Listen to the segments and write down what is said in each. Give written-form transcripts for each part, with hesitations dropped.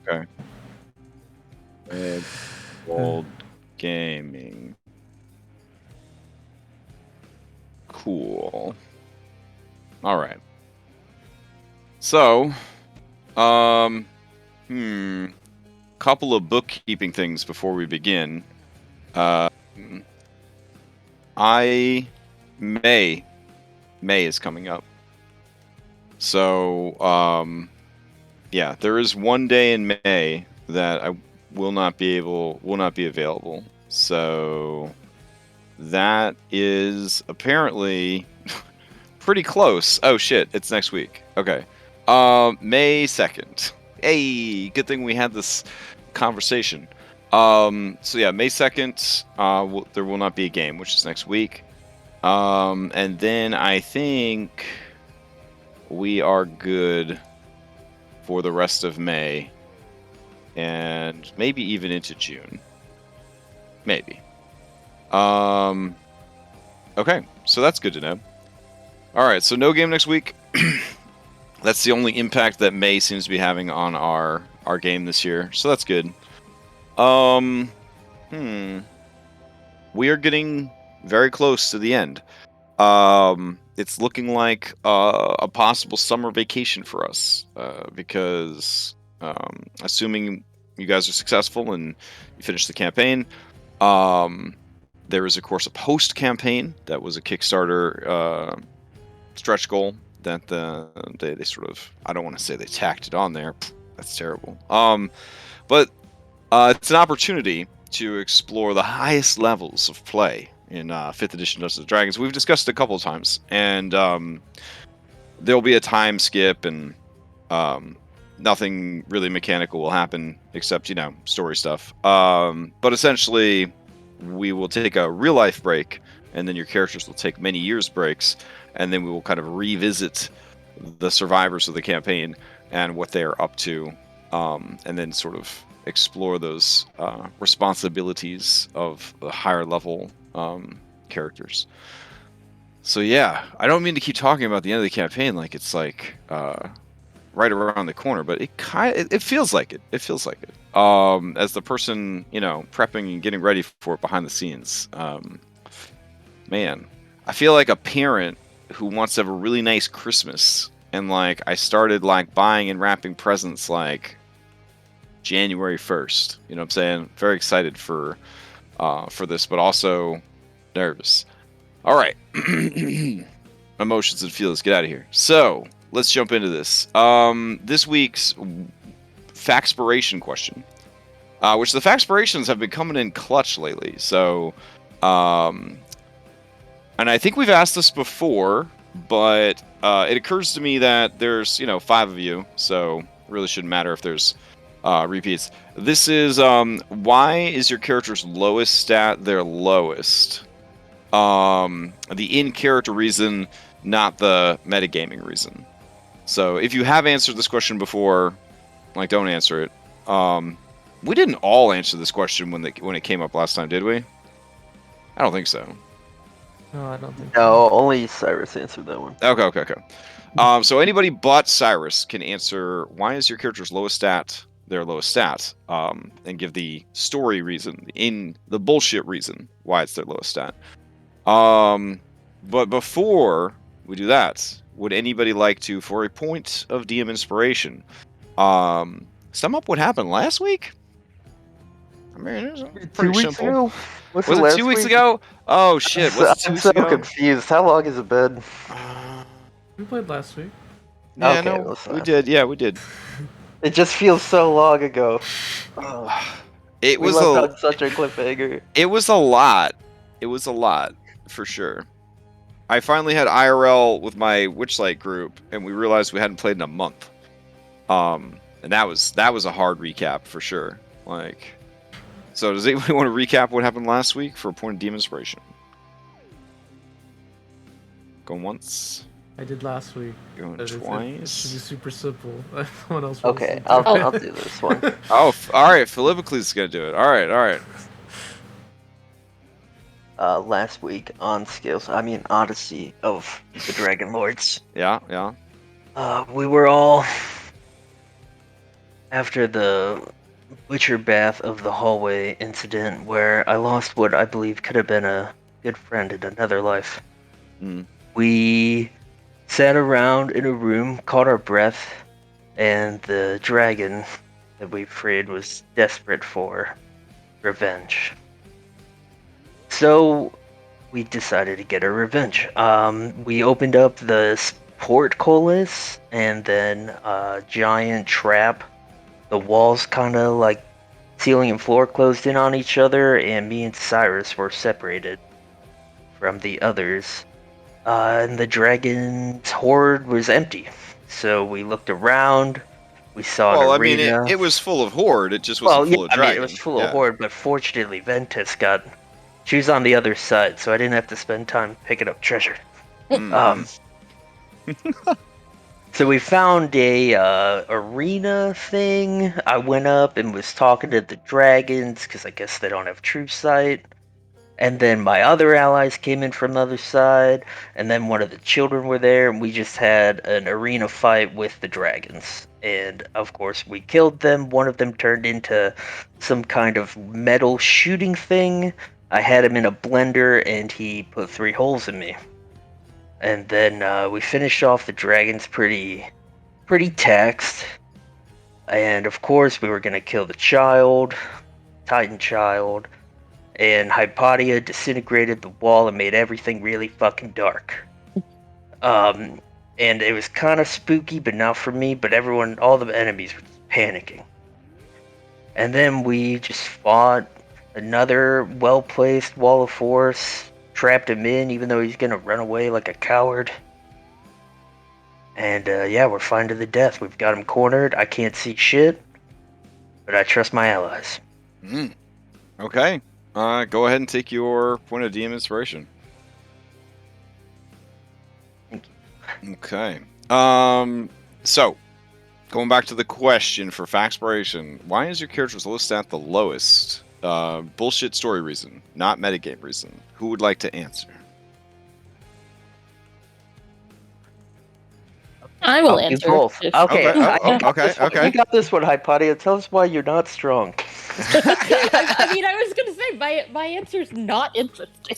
Okay. Red Gold Gaming. Cool. All right. So, couple of bookkeeping things before we begin. May is coming up. So, yeah, there is one day in May that I will not be available. So that is apparently pretty close. Oh shit, it's next week. Okay. May 2nd. Hey, good thing we had this conversation. So yeah, May 2nd, there will not be a game, which is next week. And then I think we are good for the rest of May and maybe even into June. Maybe. Okay, so that's good to know. All right, so no game next week. That's the only impact that May seems to be having on our game this year, so that's good. We are getting very close to the end. It's looking like a possible summer vacation for us, because assuming you guys are successful and you finish the campaign, there is of course a post campaign that was a Kickstarter stretch goal that they sort of, I don't want to say they tacked it on there. That's terrible. But it's an opportunity to explore the highest levels of play in 5th edition Dungeons and Dragons. We've discussed it a couple of times, and there'll be a time skip, and nothing really mechanical will happen except, story stuff. But essentially, we will take a real life break, and then your characters will take many years breaks, and then we will kind of revisit the survivors of the campaign and what they are up to, and then sort of explore those responsibilities of the higher level characters. So yeah, I don't mean to keep talking about the end of the campaign like it's like right around the corner, but it feels like it. It feels like it. As the person, prepping and getting ready for it behind the scenes, man, I feel like a parent who wants to have a really nice Christmas, and like I started like buying and wrapping presents like January 1st. You know what I'm saying? Very excited for this, but also nervous. All right. Emotions and feelings, get out of here. So let's jump into this. This week's Faxpiration question, which the Faxpirations have been coming in clutch lately. So, and I think we've asked this before, but it occurs to me that there's 5 of you, so it really shouldn't matter if there's repeats. This is why is your character's lowest stat their lowest? The in-character reason, not the metagaming reason. So if you have answered this question before, like, don't answer it. We didn't all answer this question when it came up last time, did we? I don't think so. No, I don't think No, only Cyrus answered that one. Okay. So anybody but Cyrus can answer why is your character's lowest stat their lowest stat, and give the story reason, in the bullshit reason why it's their lowest stat. But before we do that, would anybody like to, for a point of DM inspiration, sum up what happened last week? I mean, it was pretty 2 weeks simple. ago? Was it 2 weeks ago? Oh shit! Was it 2 I'm weeks so ago? confused. How long has it been? we played last week. Yeah, Okay, no, that's we fine. did. Yeah, we did. It just feels so long ago. It We was left on such a cliffhanger. It was a lot. It was a lot, for sure. I finally had IRL with my Witchlight group, and we realized we hadn't played in a month. And that was a hard recap for sure. Like, so does anybody want to recap what happened last week for a point of DM inspiration? Going once. I did last week. Going It should be twice. super simple. What else? Okay, I'll do this one. Oh, all right. Philippocles is gonna do it. All right. Last week on Odyssey of the Dragonlords. Yeah. We were all after the butcher bath of the hallway incident where I lost what I believe could have been a good friend in another life, we sat around in a room, caught our breath, and the dragon that we freed was desperate for revenge. So we decided to get our revenge. We opened up the portcullis and then a giant trap. The walls kind of like ceiling and floor closed in on each other, and me and Cyrus were separated from the others. And the dragon's hoard was empty. So we looked around. We saw Well, I an mean, arena. it was full of horde. It just wasn't full of I dragon. mean, it was full of Yeah. horde, but fortunately, Ventus got. She was on the other side, so I didn't have to spend time picking up treasure. So we found a arena thing. I went up and was talking to the dragons because I guess they don't have true sight. And then my other allies came in from the other side, and then one of the children were there, and we just had an arena fight with the dragons. And of course, we killed them. One of them turned into some kind of metal shooting thing. I had him in a blender, and he put 3 holes in me. And then we finished off the dragons pretty taxed. And of course, we were gonna kill the child, Titan child. And Hypatia disintegrated the wall and made everything really fucking dark. And it was kind of spooky, but not for me, but everyone, all the enemies were panicking. And then we just fought another well-placed wall of force, trapped him in, even though he's gonna run away like a coward. And yeah, we're fine to the death. We've got him cornered. I can't see shit, but I trust my allies. Okay. Go ahead and take your point of DM inspiration. Thank you. Okay. So, going back to the question for Factspiration, why is your character's low stat the lowest? Bullshit story reason, not metagame reason. Who would like to answer? I will answer. Both. Okay. Okay. You got this one, Hypatia. Tell us why you're not strong. I mean, I was gonna say my answer's not interesting.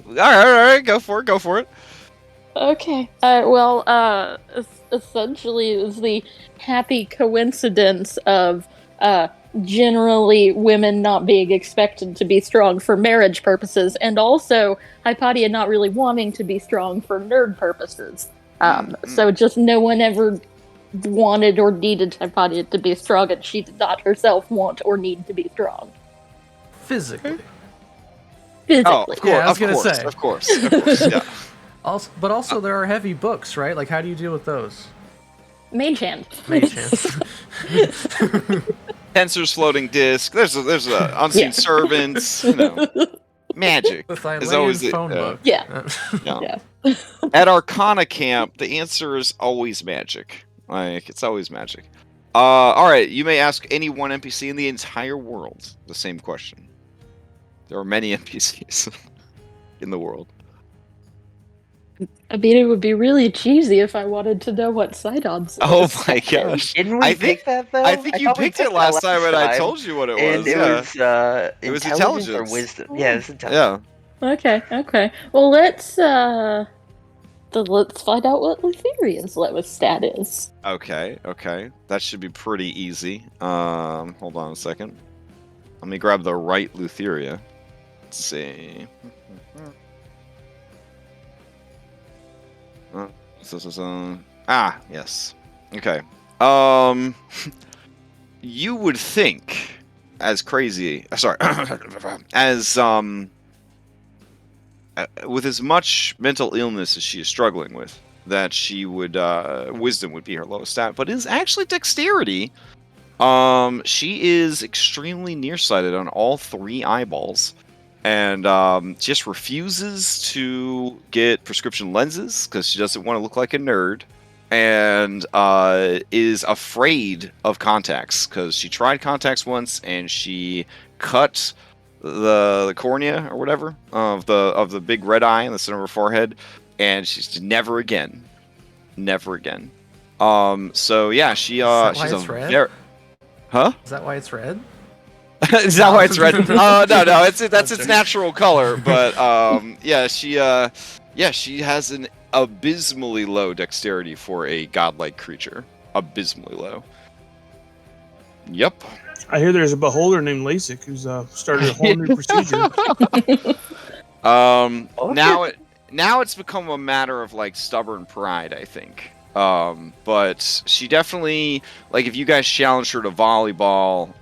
all right. Go for it. Okay. Essentially, it was the happy coincidence of generally women not being expected to be strong for marriage purposes, and also Hypatia not really wanting to be strong for nerd purposes. So just no one ever wanted or needed Hypatia to be strong, and she did not herself want or need to be strong. Physically. Oh, of course. Yeah. Also, there are heavy books, right? Like, how do you deal with those? Mage hand. Tensor's floating disc. There's a unseen servants. Magic The is always phone book. Yeah. At Arcana Camp, the answer is always magic. Like, it's always magic. All right, you may ask any one NPC in the entire world the same question. There are many NPCs in the world. I mean, it would be really cheesy if I wanted to know what Sidon's. Oh my gosh! Didn't we pick that though? I think you picked it last time, and I told you what it was. And it was intelligence or intelligence. wisdom. Yeah, it was intelligence. Okay. Well, let's find out what Lutherian's lowest stat is. Okay. That should be pretty easy. Hold on a second. Let me grab the right Lutheria. Let's see. Yes. Okay. You would think, as crazy. Sorry. As with as much mental illness as she is struggling with, that she would wisdom would be her lowest stat, but it is actually dexterity. She is extremely nearsighted on all 3 eyeballs, and just refuses to get prescription lenses because she doesn't want to look like a nerd, and is afraid of contacts because she tried contacts once and she cut the cornea or whatever of the big red eye in the center of her forehead, and she's never again. So yeah, she's why a it's red? very. Huh? Is that why it's red? Is that why it's red? No, that's its Okay. natural color. But yeah, she has an abysmally low dexterity for a godlike creature. Abysmally low. Yep. I hear there's a beholder named Lasik who's started a whole new procedure. Now it's become a matter of like stubborn pride, I think. But she definitely, like, if you guys challenged her to volleyball,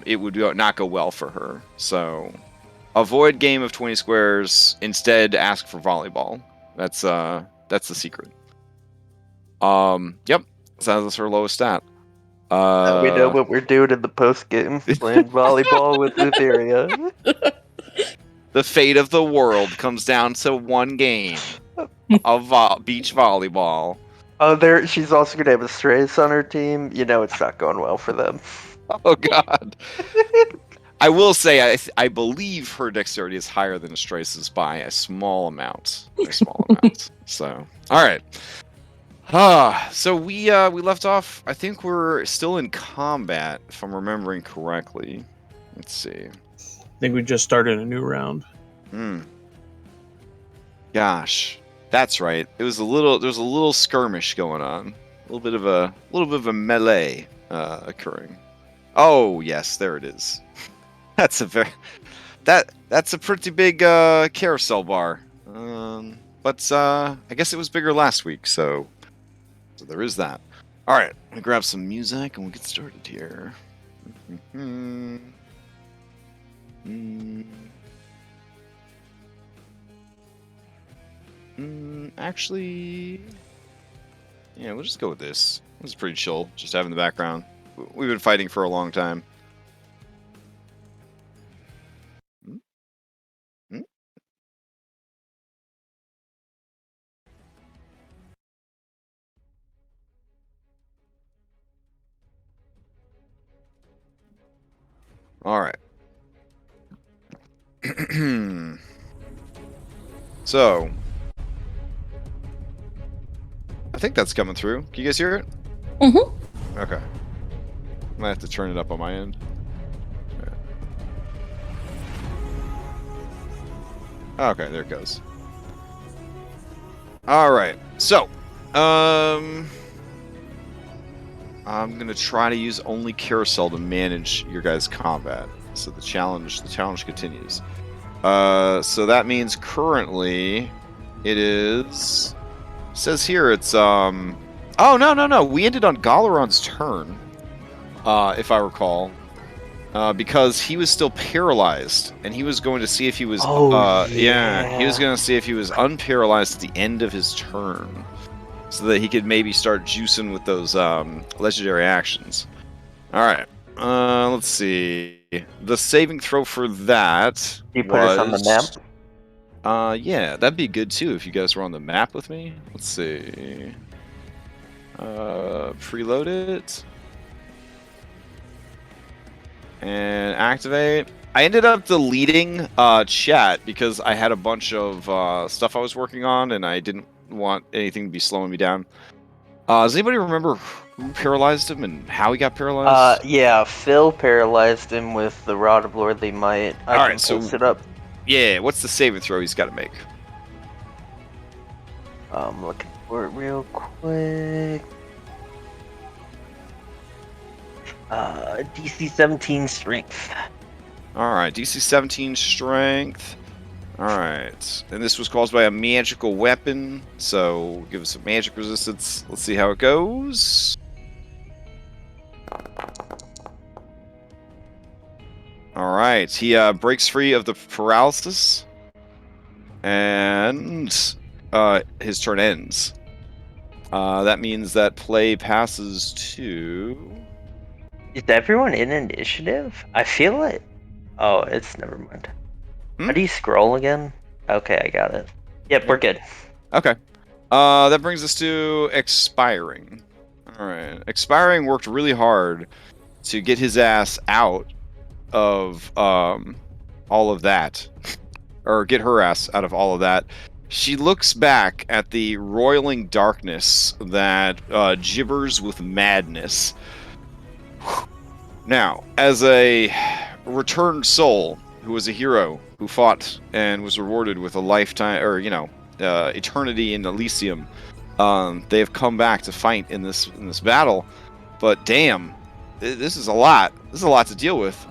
it would not go well for her. So avoid game of 20 squares. Instead, ask for volleyball. That's the secret. Yep. So that's her lowest stat. We know what we're doing in the post game. Playing volleyball with Etheria. The fate of the world comes down to one game of beach volleyball. Oh, she's also gonna have a Strays on her team. You know it's not going well for them. Oh God! I will say I believe her dexterity is higher than Strace's by a small amount. So all right. So we left off. I think we're still in combat, if I'm remembering correctly. Let's see. I think we just started a new round. Gosh, that's right. There's a little skirmish going on. A little bit of a melee occurring. Oh yes, there it is. That's a pretty big carousel bar. But I guess it was bigger last week, so there is that. All right, let me grab some music and we'll get started here. Actually, yeah, we'll just go with this. This is pretty chill, just having the background. We've been fighting for a long time. All right. So, I think that's coming through. Can you guys hear it? Mm-hmm. Okay. I might have to turn it up on my end. Okay, there it goes. All right. So, I'm gonna try to use only carousel to manage your guys' combat. So the challenge continues. So that means currently it is. Says here it's Oh no. We ended on Galoron's turn, if I recall, because he was still paralyzed, and he was going to see if he was. He was going to see if he was unparalyzed at the end of his turn, so that he could maybe start juicing with those legendary actions. All right. Let's see. The saving throw for that. You put us on the map? Yeah, that'd be good too if you guys were on the map with me. Let's see. Preload it. And activate. I ended up deleting chat because I had a bunch of stuff I was working on and I didn't want anything to be slowing me down. Does anybody remember who paralyzed him and how he got paralyzed? Yeah, Phil paralyzed him with the Rod of Lordly Might. I can post it up. Yeah, what's the saving throw he's got to make? I'm looking for it real quick. DC 17 Strength. Alright, DC 17 Strength. Alright, and this was caused by a magical weapon, so give us some magic resistance. Let's see how it goes. Alright, he breaks free of the paralysis, and his turn ends. That means that play passes to... Is everyone in initiative? I feel it. Oh, it's never mind. How do you scroll again? Okay, I got it. Yep, we're good. Okay. That brings us to Expiring. Alright. Expiring worked really hard to get his ass out of all of that. Or get her ass out of all of that. She looks back at the roiling darkness that gibbers with madness. Now, as a returned soul who was a hero who fought and was rewarded with a lifetime, or eternity in Elysium, they have come back to fight in this battle. But damn, this is a lot. This is a lot to deal with.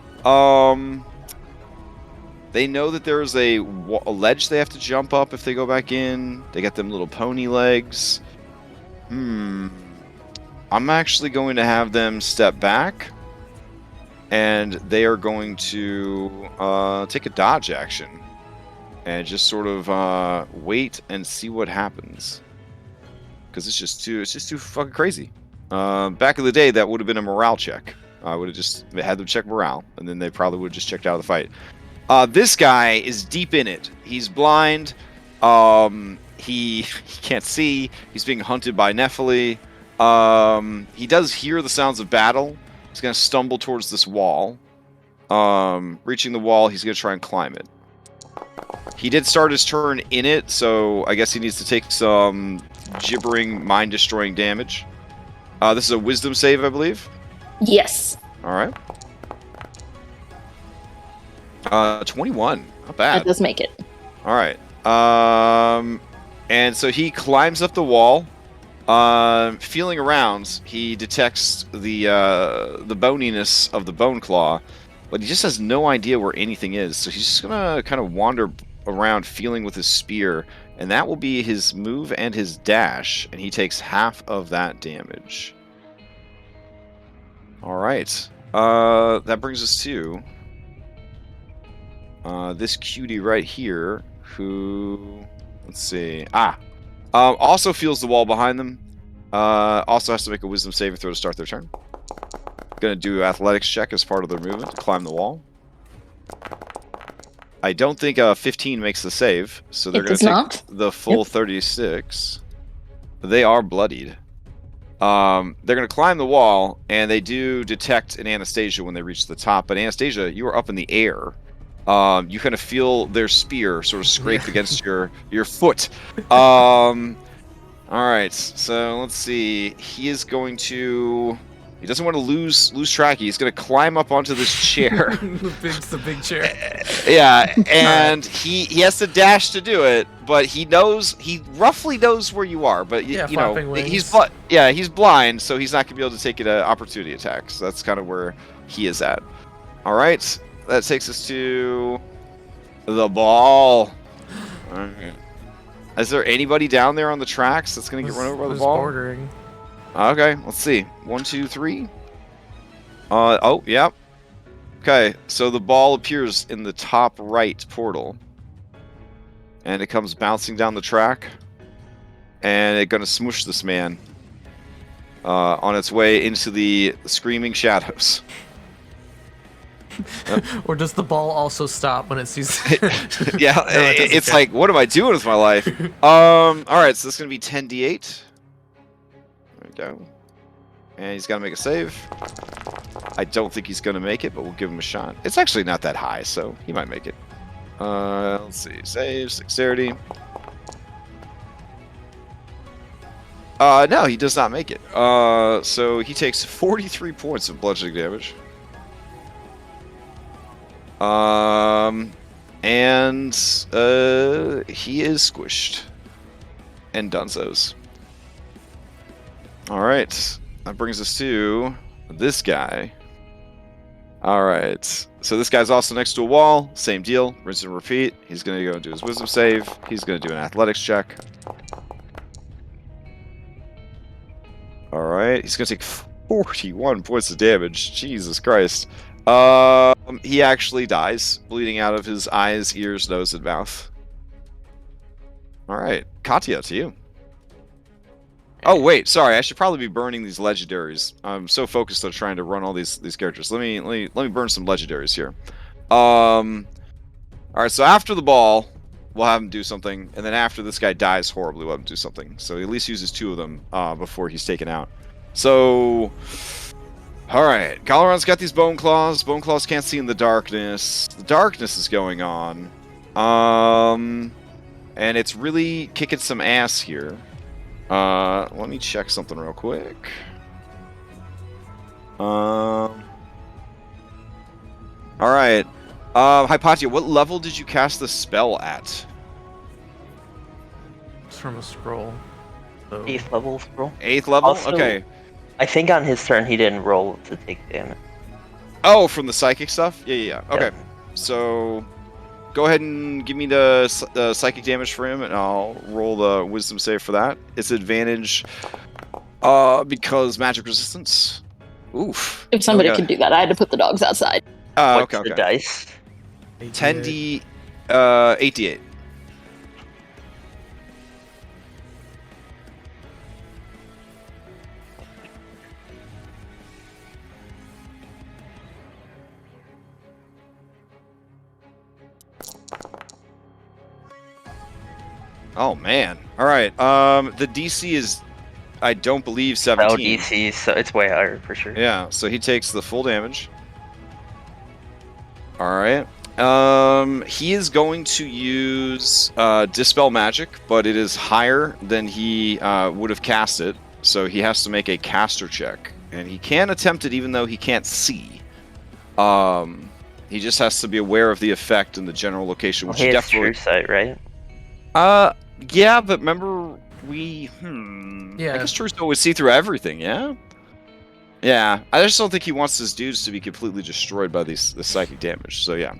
They know that there's a ledge they have to jump up if they go back in. They got them little pony legs. I'm actually going to have them step back. And they are going to take a dodge action. And just sort of wait and see what happens. Because it's just too fucking crazy. Back in the day, that would have been a morale check. I would have just had them check morale. And then they probably would have just checked out of the fight. This guy is deep in it. He's blind. He can't see. He's being hunted by Nephili. He does hear the sounds of battle. He's going to stumble towards this wall. Reaching the wall, he's going to try and climb it. He did start his turn in it, so I guess he needs to take some gibbering, mind-destroying damage. This is a wisdom save, I believe. Yes. All right. 21. Not bad. That does make it. All right. And so he climbs up the wall. Feeling around, he detects the boniness of the bone claw, but he just has no idea where anything is. So he's just gonna kind of wander around, feeling with his spear, and that will be his move and his dash, and he takes half of that damage. All right. That brings us to this cutie right here, who, let's see, also feels the wall behind them. Also has to make a wisdom saving throw to start their turn. Gonna do athletics check as part of their movement to climb the wall. I don't think 15 makes the save, so they're gonna take the full 36. They are bloodied. They're gonna climb the wall, and they do detect an Anastasia when they reach the top. But Anastasia, you are up in the air. You kind of feel their spear sort of scrape against your foot. All right, so let's see. He is going to. He doesn't want to lose track. He's going to climb up onto this chair. the big chair. Yeah, and he has to dash to do it, but he roughly knows where you are. But you know, he's blind, so he's not going to be able to take an opportunity attack. So that's kind of where he is at. All right, that takes us to the ball. All right. Is there anybody down there on the tracks that's going to get run over by the ball? Bordering. Okay, let's see. 1, 2, 3. Oh, yeah. Okay, so the ball appears in the top right portal. And it comes bouncing down the track. And it's going to smoosh this man on its way into the screaming shadows. Or does the ball also stop when it sees? Yeah, it's like, what am I doing with my life? All right, so this is gonna be 10d8. There we go. And he's got to make a save. I don't think he's gonna make it, but we'll give him a shot. It's actually not that high, so he might make it. Let's see, save, dexterity. No, he does not make it. So he takes 43 points of bludgeoning damage. And he is squished and dunzos. All right, that brings us to this guy. All right, so this guy's also next to a wall. Same deal, rinse and repeat. He's gonna go and do his wisdom save. He's gonna do an athletics check. All right, he's gonna take 41 points of damage. Jesus Christ. He actually dies, bleeding out of his eyes, ears, nose, and mouth. All right, Katya, to you. Oh wait, sorry. I should probably be burning these legendaries. I'm so focused on trying to run all these characters. Let me burn some legendaries here. All right. So after the ball, we'll have him do something, and then after this guy dies horribly, we'll have him do something. So he at least uses 2 of them before he's taken out. So. Alright, Galoron's got these bone claws. Bone claws can't see in the darkness. The darkness is going on. and it's really kicking some ass here. Let me check something real quick. All right. Hypatia, what level did you cast the spell at? It's from a scroll. So... 8th level scroll. 8th level? Also, okay. I think on his turn he didn't roll to take damage. Oh, from the psychic stuff? Yeah. Okay. Yeah. So, go ahead and give me the psychic damage for him, and I'll roll the wisdom save for that. It's advantage because magic resistance. Oof. If somebody could do that, I had to put the dogs outside. What's Okay. the dice? 10d, 8d8. Oh man! All right. The DC is, I don't believe, 17. Oh, DC, so it's way higher for sure. Yeah. So he takes the full damage. All right. He is going to use Dispel Magic, but it is higher than he would have cast it, so he has to make a caster check. And he can attempt it even though he can't see. He just has to be aware of the effect in the general location, which he has definitely... true sight, right? Yeah, but remember, I guess True Sight would see through everything, yeah? Yeah, I just don't think he wants his dudes to be completely destroyed by the psychic damage. So yeah,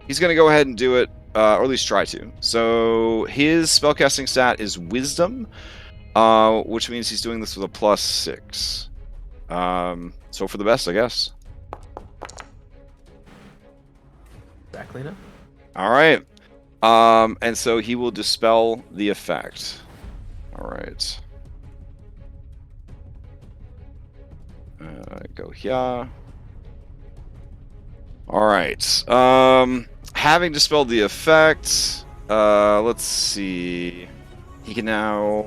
he's gonna go ahead and do it, or at least try to. So his spellcasting stat is Wisdom, which means he's doing this with a +6. So for the best, I guess. Exactly. No. All right, and so he will dispel the effect. All right. Go here. All right. Having dispelled the effect, let's see. He can now,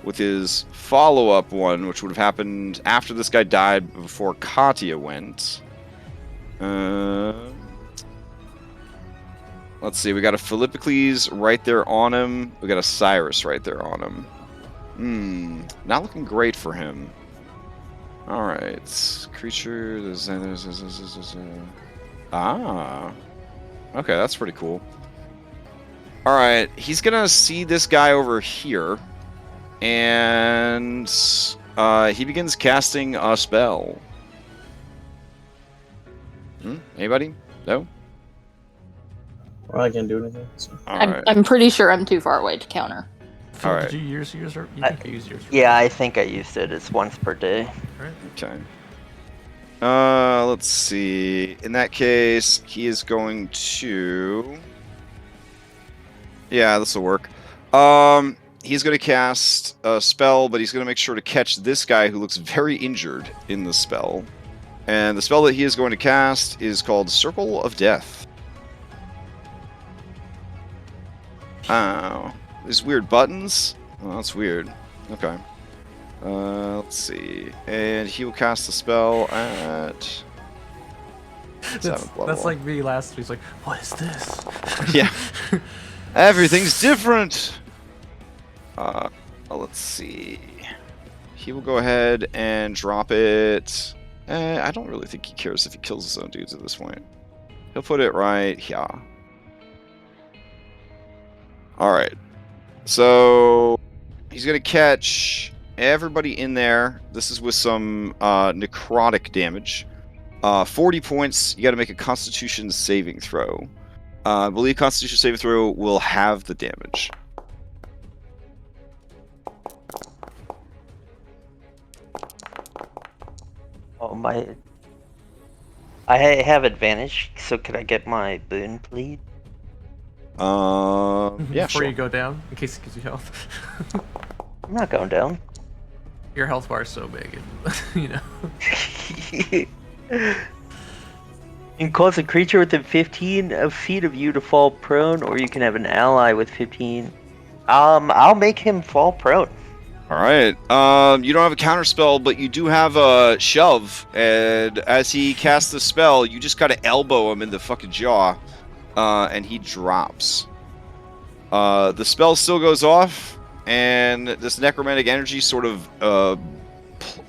with his follow-up one, which would have happened after this guy died before Katya went. Let's see. We got a Philippocles right there on him. We got a Cyrus right there on him. Not looking great for him. Alright, creature, okay, that's pretty cool. Alright, he's gonna see this guy over here, and he begins casting a spell. Anybody? No? Well, I can't do anything. So. I'm pretty sure I'm too far away to counter. Phil, Alright. did you use yours? Or you think I used yours? Yeah, I think I used it. It's once per day. Right. Okay. Let's see. In that case, he is going to... Yeah, this will work. He's going to cast a spell, but he's going to make sure to catch this guy who looks very injured in the spell. And the spell that he is going to cast is called Circle of Death. Oh. These weird buttons? Oh, that's weird. Okay. Let's see. And he will cast the spell at... That's like me last week. It's like, what is this? Yeah. Everything's different! Let's see. He will go ahead and drop it. I don't really think he cares if he kills his own dudes at this point. He'll put it right here. Alright. So, he's going to catch everybody in there. This is with some necrotic damage. 40 points. You got to make a Constitution saving throw. I believe Constitution saving throw will have the damage. Oh, my... I have advantage, so could I get my boon, please? Yeah, Before sure. you go down, in case it gives you health. I'm not going down. Your health bar is so big, you know. You can cause a creature within 15 feet of you to fall prone, or you can have an ally with 15. I'll make him fall prone. All right. You don't have a counter spell, but you do have a shove, and as he casts the spell, you just gotta elbow him in the fucking jaw, and he drops. The spell still goes off, and this necromantic energy sort of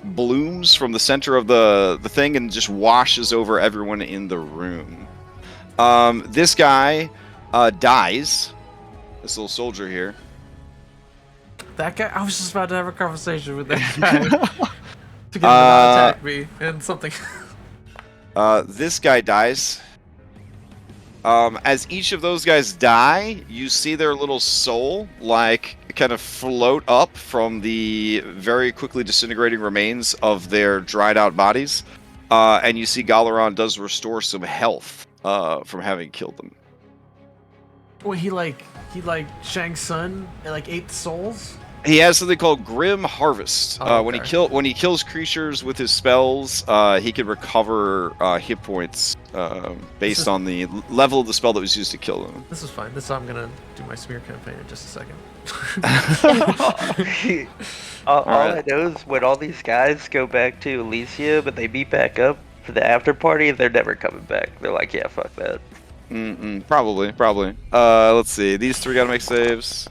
blooms from the center of the thing and just washes over everyone in the room. This guy dies. This little soldier here. That guy. I was just about to have a conversation with that guy to get him to not attack me and something. This guy dies. As each of those guys die, you see their little soul like kind of float up from the very quickly disintegrating remains of their dried out bodies, and you see Galoron does restore some health from having killed them. Well, he like Shang Tsung and like ate souls. He has something called Grim Harvest. Oh, When okay. he kills creatures with his spells, he can recover hit points based on the level of the spell that was used to kill them. This is fine. I'm gonna do my smear campaign in just a second. all Alright. I know is when all these guys go back to Elysia, but they meet back up for the after party, they're never coming back. They're like, yeah, fuck that. Probably. Let's see. These three gotta make saves.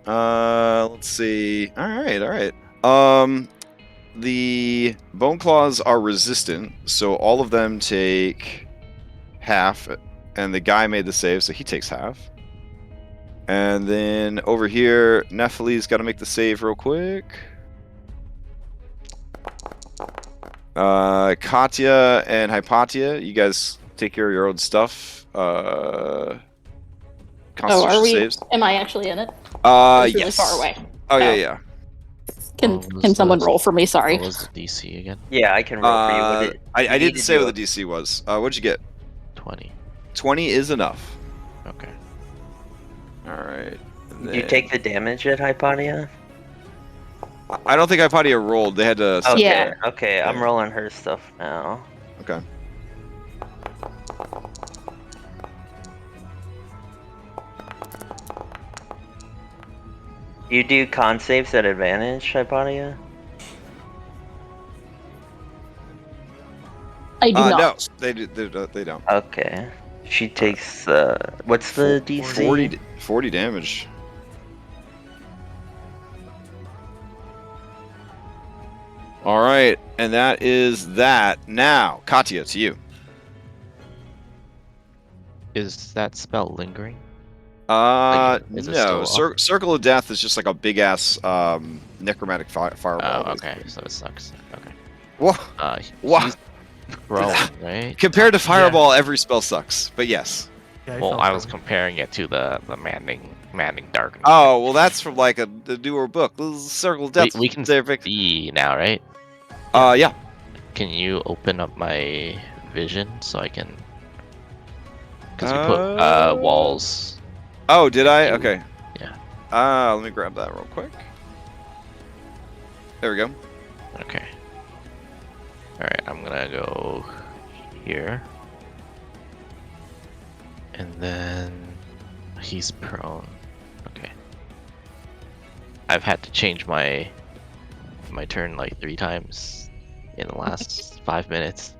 Let's see. All right. The bone claws are resistant, so all of them take half, and the guy made the save, so he takes half. And then over here, Nephili's got to make the save real quick. Katya and Hypatia, you guys take care of your own stuff. Constitution are we? saves. Am I actually in it? It's really Yes. far away. Oh, Oh. yeah. Can someone roll for me? Sorry. What was the DC again? Yeah, I can roll for you. I you need didn't to say do what the DC was. What'd you get? 20. 20 is enough. Okay. All right. Do you take the damage at Hypatia? I don't think Hypatia rolled. They had to. Okay, Yeah. okay, I'm rolling her stuff now. Okay. You do con saves at advantage, Hypatia? I do not. No, they don't. Okay. She takes, what's the DC? 40 damage. All right, and that is that. Now, Katya, to you. Is that spell lingering? No. Is it still up? Circle of Death is just like a big ass necromantic fireball. Oh, okay. So it sucks. Okay. What? What? He's growing, right? Compared to Fireball, every spell sucks. But yes. Yeah, Well, felt I was so. comparing it to the Manning Darkness. Oh, well, that's from like the newer book. This is Circle of Death. we can There, Vic. see now, right? Yeah. Can you open up my vision so I can? Because we put walls. Oh, did I? You- Okay. Yeah. Let me grab that real quick. There we go. Okay. All right, I'm gonna go here, and then he's prone. Okay. I've had to change my turn like 3 times in the last 5 minutes.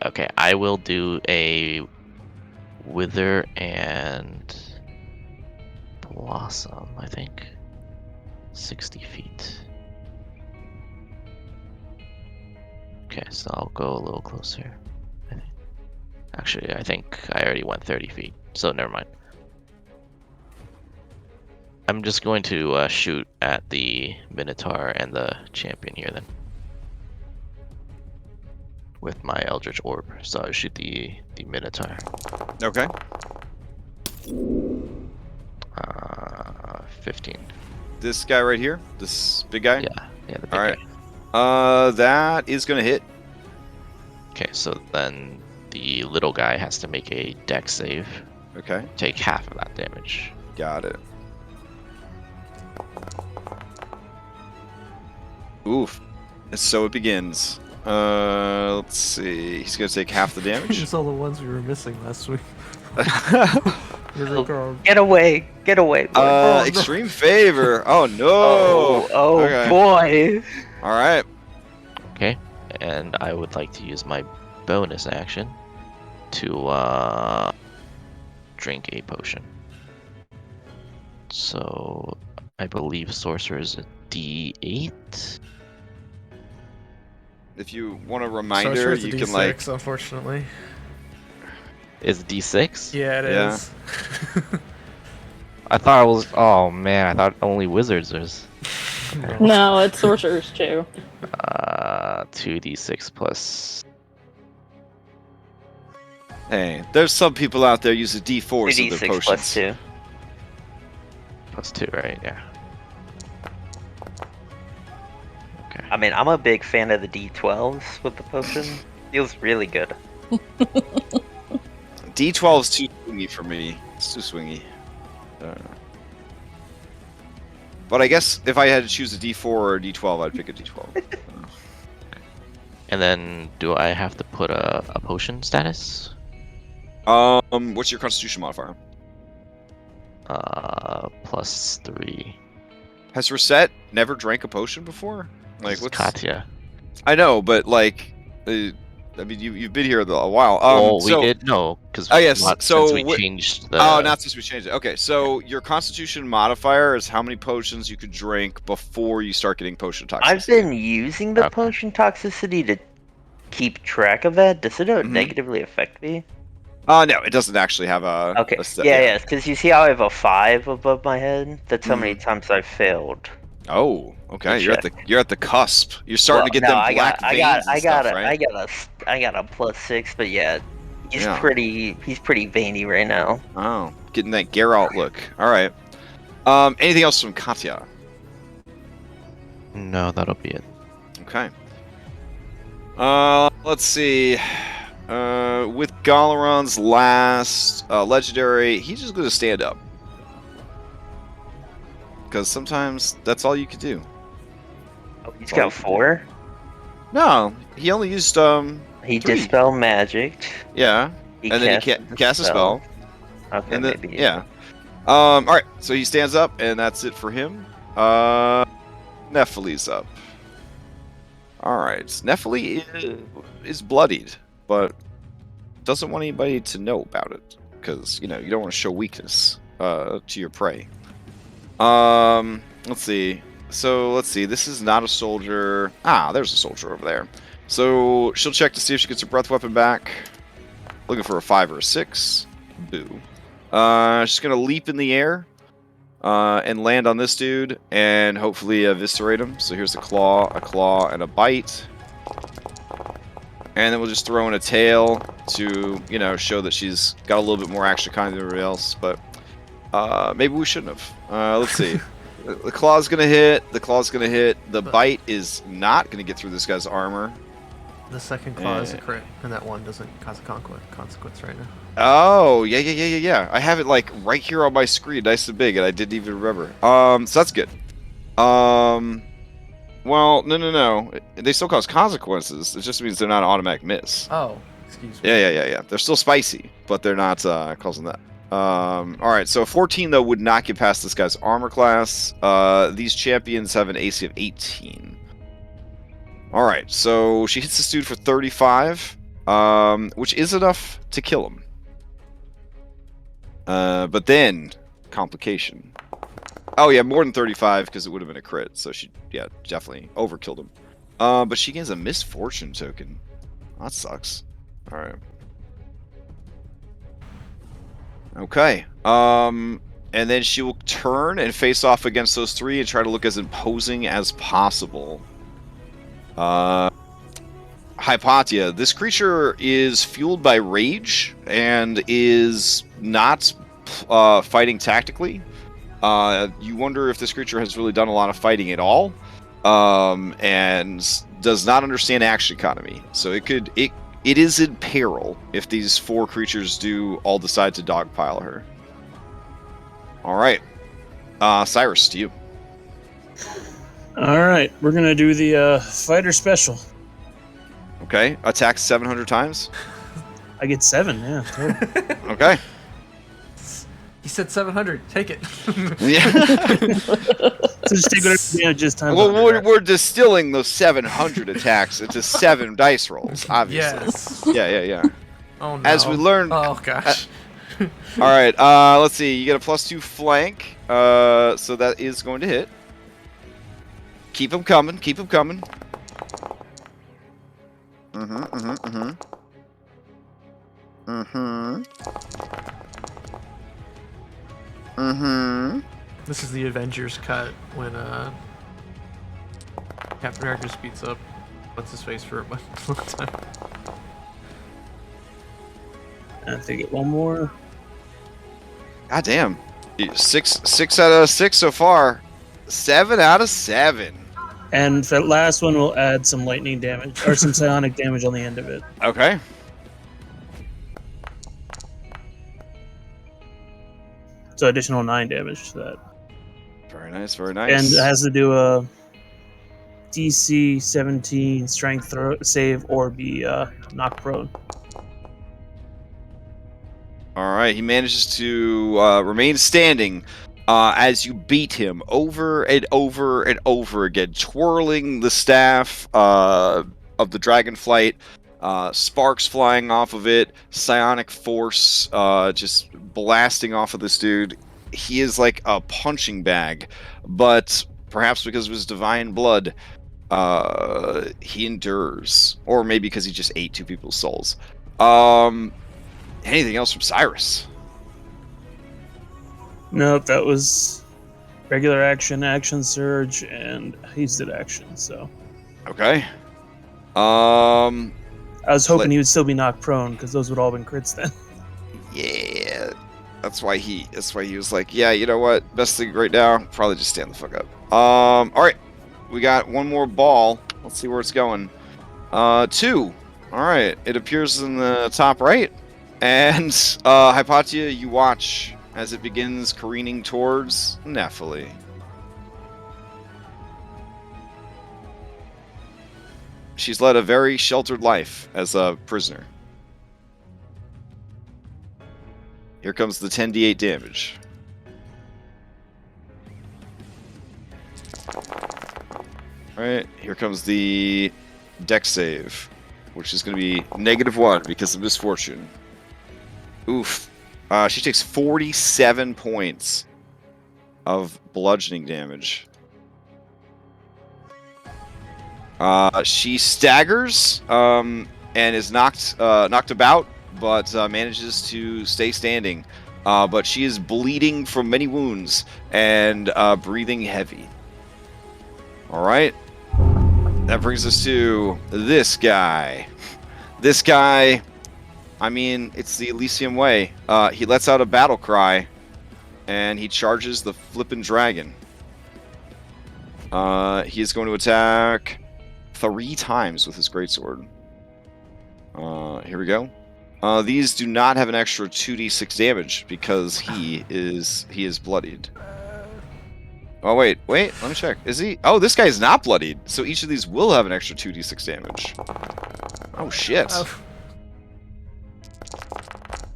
Okay, I will do a Wither and Blossom, I think. 60 feet. Okay, so I'll go a little closer. Actually, I think I already went 30 feet, so never mind. I'm just going to shoot at the Minotaur and the champion here then. With my Eldritch Orb, so I shoot the Minotaur. Okay. 15. This guy right here. This big guy. Yeah, the big All right. guy. That is gonna hit. Okay, so then the little guy has to make a dex save. Okay. Take half of that damage. Got it. Oof. And so it begins. Let's see. He's gonna take half the damage. It's all the ones we were missing last week. Get away! Get away! boy. no. Extreme favor. Oh no. Oh Okay. boy! All right. Okay, and I would like to use my bonus action to drink a potion. So I believe sorcerer is a D8. If you want a reminder, Sorcerer's a you can D6, like. unfortunately. Is it D6? Yeah, it Yeah. is. I thought it was. Oh man, I thought only wizards was. No, it's sorcerers too. 2d6 plus. Hey, there's some people out there using D4s in their 2d6 potions. plus 2. Plus 2, right? Yeah. Okay. I mean, I'm a big fan of the D12s with the potion. Feels really good. D12 is too swingy for me. It's too swingy. But I guess if I had to choose a D4 or a D12, I'd pick a D12. And then, do I have to put a potion status? What's your Constitution modifier? Plus 3. Has Reset never drank a potion before? Like, It's what's? Katya. I know, but like, I mean, you've been here a while. Oh, we so, did no, because Oh, yes, since so we wh- changed the. Oh, not since we changed it. Okay, so your Constitution modifier is how many potions you could drink before you start getting potion toxicity. I've been using the Okay. potion toxicity to keep track of that. Does it Mhm. negatively affect me? No, it doesn't actually have a. Okay. a set- Yeah, because you see how I have a 5 above my head? That's how many Mhm. times I've failed. Oh, okay. Good You're at the cusp. You're starting to get no, them black veins and stuff, right? I got a plus 6, but yeah, he's Yeah. pretty veiny right now. Oh, getting that Geralt look. All right. Anything else from Katya? No, that'll be it. Okay. Let's see. With Galoron's last legendary, he's just gonna stand up. Because sometimes that's all you could do. Oh, he's Oh, got 4. No, he only used He 3. dispel magic. Yeah, He and then he the cast a spell. Okay, And then maybe. yeah. All right, so he stands up, and that's it for him. Nephili's up. All right, Nephili is bloodied, but doesn't want anybody to know about it because you don't want to show weakness to your prey. Let's see. So let's see. This is not a soldier. Ah, there's a soldier over there. So she'll check to see if she gets her breath weapon back. Looking for a 5 or a 6. Boo. She's gonna leap in the air and land on this dude and hopefully eviscerate him. So here's a claw, and a bite. And then we'll just throw in a tail to, show that she's got a little bit more action kind than everybody else. But maybe we shouldn't have. Let's see. The claw's gonna hit. The bite is not gonna get through this guy's armor. The second claw is a crit, and that one doesn't cause a consequence right now. Oh, yeah. I have it like right here on my screen, nice and big, and I didn't even remember. So that's good. Well, no. They still cause consequences. It just means they're not an automatic miss. Oh, excuse me. Yeah. They're still spicy, but they're not causing that. All right. So 14 though would not get past this guy's armor class. These champions have an AC of 18. All right. So she hits this dude for 35, which is enough to kill him. But then complication. Oh yeah, more than 35 because it would have been a crit. So she, definitely overkilled him. But she gains a misfortune token. That sucks. All right. Okay. And then she will turn and face off against those 3 and try to look as imposing as possible. Hypatia, this creature is fueled by rage and is not fighting tactically. You wonder if this creature has really done a lot of fighting at all, and does not understand action economy. So it is in peril if these 4 creatures do all decide to dogpile her. All right, Cyrus, to you. All right, we're gonna do the fighter special. Okay, attack 700 times. I get 7. Yeah. Totally. Okay. He said 700. Take it. Yeah. So just take whatever damage this time. Well, we're distilling those 700 attacks into 7 dice rolls, obviously. Yes. Yeah. Oh no. As we learned. Oh gosh. All right. Let's see. You get a +2 flank. So that is going to hit. Keep them coming. Keep them coming. This is the Avengers cut when Captain America speeds up. What's his face for one time? I have to get one more. God damn. 6 out of 6 so far. 7 out of 7. And that last one will add some lightning damage or some psionic damage on the end of it. Okay. So additional 9 damage to that. Very nice. Very nice. And it has to do a DC 17 strength save or be knocked prone. All right. He manages to remain standing as you beat him over and over and over again, twirling the staff of the Dragonflight, sparks flying off of it, psionic force just blasting off of this dude. He is like a punching bag, but perhaps because of his divine blood, he endures, or maybe because he just ate 2 people's souls. Anything else from Cyrus? Nope, that was regular action, action surge, and hasted action. So Okay. I was hoping he would still be knocked prone because those would all been crits then. Yeah. That's why he was like, yeah, you know what? Best thing right now, probably just stand the fuck up. All right. We got one more ball. Let's see where it's going. 2. All right. It appears in the top right. And Hypatia, you watch as it begins careening towards Nephili. She's led a very sheltered life as a prisoner. Here comes the 10d8 damage. Alright, here comes the dex save, which is going to be -1 because of misfortune. Oof. She takes 47 points of bludgeoning damage. She staggers and is knocked about, but manages to stay standing. But she is bleeding from many wounds and breathing heavy. All right. That brings us to this guy. This guy, I mean, it's the Elysium way. He lets out a battle cry, and he charges the flippin' dragon. He is going to attack 3 times with his greatsword. Here we go. These do not have an extra 2d6 damage because he is bloodied. Oh wait, let me check. Is he? Oh, this guy is not bloodied. So each of these will have an extra 2d6 damage. Oh shit.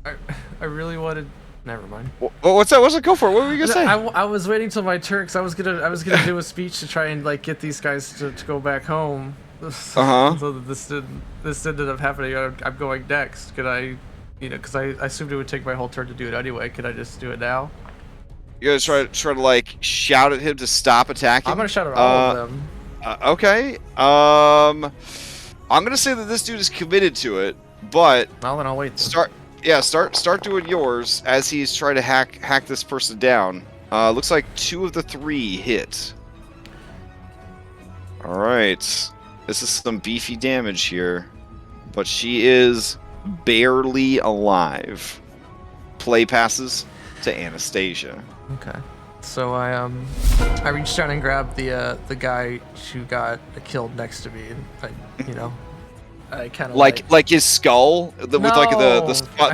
I really wanted. Never mind. What's that? What's it? Go for it. What were you gonna say? I was waiting till my turn because I was gonna do a speech to try and like get these guys to go back home. So that this ended up happening. I'm going next. Could I, because I assumed it would take my whole turn to do it anyway. Could I just do it now? You guys try to like shout at him to stop attacking. I'm gonna shout at all of them. Okay. I'm gonna say that this dude is committed to it, but Well, then I'll wait. start doing yours as he's trying to hack this person down. Looks like 2 of the 3 hit. All right. This is some beefy damage here, but she is barely alive. Play passes to Anastasia. Okay. So I reached down and grabbed the guy who got killed next to me, and I kind of like his skull with like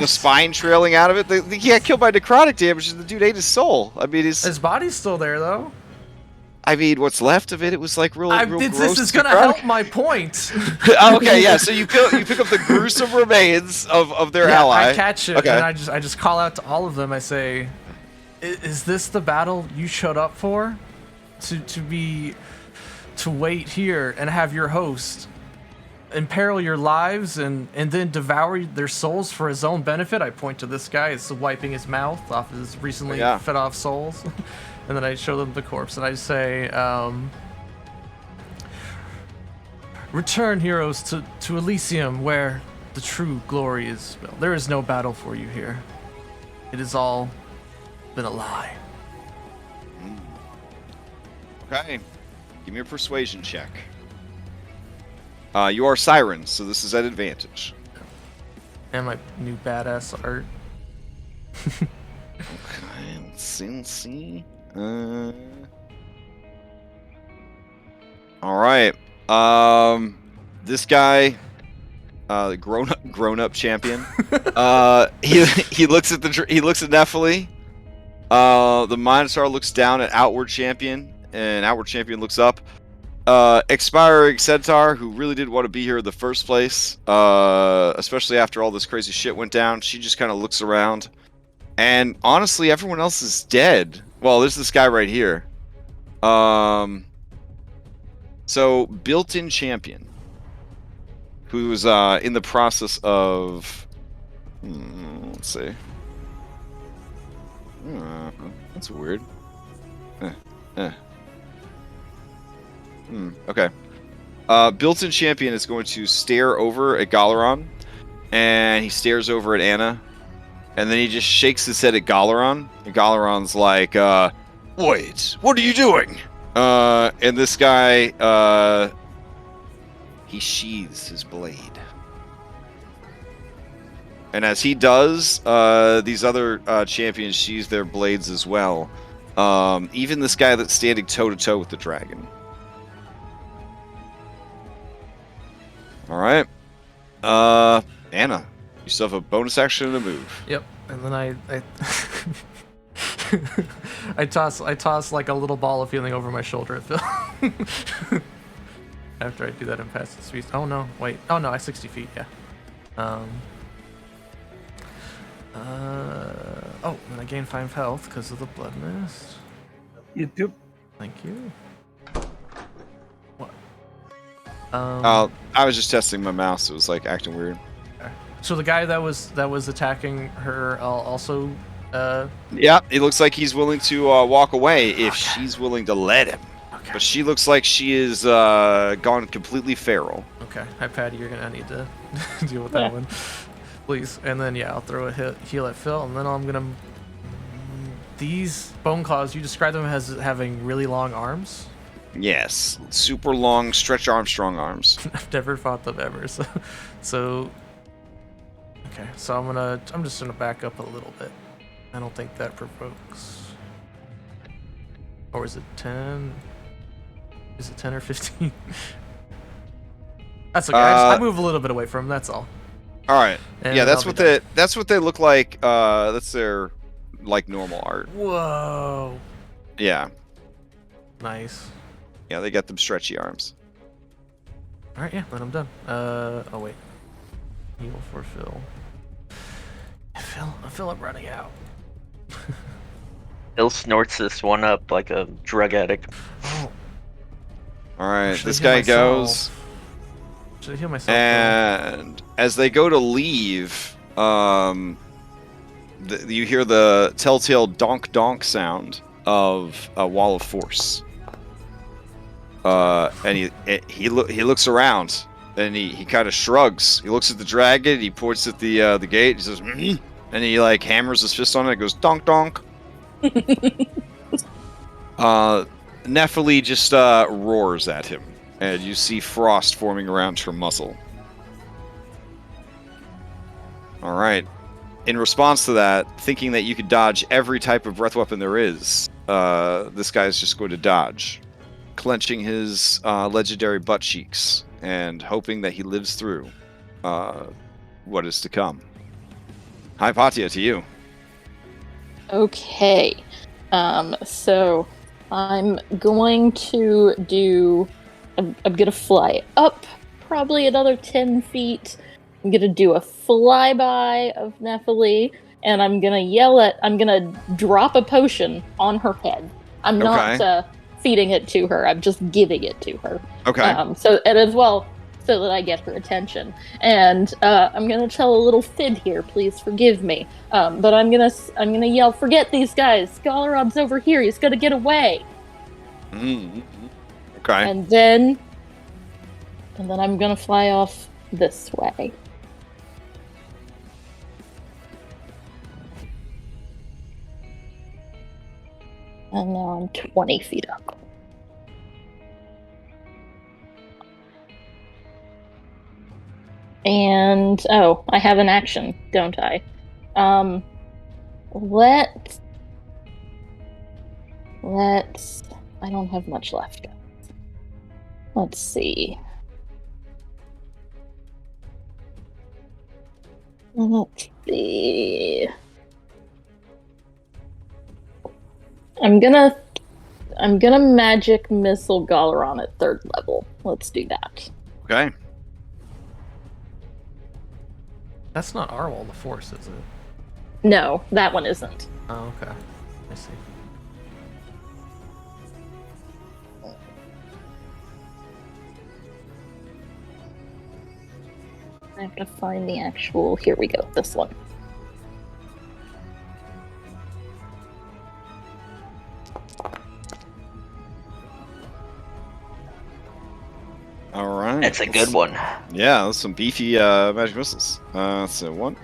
the spine trailing out of it. He got killed by necrotic damage, and the dude ate his soul. I mean, his body's still there though. I mean, what's left of it? It was like real gross. This is gonna help my point. Okay, yeah. So you pick up the gruesome remains of their ally. I catch it, okay. and I just call out to all of them. I say, "Is this the battle you showed up for? To wait here and have your host imperil your lives and then devour their souls for his own benefit. I point to this guy. It's wiping his mouth off his recently fed off souls. And then I show them the corpse and I say, return, heroes, to Elysium, where the true glory is built. There is no battle for you here. It has all been a lie. Okay. Give me a persuasion check. You are sirens, so this is at advantage. And my new badass art. Okay, let's see. All right. This guy, the grown up champion. He looks at Nephili. The Minotaur looks down at Outward Champion, and Outward Champion looks up. Expiring Centaur, who really did want to be here in the first place, especially after all this crazy shit went down, she just kind of looks around. And honestly, everyone else is dead. Well, there's this guy right here. So, built-in champion, who's in the process of... let's see. That's weird. Okay. Built-in champion is going to stare over at Galoron, and he stares over at Anna, and then he just shakes his head at Galoron, and Galoron's like, wait, what are you doing? And this guy, he sheathes his blade. And as he does, these other champions sheathe their blades as well. Even this guy that's standing toe-to-toe with the dragon. Alright. Anna, you still have a bonus action and a move. Yep, and then I toss like a little ball of healing over my shoulder at Phil. After I do that and pass the speed. Oh no, wait. Oh no, I 60 feet, yeah. Oh, and I gain 5 health because of the blood mist. Yep. Thank you. What? I was just testing my mouse. It was like acting weird. So the guy that was attacking her also. Yeah, it looks like he's willing to walk away if she's willing to let him. Okay. But she looks like she is gone completely feral. Okay, hi Patty, you're gonna need to deal with that one, please. And then I'll throw a heal at Phil, and then I'm gonna. These bone claws, you describe them as having really long arms. Yes, super long, stretch Armstrong arms. I've never fought them ever, so. Okay, so I'm just gonna back up a little bit. I don't think that provokes. Or is it 10? Is it 10 or 15? That's okay. I move a little bit away from them. That's all. All right. And yeah, that's what they look like. That's their like normal art. Whoa. Yeah. Nice. Yeah, they got them stretchy arms. All right. Yeah. Then I'm done. Oh wait. Heal for Phil. Phil, I'm running out. Phil snorts this one up like a drug addict. Oh. All right, Should I this heal guy myself? goes, Should I heal myself? and as they go to leave, you hear the telltale donk donk sound of a wall of force. And he looks around, and he kind of shrugs. He looks at the dragon. He points at the gate. He says, and he like hammers his fist on it. It goes donk donk. Nephili just roars at him, and you see frost forming around her muzzle. All right. In response to that, thinking that you could dodge every type of breath weapon there is, this guy's just going to dodge, clenching his legendary butt cheeks and hoping that he lives through what is to come. Hypatia, to you. Okay. So I'm going to do. I'm gonna fly up probably another 10 feet. I'm gonna do a flyby of Nephili, and I'm gonna drop a potion on her head. I'm not feeding it to her. I'm just giving it to her. Okay. And as well, so that I get her attention. And I'm gonna tell a little fib here, please forgive me. But I'm gonna yell, "Forget these guys! Galoron's over here. He's gonna get away!" Mm-hmm. Okay. And then I'm gonna fly off this way. And now I'm 20 feet up. And, oh, I have an action, don't I? Let's... I don't have much left, guys. Let's see. Let's see... I'm gonna magic missile Galoron at 3rd level. Let's do that. Okay. That's not our wall of force, is it? No, that one isn't. Oh, okay. I see. I have to find the actual... Here we go, this one. All right. That's a good one. Yeah, that's some beefy magic missiles. So 1,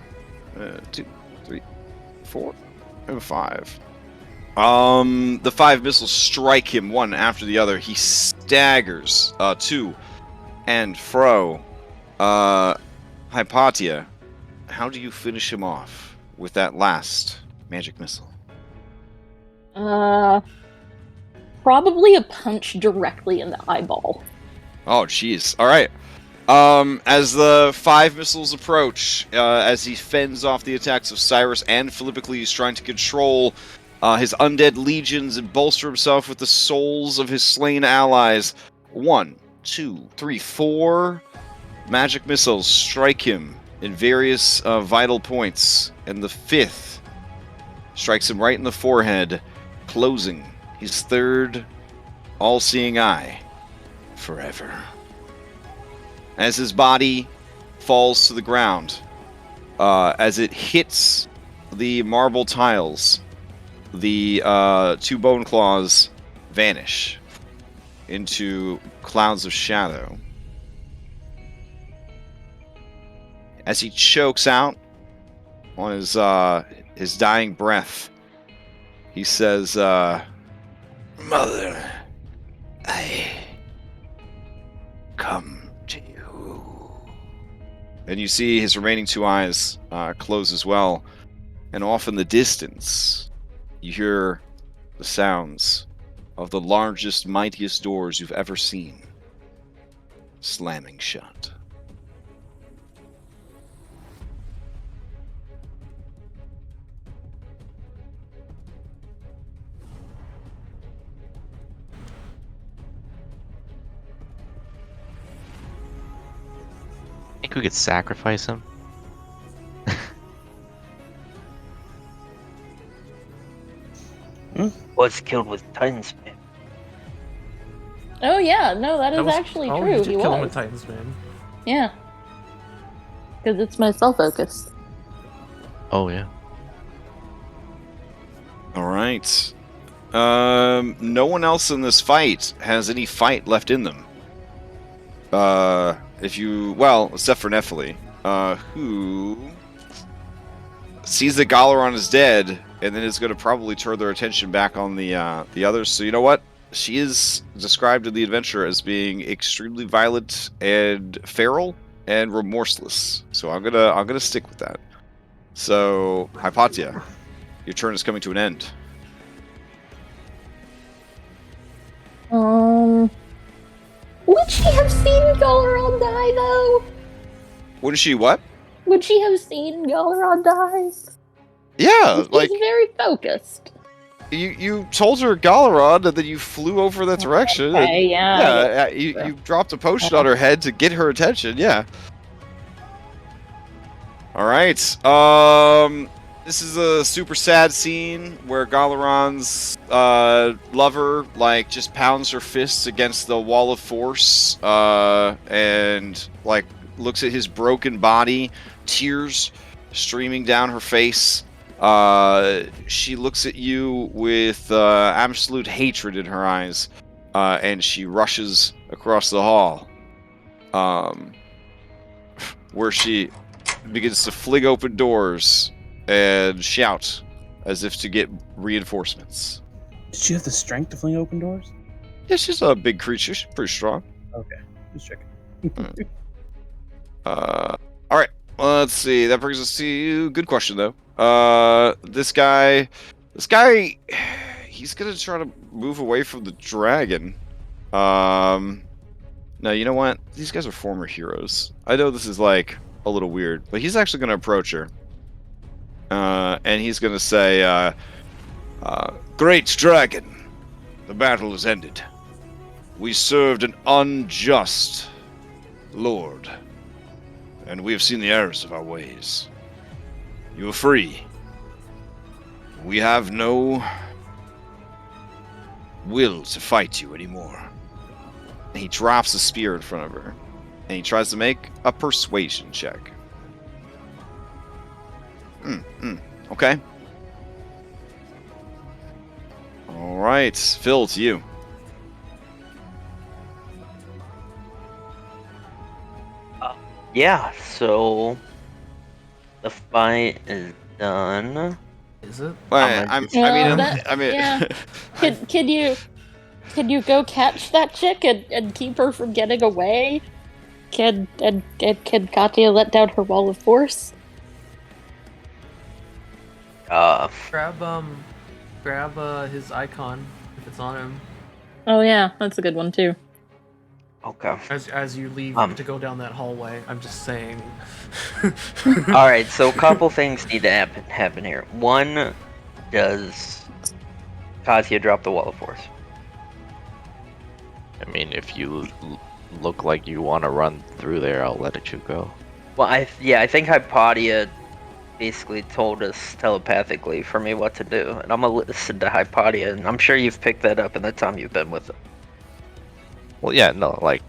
2, 3, 4, and 5. The 5 missiles strike him one after the other. He staggers to and fro. Hypatia, how do you finish him off with that last magic missile? Probably a punch directly in the eyeball. Oh, jeez. All right. As the 5 missiles approach, as he fends off the attacks of Cyrus and Philippocles, trying to control his undead legions and bolster himself with the souls of his slain allies. 1, 2, 3, 4 magic missiles strike him in various vital points, and the 5th strikes him right in the forehead, closing his 3rd all-seeing eye forever. As his body falls to the ground, as it hits the marble tiles, the 2 bone claws vanish into clouds of shadow. As he chokes out on his dying breath, he says, "Mother, I come to you." And you see his remaining 2 eyes close as well. And off in the distance, you hear the sounds of the largest, mightiest doors you've ever seen slamming shut. Think we could sacrifice him? Was killed with Titan's Man. Oh yeah, no, that is was actually oh, true. You did He kill him was. with Titan's Man. Yeah. Because it's my self-focus. Oh yeah. All right. No one else in this fight has any fight left in them. Except for Nephili, who sees that Galoron is dead, and then is going to probably turn their attention back on the others. So you know what? She is described in the adventure as being extremely violent and feral and remorseless. So I'm gonna stick with that. So Hypatia, your turn is coming to an end. Would she have seen Galoron die, though? Wouldn't she what? Would she have seen Galoron die? Yeah, She's like very focused. you told her Galoron, and then you flew over that direction. Okay, and, yeah. You dropped a potion on her head to get her attention. Yeah. All right. This is a super sad scene where Galoron's lover like just pounds her fists against the wall of force and like looks at his broken body, tears streaming down her face. She looks at you with absolute hatred in her eyes, and she rushes across the hall, where she begins to fling open doors and shout as if to get reinforcements. Did she have the strength to fling open doors? Yeah, she's a big creature. She's pretty strong. Okay, just checking. All right. Let's see. That brings us to you. Good question, though. This guy, he's gonna try to move away from the dragon. No, you know what? These guys are former heroes. I know this is like a little weird, but he's actually gonna approach her. And he's gonna say, "Great dragon, the battle is ended. We served an unjust lord, and we have seen the errors of our ways. You are free. We have no will to fight you anymore." And he drops a spear in front of her, and he tries to make a persuasion check. Okay. All right, Phil, it's you. Yeah, so the fight is done. Is it? Yeah. Could you go catch that chick and keep her from getting away? Can Katya let down her wall of force? Grab his icon if it's on him. Oh yeah, that's a good one too. Okay. As you leave to go down that hallway, I'm just saying. All right, so a couple things need to happen here. One, does Katya drop the wall of force? I mean, if you look like you want to run through there, I'll let you go. Well, I think Hypatia basically told us telepathically for me what to do, and I'm gonna listen to Hypatia, and I'm sure you've picked that up in the time you've been with it. Well, yeah, no, like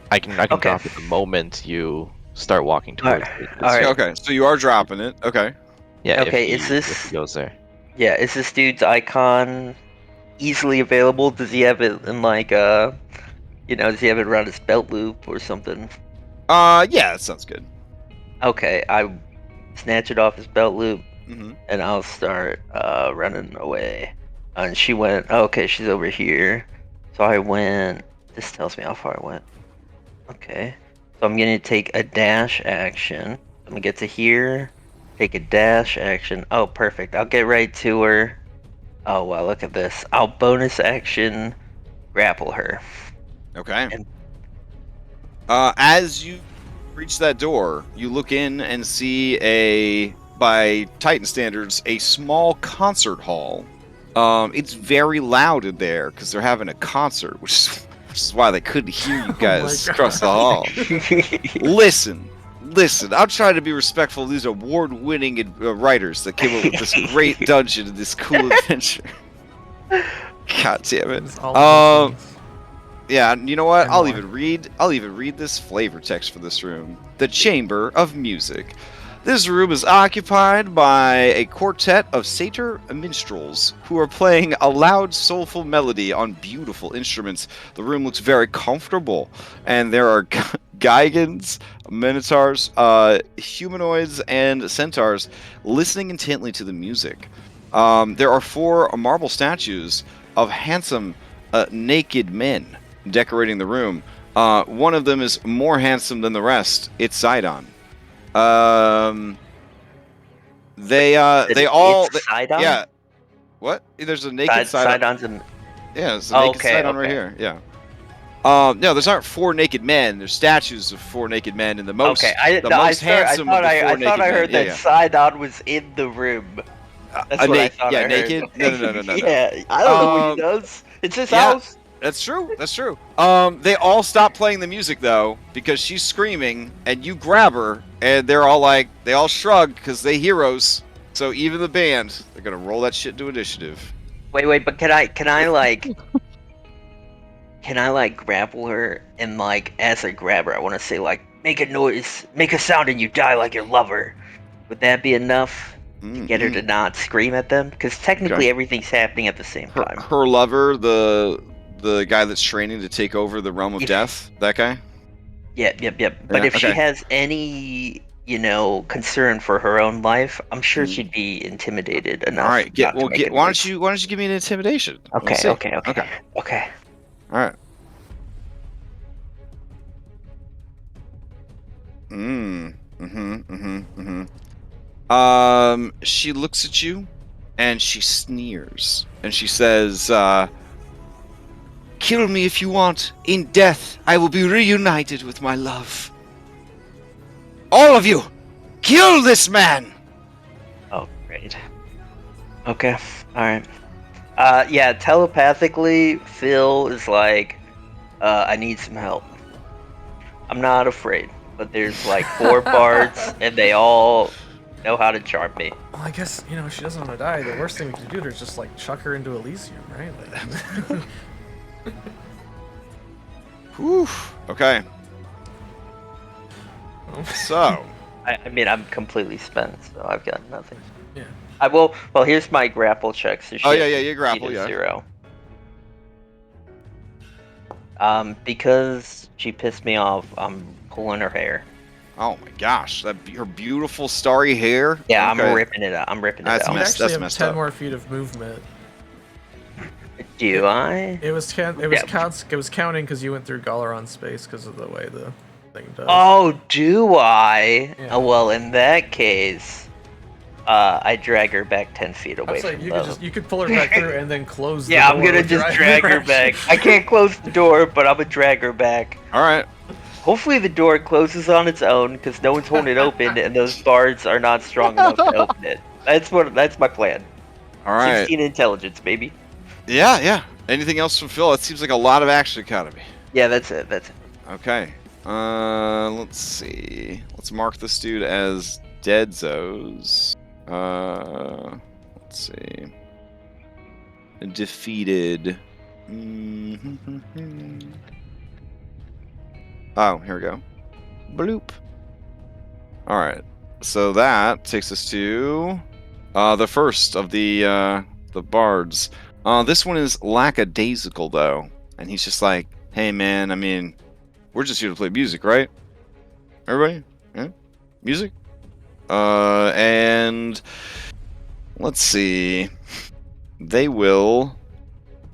I can Okay. drop it the moment you start walking towards it. All right. Okay, so you are dropping it. Okay. Yeah. Okay, if is he goes there? Yeah, is this dude's icon easily available? Does he have it in like does he have it around his belt loop or something? Yeah, that sounds good. Okay, I snatch it off his belt loop, Mm-hmm. and I'll start running away. And she went, okay, she's over here. So I went, this tells me how far I went. Okay, so I'm gonna take a dash action. I'm gonna get to here, take a dash action. Oh, perfect. I'll get right to her. Oh, wow, look at this. I'll bonus action grapple her. Okay. And- As you reach that door, you look in and see by Titan standards, a small concert hall. It's very loud in there because they're having a concert, which is why they couldn't hear you guys God. across the hall. Listen, I'm trying to be respectful of these award-winning writers that came up with this great dungeon and this cool adventure. God damn it. It's all those things. Yeah, you know what? And I'll more. even read this flavor text for this room. The Chamber of Music. This room is occupied by a quartet of satyr minstrels who are playing a loud, soulful melody on beautiful instruments. The room looks very comfortable, and there are Gigans, minotaurs, humanoids, and centaurs listening intently to the music. There are 4 marble statues of handsome, naked men decorating the room. One of them is more handsome than the rest. It's Sidon. They all Sidon? yeah. What? There's a naked Sidon. Sidon's in... Yeah, there's a naked Sidon right okay. here. Yeah. No, there's aren't 4 naked men. There's statues of 4 naked men, and the most handsome of the 4 naked men. I thought I heard that Sidon was in the room. That's what I thought I heard. Naked? No. Yeah, I don't know what he does. It's his house. That's true. They all stop playing the music though because she's screaming, and you grab her, and they're all like, they all shrug because they heroes, So even the band, they're gonna roll that shit to initiative. Wait, but can I like grapple her and like as I grab her I wanna say like make a noise, make a sound and you die like your lover. Would that be enough to get her to not scream at them? Because technically everything's happening at the same time. Her lover, the guy that's training to take over the realm of death, that guy? Yep. But if she has any, concern for her own life, I'm sure she'd be intimidated enough. All right, why don't you give me an intimidation? Okay. All right. She looks at you, and she sneers, and she says, "Kill me if you want. In death, I will be reunited with my love. All of you, kill this man!" Oh, great. Okay, alright. Yeah, telepathically, Phil is like, I need some help. I'm not afraid, but there's like 4 bards, and they all know how to charm me. Well, I guess, if she doesn't want to die, the worst thing we can do to her is just, like, chuck her into Elysium, right? Like, Whew. Okay. So. I mean, I'm completely spent, so I've got nothing. Yeah. I will. Well, here's my grapple check. So you grapple, yeah. 0. Because she pissed me off, I'm pulling her hair. Oh my gosh, her beautiful starry hair. Yeah, okay. I'm ripping it out. That's you messed actually have 10 up. more feet of movement. Do I? It was counting because you went through Galoron space because of the way the thing does. Oh, do I? Yeah. Oh, well, in that case, I drag her back 10 feet away from you could pull her back through and then close the Yeah, door. I'm gonna just drag her back. I can't close the door, but I'm gonna drag her back. All right. Hopefully the door closes on its own because no one's holding it open and those bards are not strong enough to open it. That's my plan. All right. 16 intelligence, baby. Yeah. Anything else from Phil? It seems like a lot of action economy. Yeah, that's it. Okay. Let's see. Let's mark this dude as dead Zos. Let's see. Defeated. Oh, here we go. Bloop. Alright. So that takes us to the first of the bards. This one is lackadaisical, though. And he's just like, hey, man, I mean, we're just here to play music, right? Everybody? Yeah? Music? And let's see. They will...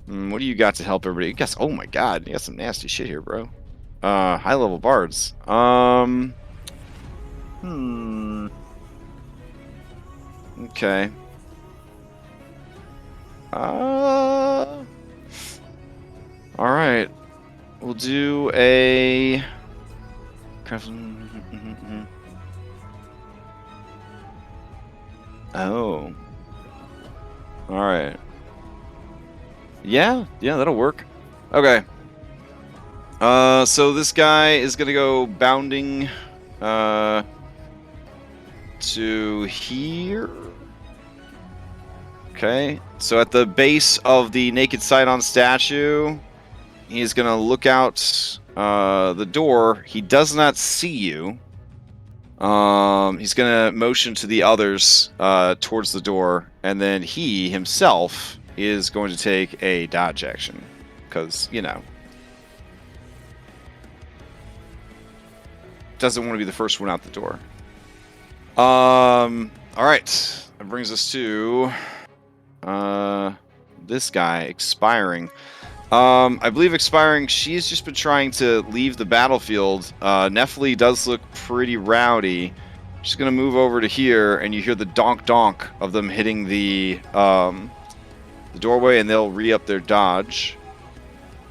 what do you got to help everybody? Guess. Oh my god, you got some nasty shit here, bro. High-level bards. Okay. Alright. We'll do a... Oh. Alright. Yeah, that'll work. Okay. So this guy is gonna go bounding to here. Okay. So at the base of the naked Sidon statue, he's gonna look out the door. He does not see you. He's gonna motion to the others towards the door, and then he himself is going to take a dodge action, because doesn't want to be the first one out the door. All right, that brings us to this guy expiring. I believe expiring, she's just been trying to leave the battlefield. Nephili does look pretty rowdy. She's gonna move over to here, and you hear the donk of them hitting the doorway, and they'll re-up their dodge.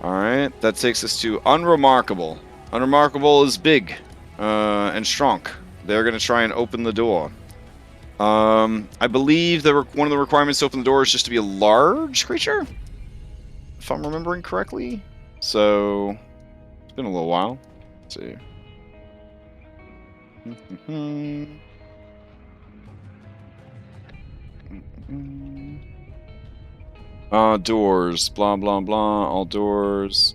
Alright, that takes us to Unremarkable. Unremarkable is big and strong. They're gonna try and open the door. I believe that one of the requirements to open the door is just to be a large creature, if I'm remembering correctly. So, it's been a little while. Let's see. Doors. Blah, blah, blah. All doors.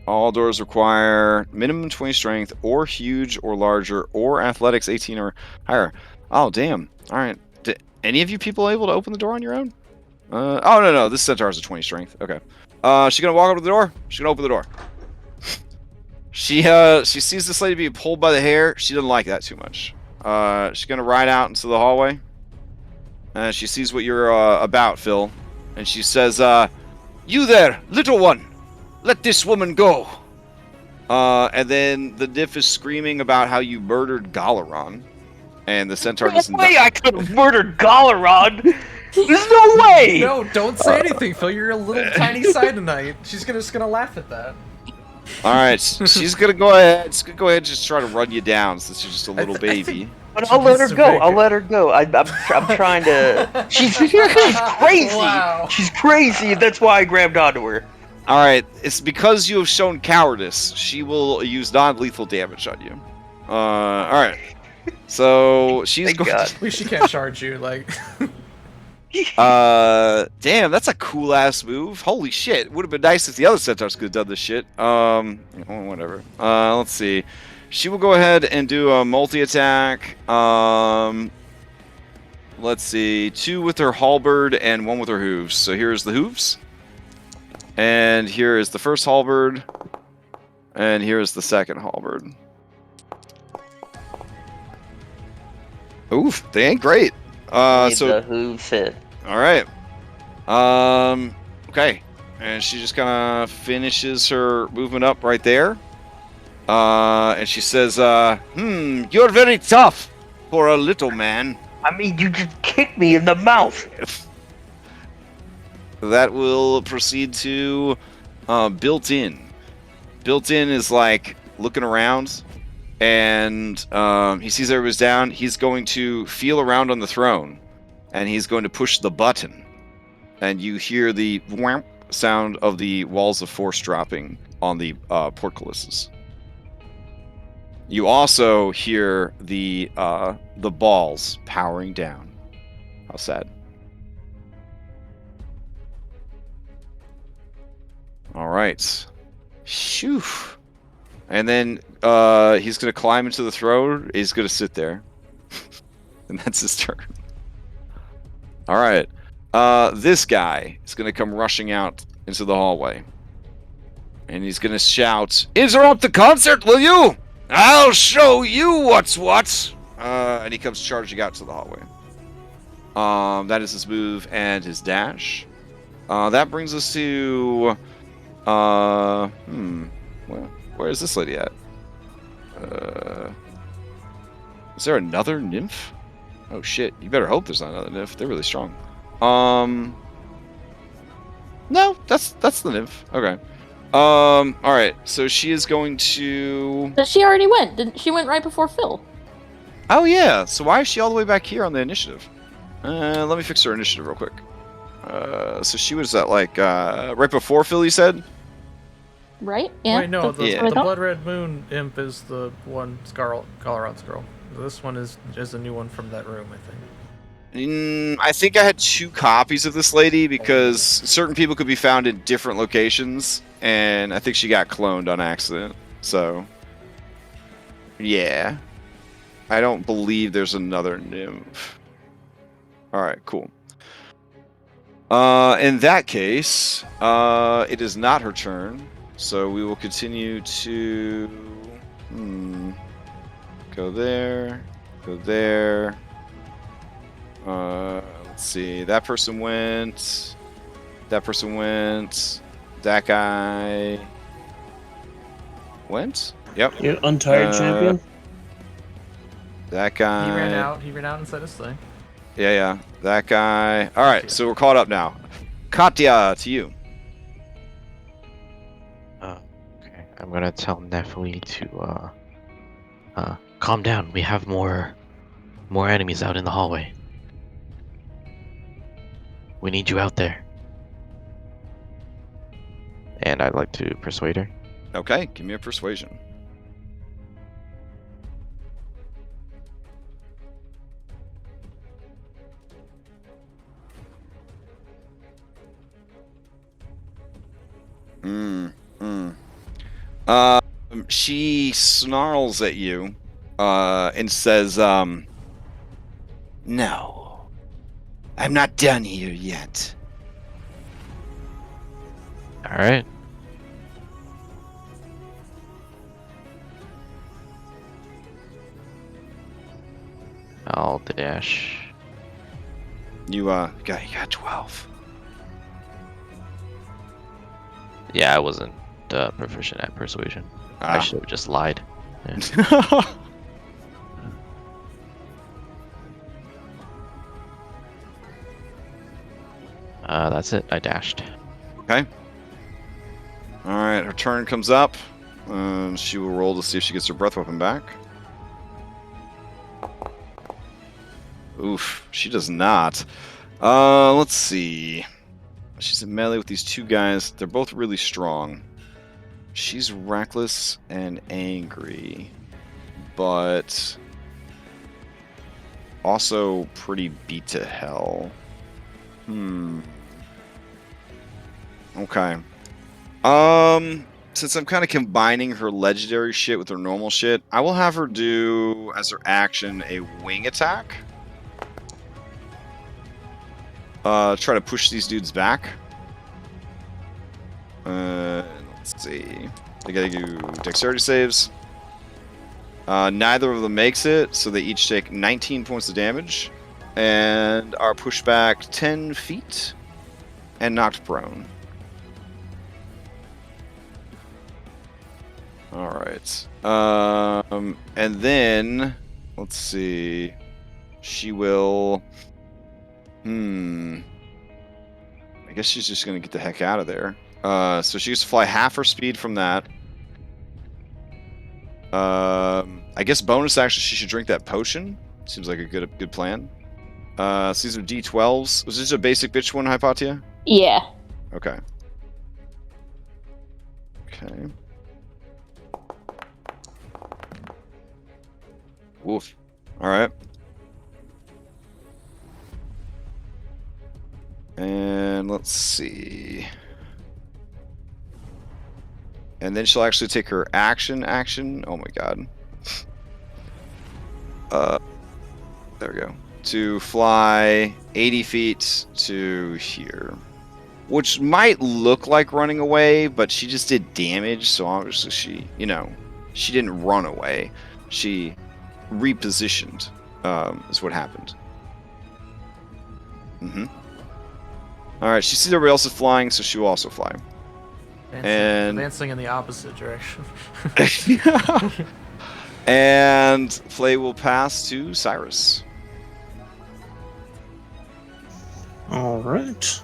All doors require minimum 20 strength, or huge or larger, or athletics 18 or higher. Oh, damn. All right. Any of you people able to open the door on your own? Oh, no. This centaur has a 20 strength. Okay. She's going to walk up to the door. She's going to open the door. She sees this lady being pulled by the hair. She doesn't like that too much. She's going to ride out into the hallway. She sees what you're about, Phil. And she says, you there, little one. Let this woman go. And then the nymph is screaming about how you murdered Galoron. And the centaur doesn't... No way I could have murdered Galoron! There's no way! No, don't say anything, Phil. You're a little tiny Cyanide. She's just gonna laugh at that. Alright, she's gonna go ahead. She's gonna go ahead and just try to run you down since you're just a little baby. But I'll let her go. I'll let her go. I'm trying to... She's crazy! Wow. She's crazy, that's why I grabbed onto her. Alright, it's because you have shown cowardice. She will use non-lethal damage on you. Alright. So, she's going... At least she can't charge you, like... Damn, that's a cool-ass move. Holy shit. Would have been nice if the other centaurs could have done this shit. Whatever. Let's see. She will go ahead and do a multi-attack. Let's see. 2 with her halberd and 1 with her hooves. So here's the hooves. And here is the first halberd. And here is the second halberd. Oof, they ain't great. So the hooves hit. All right. Okay. And she just kind of finishes her movement up right there. And she says, you're very tough for a little man. I mean, you just kicked me in the mouth. That will proceed to built-in. Built-in is like looking around, and he sees everybody's down. He's going to feel around on the throne, and he's going to push the button. And you hear the whamp sound of the walls of force dropping on the portcullises. You also hear the balls powering down. How sad. All right. Shoo. And then he's going to climb into the throne. He's going to sit there. And that's his turn. All right. This guy is going to come rushing out into the hallway. And he's going to shout, "Interrupt the concert, will you? I'll show you what's what." And he comes charging out to the hallway. That is his move and his dash. That brings us to... well, where is this lady at? Is there another nymph? Oh shit, you better hope there's not another nymph. They're really strong. No, that's the nymph. Okay. Alright, so she is going to... But she already went. Didn't she? Went right before Phil. Oh yeah, so why is she all the way back here on the initiative? Let me fix her initiative real quick. So she was at like, right before Phil, you said? Right? Yeah. Wait, no, the Yeah. Blood Red Moon imp is the one Galoron's girl. This one is a new one from that room, I think. I think I had 2 copies of this lady because certain people could be found in different locations, and I think she got cloned on accident. So, yeah. I don't believe there's another nymph. Alright, cool. In that case, it is not her turn. So we will continue to go there, go there. Let's see. That person went. That person went. That guy went. Yep. You untired champion. That guy. He ran out. He ran out and said his thing. Yeah. That guy. All right. So we're caught up now. Katya, to you. Okay, I'm gonna tell Nephili to calm down. We have more enemies out in the hallway. We need you out there. And I'd like to persuade her. Okay, give me a persuasion. She snarls at you and says, "No, I'm not done here yet." All right. I'll dash. You got 12. Yeah, I wasn't proficient at persuasion. I should have just lied. Yeah. That's it. I dashed. Okay. All right, her turn comes up. She will roll to see if she gets her breath weapon back. Oof, she does not. Let's see. She's in melee with these two guys. They're both really strong. She's reckless and angry, but also pretty beat to hell. Okay. Since I'm kind of combining her legendary shit with her normal shit, I will have her do, as her action, a wing attack. Try to push these dudes back. Let's see. They gotta do dexterity saves. Neither of them makes it, so they each take 19 points of damage and are pushed back 10 feet and knocked prone. Alright. And then, let's see. She will... I guess she's just going to get the heck out of there. So she used to fly half her speed from that. I guess bonus action, she should drink that potion. Seems like a good plan. So these are D12s. Was this a basic bitch one, Hypatia? Yeah. Okay. Okay. Woof. Alright. And let's see. And then she'll actually take her action. Oh my god. There we go. To fly 80 feet to here. Which might look like running away, but she just did damage, so obviously she, she didn't run away. She repositioned, is what happened. Alright, she sees everybody else is flying, so she will also fly. Advancing in the opposite direction. And play will pass to Cyrus. Alright.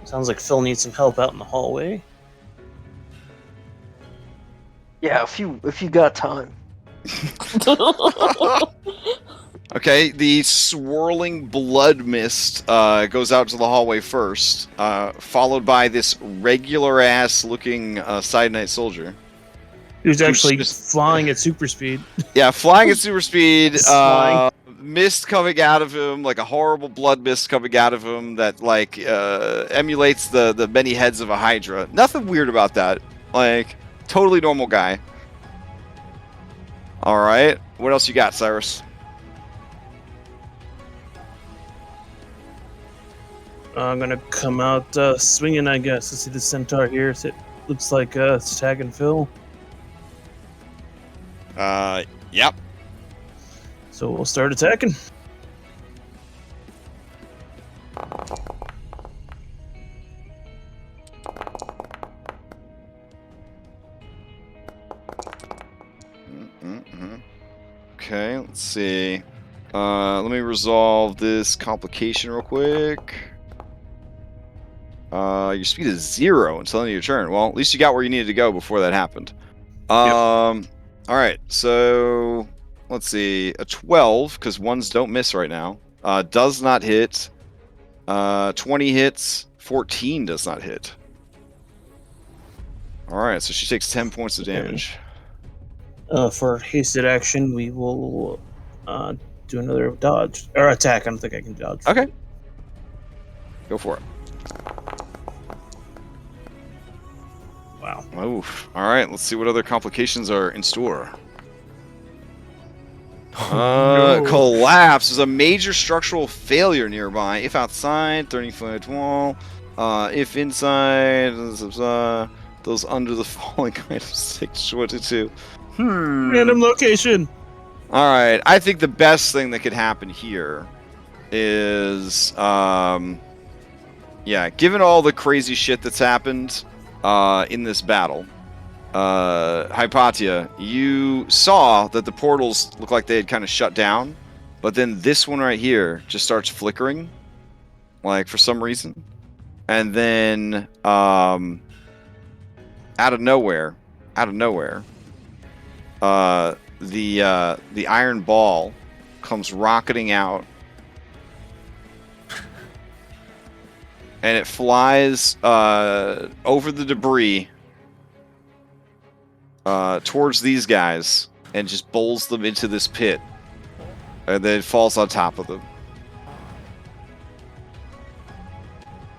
Sounds like Phil needs some help out in the hallway. Yeah, if you got time. Okay, the swirling blood mist goes out to the hallway first, followed by this regular-ass looking Side Knight soldier. Who's actually flying at super speed. Yeah, flying at super speed. Flying. Mist coming out of him, like a horrible blood mist coming out of him that like emulates the many heads of a Hydra. Nothing weird about that. Like, totally normal guy. All right, what else you got, Cyrus? I'm gonna come out swinging, I guess. Let's see the centaur here. It looks like it's attacking Phil. Yep. So we'll start attacking. Okay, let's see. Let me resolve this complication real quick. Your speed is 0 until the end of your turn. Well, at least you got where you needed to go before that happened. All right, so let's see. A 12, because ones don't miss right now. Does not hit. 20 hits. 14 does not hit. All right, so she takes 10 points of damage. For hasted action, we will do another dodge or attack. I don't think I can dodge. Okay. Go for it. Oof. All right, let's see what other complications are in store. No. Collapse is a major structural failure nearby. If outside, 30-foot wall. If inside, those under the falling height of 622. Random location. All right, I think the best thing that could happen here is, yeah, given all the crazy shit that's happened in this battle, Hypatia, you saw that the portals look like they had kind of shut down, but then this one right here just starts flickering, like for some reason, and then out of nowhere, the iron ball comes rocketing out, and it flies over the debris towards these guys and just bowls them into this pit, and then it falls on top of them.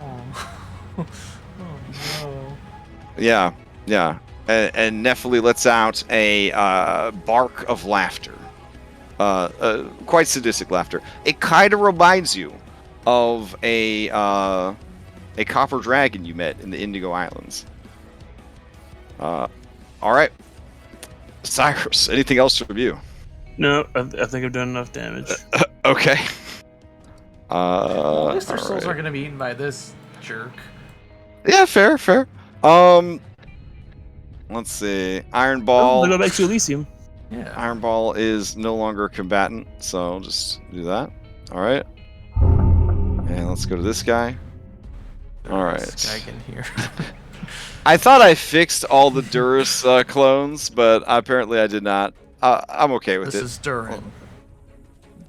Oh, no. Yeah. And Nephili lets out a bark of laughter. Quite sadistic laughter. It kind of reminds you of a copper dragon you met in the Indigo Islands. All right. Cyrus, anything else from you? No, I think I've done enough damage. Okay. Well, at least their souls alright. aren't gonna be eaten by this jerk. Yeah, fair. Let's see. Iron I'll Ball. go back to Elysium. Yeah. Iron Ball is no longer a combatant, so I'll just do that. All right. And let's go to this guy. All right. Skagen here. I thought I fixed all the Durus clones, but apparently I did not. I'm okay with This it. is Durin.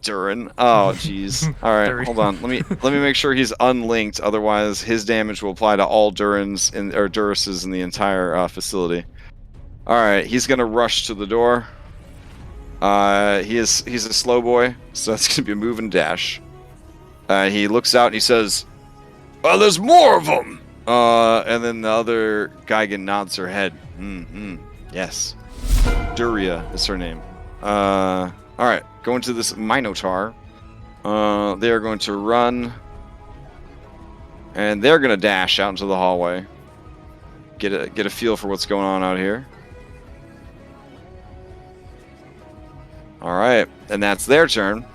Durin. Oh, jeez. All right, Durin. hold on. Let me make sure he's unlinked. Otherwise, his damage will apply to all Durins or Duruses in the entire facility. All right, he's gonna rush to the door. He's a slow boy, so that's gonna be a move and dash. He looks out and he says, "Oh, there's more of them." And then the other Geigen nods her head. Yes. Duria is her name. Alright, going to this Minotaur. They are going to run. And they're going to dash out into the hallway. Get a feel for what's going on out here. Alright, and that's their turn.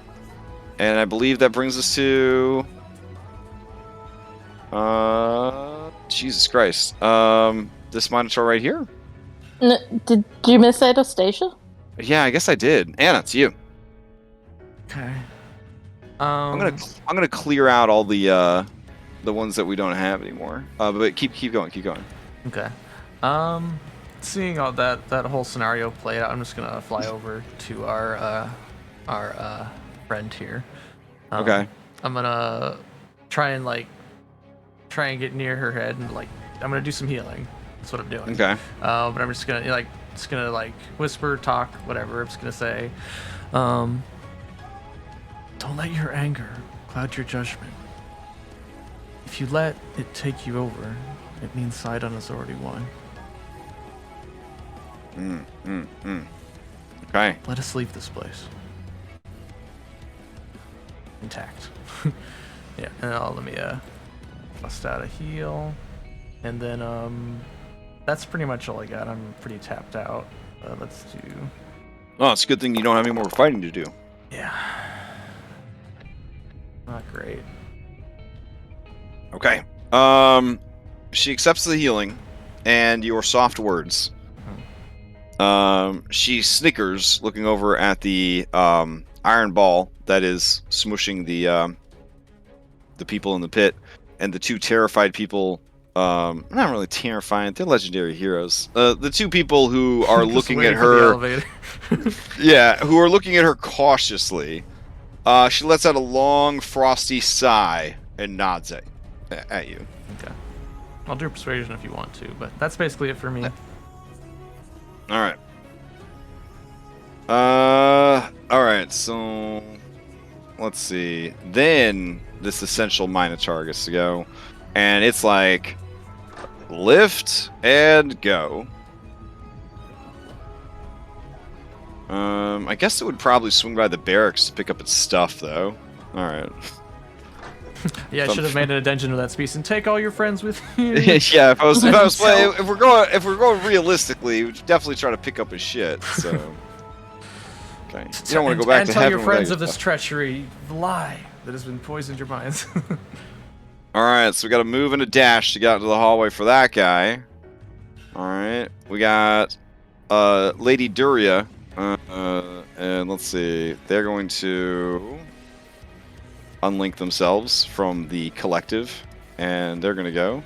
And I believe that brings us to... Jesus Christ. This Minotaur right here? Did you miss Anastasia? Yeah, I guess I did. Anna, it's you. Okay. I'm gonna clear out all the ones that we don't have anymore. But keep going. Okay. Seeing all that whole scenario play out, I'm just gonna fly over to our friend here. Okay. I'm gonna try and get near her head and I'm gonna do some healing. That's what I'm doing. Okay. But I'm just gonna whisper, talk, whatever. I'm just gonna say, don't let your anger cloud your judgment. If you let it take you over, it means Sidon has already won. Okay. Let us leave this place intact. Yeah, and let me bust out a heal, and then that's pretty much all I got. I'm pretty tapped out. Let's do. Oh, it's a good thing you don't have any more fighting to do. Yeah. Not great. Okay. She accepts the healing and your soft words. She snickers, looking over at the iron ball that is smushing the people in the pit, and the two terrified people. Not really terrified. They're legendary heroes. The two people who are Just looking waiting at for the her. elevator. Yeah, who are looking at her cautiously. She lets out a long, frosty sigh and nods at you. Okay. I'll do persuasion if you want to, but that's basically it for me. All right. All right. So, let's see. Then this essential Minotaur gets to go, and it's like lift and go. I guess it would probably swing by the barracks to pick up its stuff, though. All right. Yeah, I should have made an addendum to that speech and take all your friends with you. Yeah, if I was playing, if we're going realistically, we should definitely try to pick up his shit. So, okay, you don't want to go back and to tell heaven your friends without of this stuff. treachery, the lie that has been poisoned your minds. All right, so we got to move and a dash to get out into the hallway for that guy. All right, we got Lady Duria, and let's see, they're going to unlink themselves from the collective, and they're gonna go.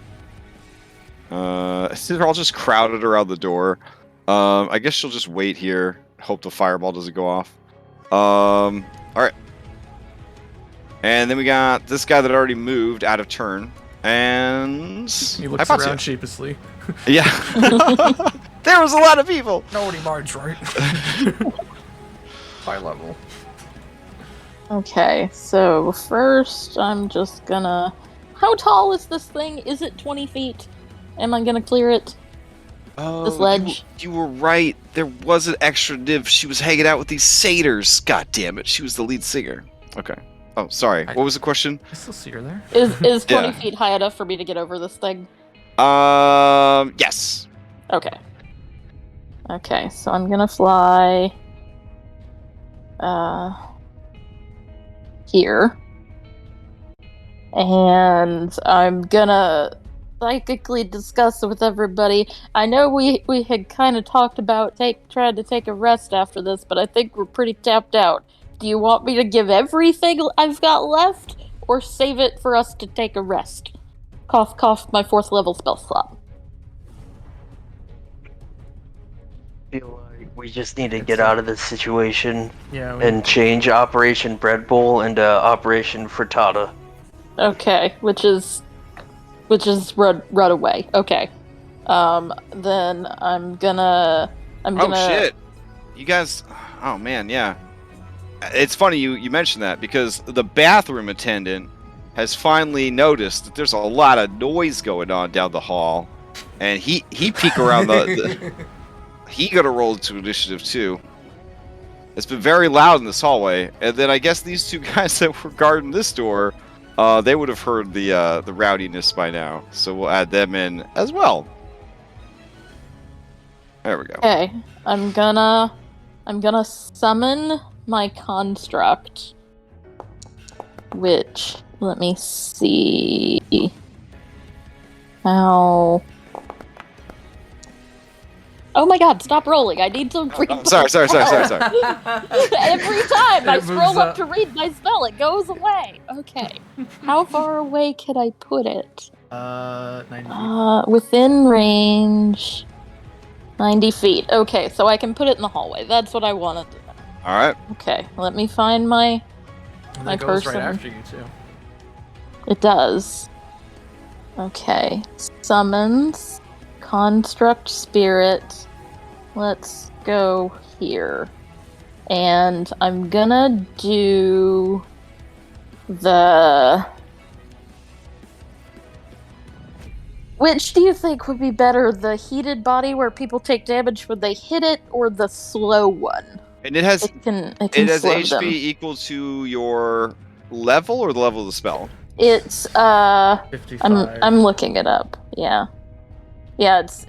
They're all just crowded around the door. I guess she'll just wait here, hope the fireball doesn't go off. All right, and then we got this guy that already moved out of turn, and He looks Hypatia. around sheepishly. Yeah, there was a lot of people. Nobody marched right. High level. Okay, so first I'm just gonna... How tall is this thing? Is it 20 feet? Am I gonna clear it? Oh, This ledge? You were right. There was an extra div. She was hanging out with these satyrs. God damn it. She was the lead singer. Okay. Oh, sorry. What was the question? I still see her there. Is 20 Yeah. feet high enough for me to get over this thing? Yes. Okay. Okay, so I'm gonna fly... here. And I'm gonna psychically discuss with everybody. I know we had kind of talked about trying to take a rest after this, but I think we're pretty tapped out. Do you want me to give everything I've got left, or save it for us to take a rest? Cough, cough, my 4th level spell slot. Feel like we just need to get out of this situation Yeah. and change Operation Bread Bowl into Operation Frittata. Okay, which is run away. Okay. Then I'm gonna Oh shit. You guys. Oh man, yeah. It's funny you mentioned that because the bathroom attendant has finally noticed that there's a lot of noise going on down the hall, and he peek around the he got to roll to initiative too. It's been very loud in this hallway, and then I guess these two guys that were guarding this door, they would have heard the rowdiness by now. So we'll add them in as well. There we go. Okay. I'm gonna summon my construct, which, let me see how... Oh my god, stop rolling. I need to read my Sorry. spell. Every time I It moves scroll up up. to read my spell, it goes away. Okay. How far away could I put it? 90 feet. Within range... 90 feet. Okay, so I can put it in the hallway. That's what I wanted to know. All right. Okay, let me find my... And my it goes person. right after you too. It does. Okay. Summons. Construct spirit. Let's go here. And I'm gonna do the... Which do you think would be better? The heated body where people take damage when they hit it, or the slow one? And it has It can has slow HP them. equal to your level or the level of the spell. It's 55. I'm looking it up. Yeah. Yeah, it's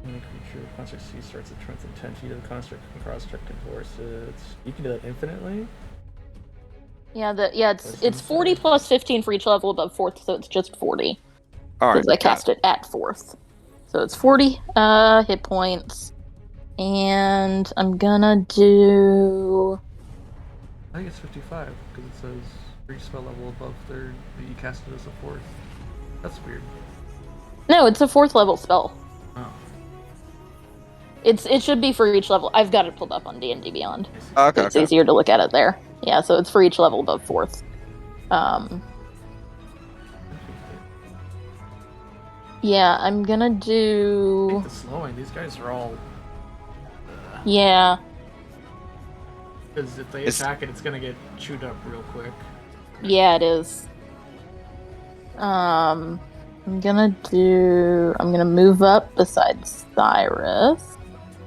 Any creature with construct C starts at turns in 10 feet of the construct and construct enforces. You can do that infinitely? it's 40 plus 15 for each level above 4th, so it's just 40. All right. Because I cast it at 4th. So it's 40 hit points. And I'm gonna do... I think it's 55 because it says for each spell level above 3rd that you cast it as a 4th. That's weird. No, it's a 4th level spell. Oh. It should be for each level. I've got it pulled up on D&D Beyond. Okay. It's easier to look at it there. Yeah, so it's for each level above 4th. Yeah, I'm gonna I do... hate the slowing. These guys are all... Yeah. Because if they It's- attack it, it's gonna get chewed up real quick. Yeah, it is. I'm gonna move up beside Cyrus.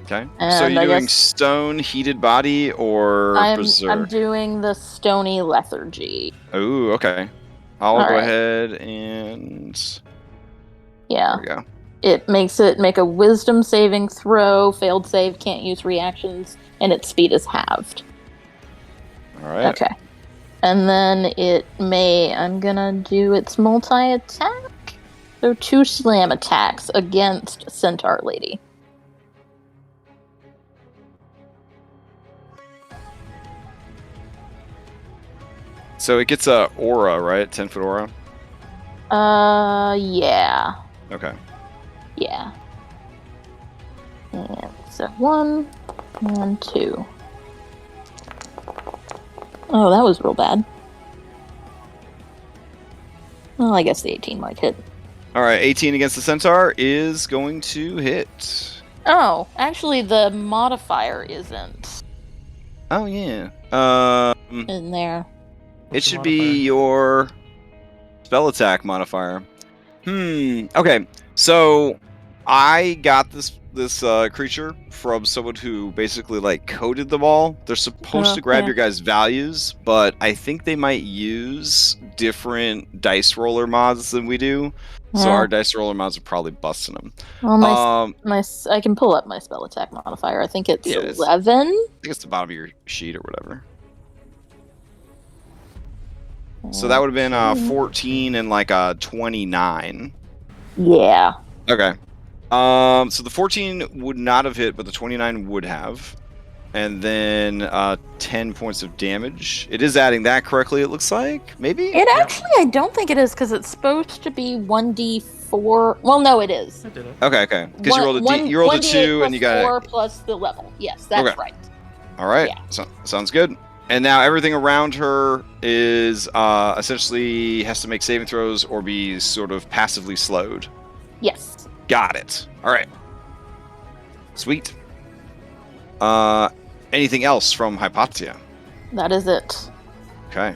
Okay. And So you're I doing guess stone, heated body, or I'm berserk? doing the stony lethargy. Ooh, okay. I'll All go right. ahead and Yeah. there we go. It makes it make a wisdom saving throw, failed save, can't use reactions, and its speed is halved. All right. Okay. And then I'm gonna do its multi-attack. So 2 slam attacks against Centaur Lady. So it gets a aura, right? 10-foot aura. Yeah. Okay. Yeah. And so 1 and 2. Oh, that was real bad. Well, I guess the 18 might hit. All right. 18 against the centaur is going to hit. Oh, actually, the modifier isn't Oh yeah. in there. It should be your spell attack modifier. Okay. So I got this creature from someone who basically like coded them all. They're supposed to grab your guys' values, but I think they might use different dice roller mods than we do. So our dice roller mods are probably busting them. Well, I can pull up my spell attack modifier. I think it's 11. I think it's the bottom of your sheet or whatever. So that would have been 14 and like a 29. Yeah. Okay. So the 14 would not have hit, but the 29 would have. And then 10 points of damage. It is adding that correctly, it looks like. Maybe? It actually, I don't think it is, because it's supposed to be 1d4. Well, no, it is. I did it. Okay. Because you rolled a 2 and you got 4 plus the level. Yes, that's right. All right. Yeah. So, sounds good. And now everything around her is essentially has to make saving throws or be sort of passively slowed. Yes. Got it. All right. Sweet. Anything else from Hypatia? That is it. Okay.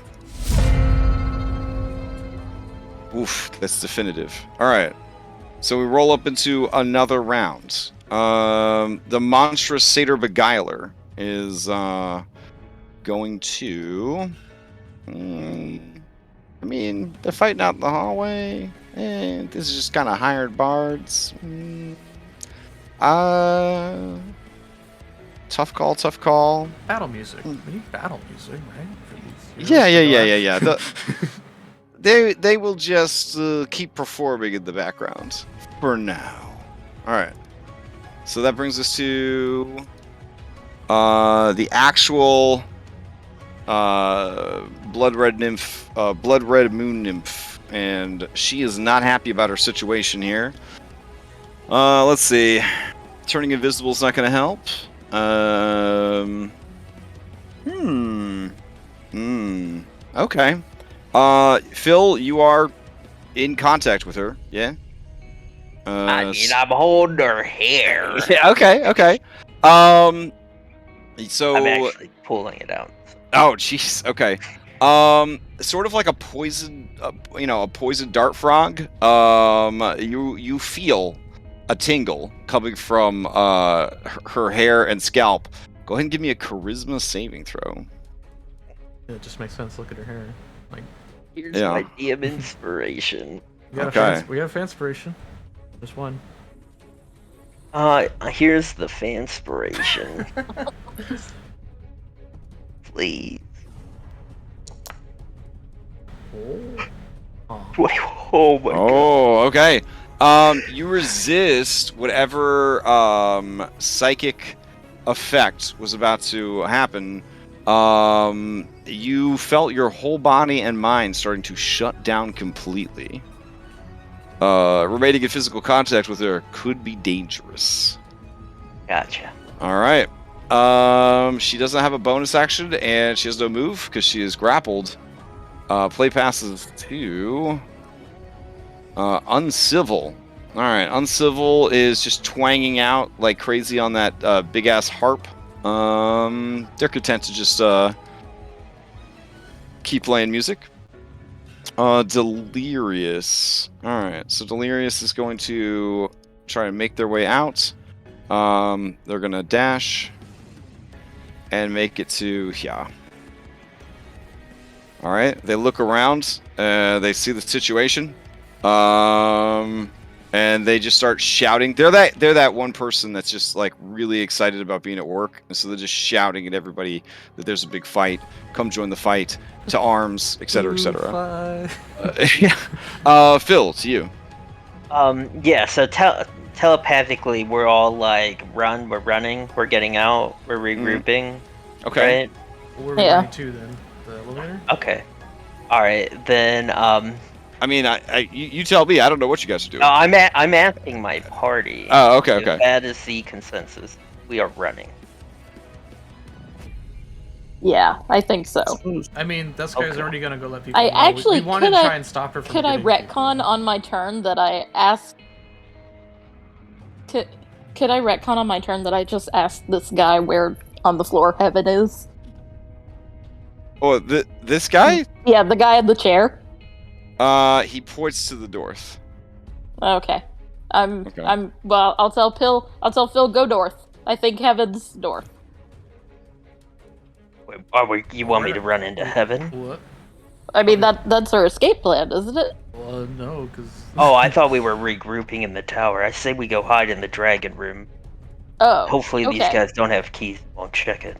Oof, that's definitive. All right. So we roll up into another round. The monstrous satyr beguiler is going to. I mean, they're fighting out in the hallway. This is just kind of hired bards. Tough call. Battle music. We need battle music, right? For these Yeah. They will just keep performing in the background for now. All right. So that brings us to the actual blood red moon nymph, and she is not happy about her situation here. Let's see. Turning invisible is not going to help. Okay. Phil, you are in contact with her, yeah? I mean, I'm holding her hair. Yeah, okay. So I'm actually pulling it out. Oh, jeez. Okay. Sort of like a poison, a poison dart frog. You feel a tingle coming from her hair and scalp. Go ahead and give me a charisma saving throw. It just makes sense. Look at her hair. Like, here's my DM inspiration. We got fanspiration. There's one. Here's the fanspiration. Please. Oh my god. Oh, okay. You resist whatever psychic effect was about to happen. You felt your whole body and mind starting to shut down completely. Remaining in physical contact with her could be dangerous. Gotcha. All right. She doesn't have a bonus action, and she has no move because she is grappled. Play passes to Uncivil. All right, Uncivil is just twanging out like crazy on that big ass harp. They're content to just keep playing music. Delirious. All right, so Delirious is going to try and make their way out. They're gonna dash and make it to here. All right, they look around. They see the situation. And they just start shouting. They're that one person that's just like really excited about being at work, and so they're just shouting at everybody that there's a big fight. Come join the fight. To arms, etc., etc. Yeah. Phil, to you. Yeah. So telepathically, we're all like, run. We're running. We're getting out. We're regrouping. Okay. Right? Where are we going to then? The elevator? Okay. All right then. I mean, you tell me. I don't know what you guys are doing. No, I'm asking my party. Oh, okay, if okay. that is the consensus. We are running. Yeah, I think so. I mean, this guy's Okay. already gonna go let people I know. actually we wanted could to I- try and stop her from Could I getting retcon on my turn that I asked? Could I retcon on my turn that I just asked this guy where on the floor heaven is? Oh, this guy? Yeah, the guy in the chair. He points to the north. Okay. Okay. Well, I'll tell Phil go north. I think heaven's north. Wait, you want me to run into heaven? What? I mean that's our escape plan, isn't it? Well, no, because... Oh, I thought we were regrouping in the tower. I say we go hide in the dragon room. Oh. Hopefully these okay. guys don't have keys. Won't check it.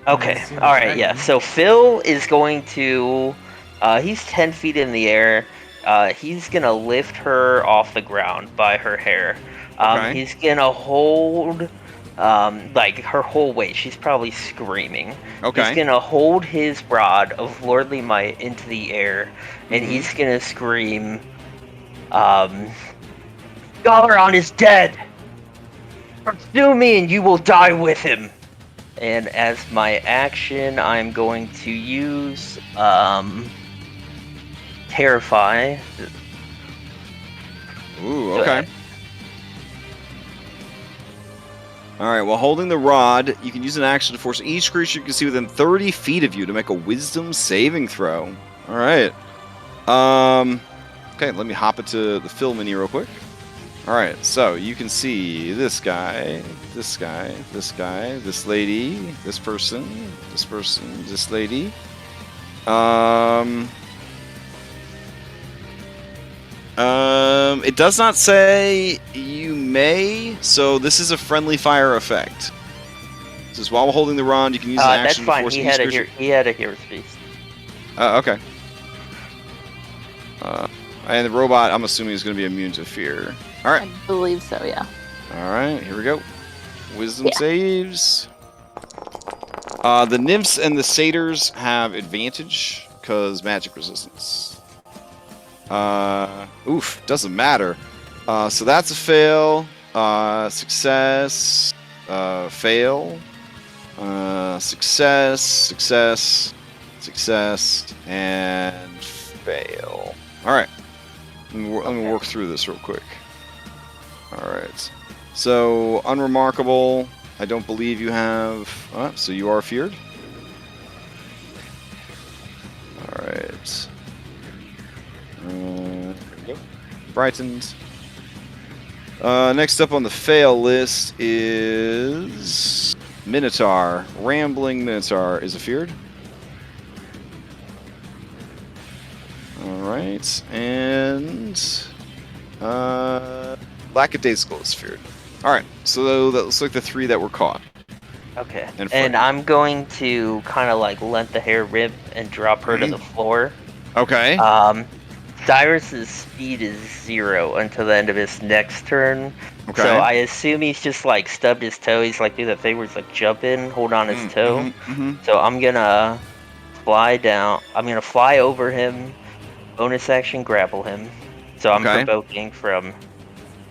Okay, see the alright, yeah. dragon. So Phil is going to... he's 10 feet in the air. He's gonna lift her off the ground by her hair. Okay. He's gonna hold... like her whole weight. She's probably screaming. Okay. He's gonna hold his rod of lordly might into the air, and he's gonna scream, Galoron is dead! Pursue me and you will die with him! And as my action, I'm going to use, Terrify. Ooh, okay. Alright, while holding the rod, you can use an action to force each creature you can see within 30 feet of you to make a wisdom saving throw. Alright. Okay, let me hop into the fill menu real quick. Alright, so you can see this guy, this guy, this guy, this lady, this person, this lady. It does not say you may, so this is a friendly fire effect. This is while holding the rod, you can use an That's action to fine. force He each had creature. he had a hero feast. Okay. And the robot, I'm assuming, is going to be immune to fear. All right. I believe so, yeah. All right, here we go. Wisdom Yeah. saves. The nymphs and the satyrs have advantage because magic resistance. Oof, doesn't matter. So that's a fail. Success. Fail. Success, and fail. All right. Let me work through this real quick. All right. So unremarkable. I don't believe you have. So you are feared. All right. There we go. Brightened. Next up on the fail list is Minotaur. Rambling Minotaur is feared. Alright, and Lackadaisical is feared. Alright, so that looks like the three that were caught. Okay. And And Frank. I'm going to kind of like let the hair rip and drop her to the floor. Okay. Cyrus's speed is 0 until the end of his next turn. Okay. So I assume he's just like stubbed his toe. He's like do that thing where he's like jump in, hold on his toe. So I'm gonna fly down. I'm gonna fly over him. Bonus action grapple him. So I'm Okay. provoking from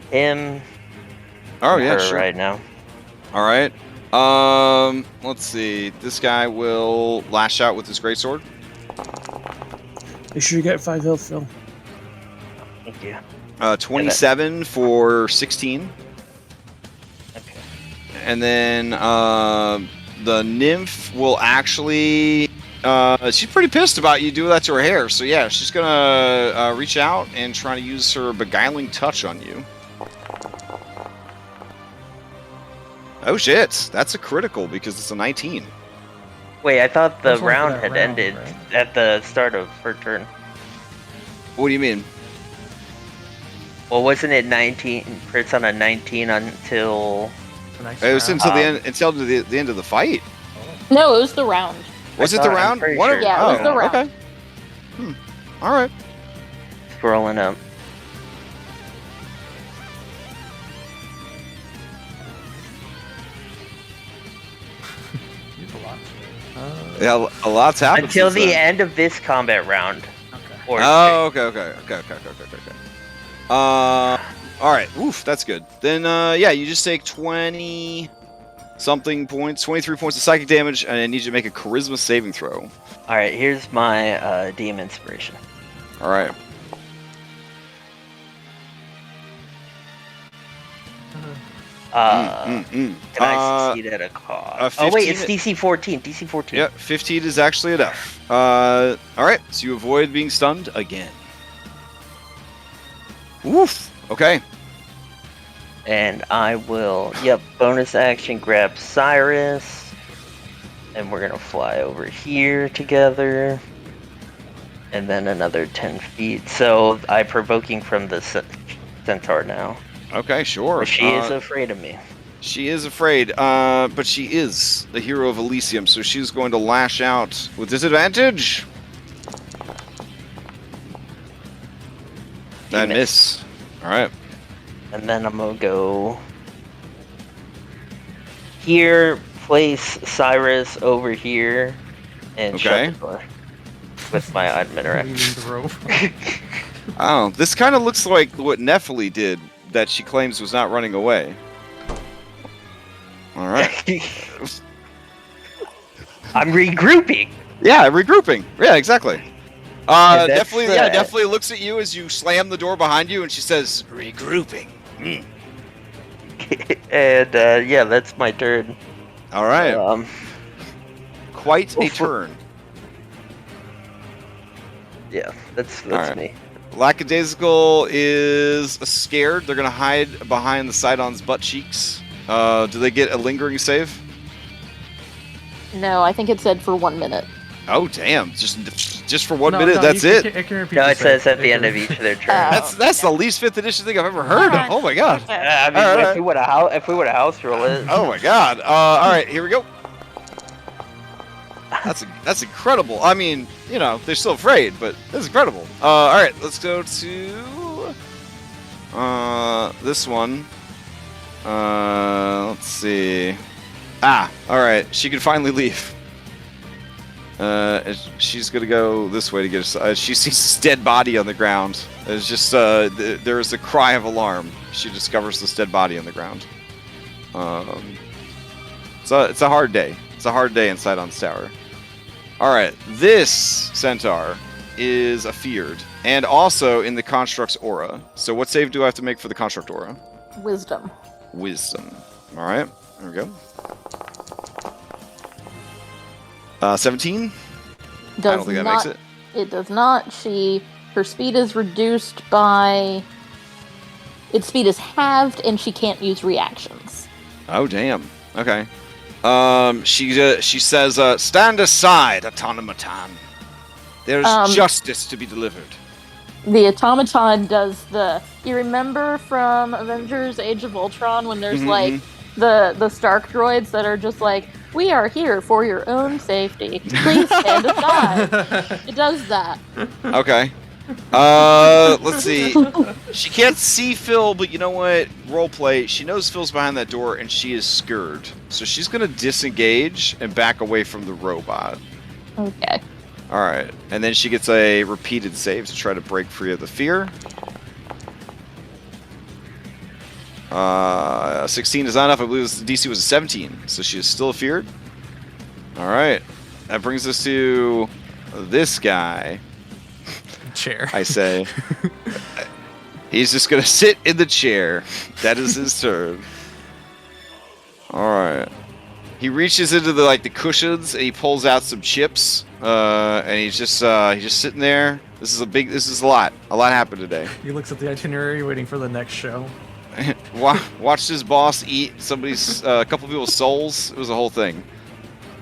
him. Oh to yeah, her sure. right now. Alright. Let's see. This guy will lash out with his greatsword. Make sure you get 5 health, Phil. Thank you. 27 for 16. Okay. And then the nymph will actually She's pretty pissed about you doing that to her hair. So yeah, she's gonna reach out and try to use her beguiling touch on you. Oh shit, that's a critical because it's a 19. Wait, I thought the That's only for round that had round, ended right? at the start of her turn. What do you mean? Well, wasn't it 19? Crits on a 19 until... The next It was round. until the end of the fight. No, it was the round. Was it thought- the I'm round? pretty What sure. Yeah, it was the round. Okay. All right. Scrolling up. You have a lot. Yeah, a lot's happened. Until since the then. end of this combat round. Okay. Or Oh, okay. All right. Oof, that's good. Then, yeah, you just take 20 something points, 23 points of psychic damage, and I need you to make a charisma saving throw. Alright, here's my DM inspiration. All right. Can I succeed at a cost? Oh wait, it's 15 DC 14. DC 14. Yeah, 15 is actually enough. All right, so you avoid being stunned again. Oof. Okay. And I will, yep, bonus action grab Cyrus. And we're gonna fly over here together. And then another 10 feet. So I provoking from the centaur now. Okay, sure. But she is afraid of me. She is afraid, but she is the hero of Elysium, so she's going to lash out with disadvantage. You And miss. miss. All right. And then I'm gonna go here, place Cyrus over here, and Okay. shut the door with my Admiral. Leaving the rope. Oh, this kind of looks like what Nephili did that she claims was not running away. All right. I'm regrouping. Yeah, regrouping. Yeah, exactly. And that's, Definitely looks at you as you slam the door behind you, and she says, "Regrouping." Mm. And yeah, that's my turn. All right. Quite a Oof. turn. Yeah, that's Alright. me. Lackadaisical is scared. They're gonna hide behind the Sidon's butt cheeks. Do they get a lingering save? No, I think it said for 1 minute. Oh damn! Just for 1 No, minute. no, That's you it. can repeat No, the it says save. at the end of each of their turns. That's the least 5th edition thing I've ever heard of. Oh my god. I mean, Alright. if we would have house rule it. Oh my god. All right, here we go. That's incredible. I mean, you know, they're still afraid, but that's incredible. All right, let's go to this one. Let's see. Ah, all right. She can finally leave. She's gonna go this way to get us. She sees this dead body on the ground. It's just there is a cry of alarm. She discovers this dead body on the ground. It's a hard day. It's a hard day inside on tower. All right, this centaur is afeared and also in the construct's aura. So what save do I have to make for the construct aura? Wisdom. Wisdom. All right, there we go. 17. Does I don't think that not, makes it. It does not. Her speed is reduced by. Its speed is halved, and she can't use reactions. Oh damn. Okay. She says, "Stand aside, automaton. There's justice to be delivered." The automaton does the. You remember from Avengers: Age of Ultron when there's like the Stark droids that are just like, "We are here for your own safety. Please stand aside." It does that. Okay. Let's see. She can't see Phil, but you know what? Roleplay. She knows Phil's behind that door, and she is scared. So she's gonna disengage and back away from the robot. Okay. All right, and then she gets a repeated save to try to break free of the fear. 16 is not enough. I believe the DC was a 17, so she is still feared. All right, that brings us to this guy. Chair. I say. He's just gonna sit in the chair. That is his turn. All right. He reaches into the cushions and he pulls out some chips and he's just sitting there. This is a lot. A lot happened today. He looks at the itinerary, waiting for the next show. Watched his boss eat a couple people's souls. It was a whole thing.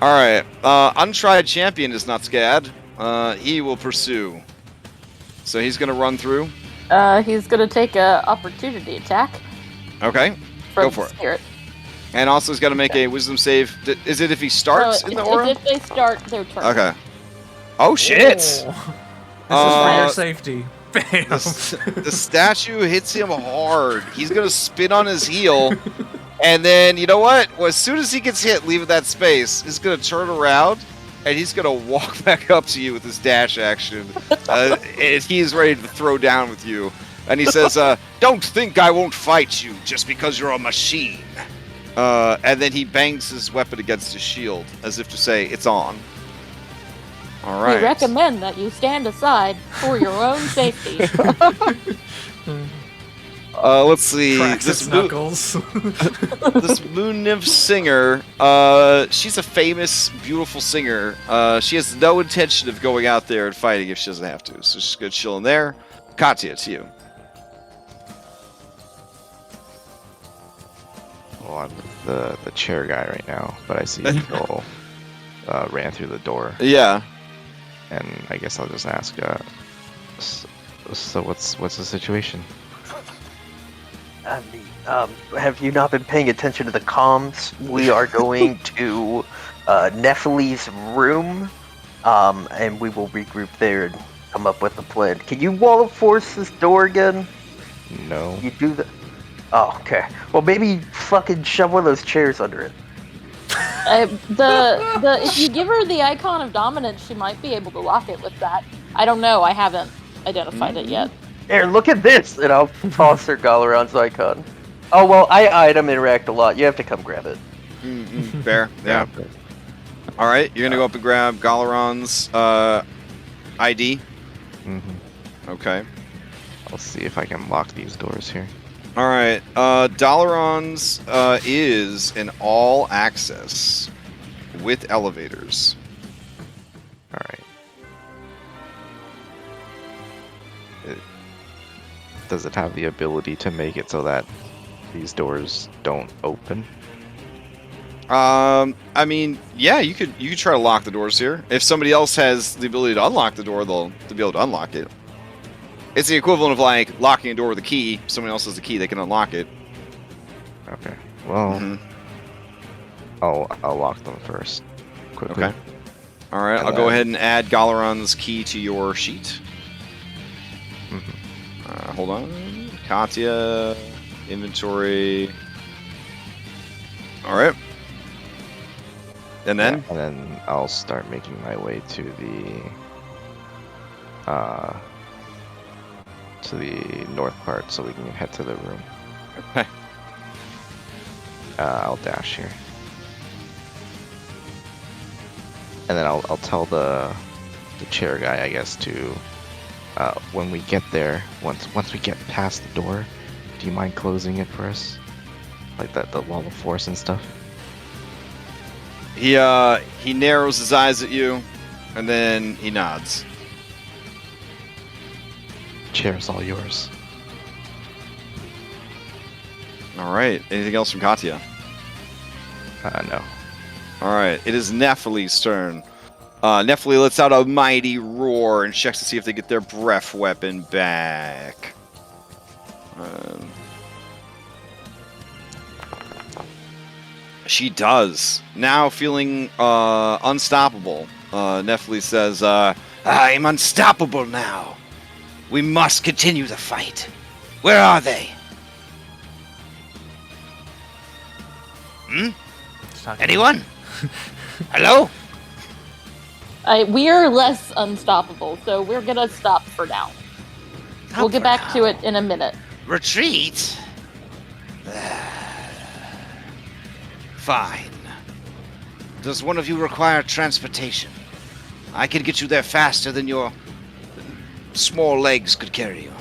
All right. Untried champion is not scared. He will pursue. So he's gonna run through. He's gonna take a opportunity attack. Okay. Go for it. Spirit. And also he's got to make a wisdom save. Is it if he starts in the aura? If they start their turn. Okay. Oh shit! Oh. This is for your safety. Bam. The statue hits him hard. He's gonna spin on his heel, and then you know what? Well, as soon as he gets hit, leaving that space, he's gonna turn around and he's gonna walk back up to you with his dash action. And he's ready to throw down with you. And he says, "Don't think I won't fight you just because you're a machine." And then he bangs his weapon against his shield, as if to say, "It's on." All right. We recommend that you stand aside for your own safety. Let's see. Cracks its knuckles. This moon nymph singer, she's a famous, beautiful singer. She has no intention of going out there and fighting if she doesn't have to. So she's gonna chill in there. Katya, it's you. Well, I'm the chair guy right now, but I see Phil ran through the door. Yeah. And I guess I'll just ask, so what's the situation? Have you not been paying attention to the comms? We are going to Nephili's room, and we will regroup there and come up with a plan. Can you wall of force this door again? No. You do that? Oh, okay. Well, maybe fucking shove one of those chairs under it. If you give her the icon of dominance, she might be able to lock it with that. I don't know. I haven't identified it yet. Here, look at this! And I'll toss her Galoron's icon. Oh, well, I item interact a lot. You have to come grab it. Fair. Yeah. All right. You're going to go up and grab Galoron's ID. Mm-hmm. Okay. I'll see if I can lock these doors here. All right. Dalaron's is an all access with elevators. All right. Does it have the ability to make it so that these doors don't open? I mean, yeah, you could try to lock the doors here. If somebody else has the ability to unlock the door, they'll be able to unlock it. It's the equivalent of like locking a door with a key. If someone else has the key, they can unlock it. Okay. Well, I'll lock them first. Quickly. Okay. All right. And I'll go ahead and add Galoron's key to your sheet. Mm-hmm. Hold on. Katya, inventory. All right. And then? Yeah, and then I'll start making my way to the north part so we can head to the room. Okay. I'll dash here. And then I'll tell the chair guy, I guess, to when we get there, once we get past the door, do you mind closing it for us? Like the wall of force and stuff? He narrows his eyes at you, and then he nods. Chair's all yours. All right. Anything else from Katya? No. All right. It is Nephili's turn. Nephili lets out a mighty roar and checks to see if they get their breath weapon back. She does. Now feeling unstoppable. Nephili says, "I'm unstoppable now. We must continue the fight. Where are they? Anyone? Hello? We are less unstoppable, so we're gonna stop for now. We'll get back to it in a minute. Retreat? Fine. Does one of you require transportation? I can get you there faster than your small legs could carry you.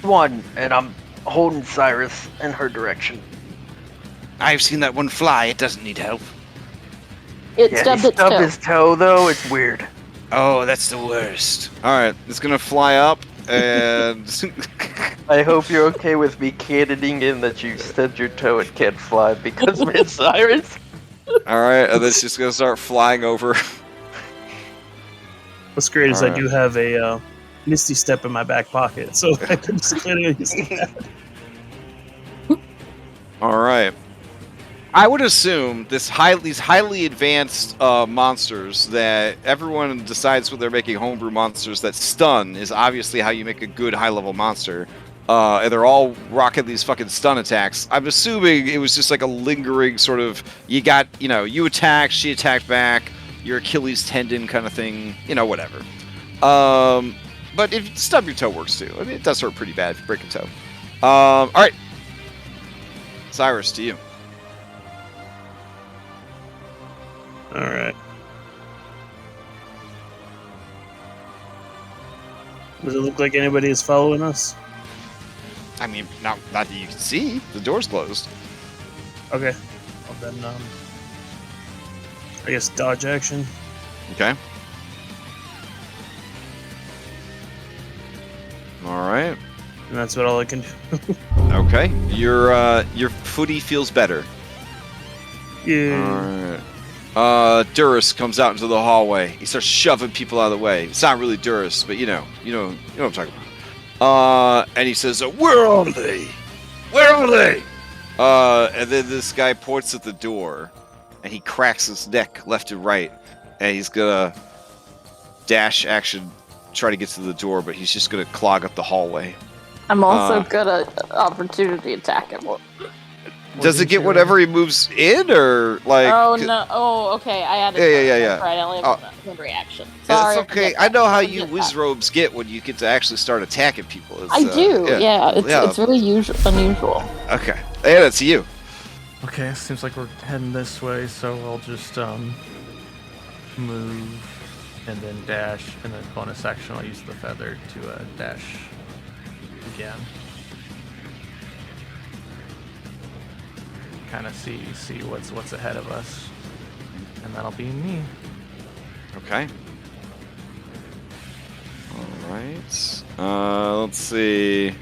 One, and I'm holding Cyrus in her direction. I've seen that one fly. It doesn't need help. It Yeah, stubbed he its stubbed toe. his toe though. It's weird. Oh, that's the worst. All right, it's gonna fly up and. I hope you're okay with me cannoning in that you stubbed your toe and can't fly because of Cyrus. All right, and then it's just gonna start flying over. What's great is I Alright. do have a Misty Step in my back pocket, so I can just clearly use that. All right. I would assume these highly advanced monsters that everyone decides when they're making homebrew monsters that stun is obviously how you make a good high-level monster. And they're all rocking these fucking stun attacks. I'm assuming it was just like a lingering sort of, you attacked, she attacked back, your Achilles tendon kind of thing, whatever. But if stub your toe works too. I mean, it does hurt pretty bad if you break a toe. All right. Cyrus, to you. Alright. Does it look like anybody is following us? I mean, not that you can see. The door's closed. Okay. Well then, I guess dodge action. Okay. All right. And that's about all I can do. Okay. Your footy feels better. Yeah. All right. Duras comes out into the hallway. He starts shoving people out of the way. It's not really Duras, but you know what I'm talking about. And he says, "Where are they? Where are they?" And then this guy points at the door, and he cracks his neck left and right, and he's gonna dash action, try to get to the door, but he's just gonna clog up the hallway. I'm also good at opportunity attack at work. Does it get whatever he moves in, or like? Oh no! Oh, okay. I added. Yeah. Right, I only have one reaction. Yeah, Sorry, that's okay. forget I that. know how Forget you that. whiz robes get when you get to actually start attacking people. It's, I do. Yeah, it's very unusual. Okay. Yeah, that's you. Okay, seems like we're heading this way, so I'll just move and then dash, and then bonus action I'll use the feather to dash again. Kind of see what's ahead of us, and that'll be me. Okay. All right. Let's see.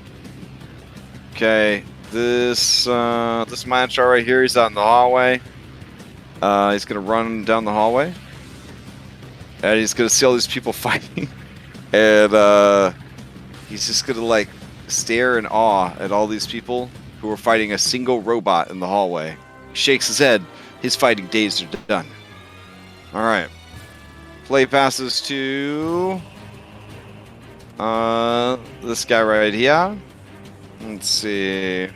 Okay, this Minotaur right here, he's out in the hallway. He's gonna run down the hallway, and he's gonna see all these people fighting, and he's just gonna like stare in awe at all these people who are fighting a single robot in the hallway. Shakes his head. His fighting days are done. All right. Play passes to this guy right here. Let's see.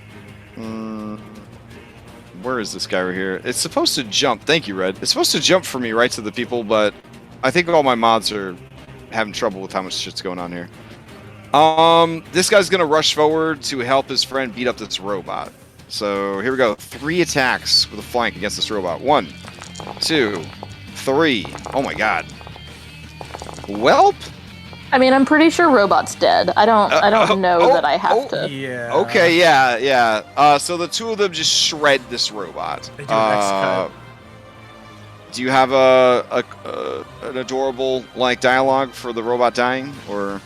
Where is this guy right here? It's supposed to jump. Thank you, Red. It's supposed to jump for me right to the people, but I think all my mods are having trouble with how much shit's going on here. This guy's gonna rush forward to help his friend beat up this robot. So here we go. 3 attacks with a flank against this robot. 1, 2, 3. Oh my god. Welp. I mean, I'm pretty sure Robot's dead. I don't know that I have to. Yeah. Okay, yeah. So the two of them just shred this robot. They do an X-cut. Do you have an adorable like dialogue for the robot dying, or?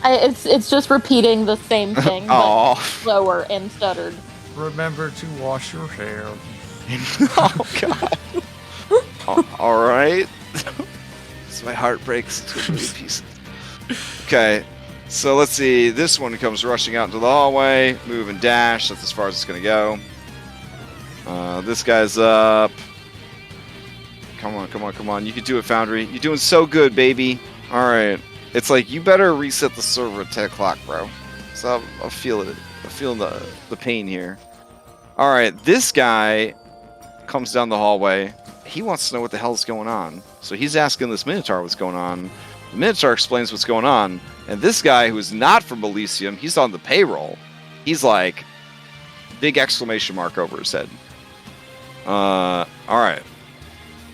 It's just repeating the same thing, but slower and stuttered. Remember to wash your hair. Oh god. All right. So my heart breaks into a million pieces. Okay, so let's see. This one comes rushing out into the hallway. Move and dash. That's as far as it's gonna go. This guy's up. Come on. You can do it, Foundry. You're doing so good, baby. All right. It's like, you better reset the server at 10 o'clock, bro. So I'm feeling it. I'm feeling the pain here. All right, this guy comes down the hallway. He wants to know what the hell's going on. So he's asking this Minotaur what's going on. The Minotaur explains what's going on. And this guy, who is not from Elysium, he's on the payroll. He's like, big exclamation mark over his head. All right.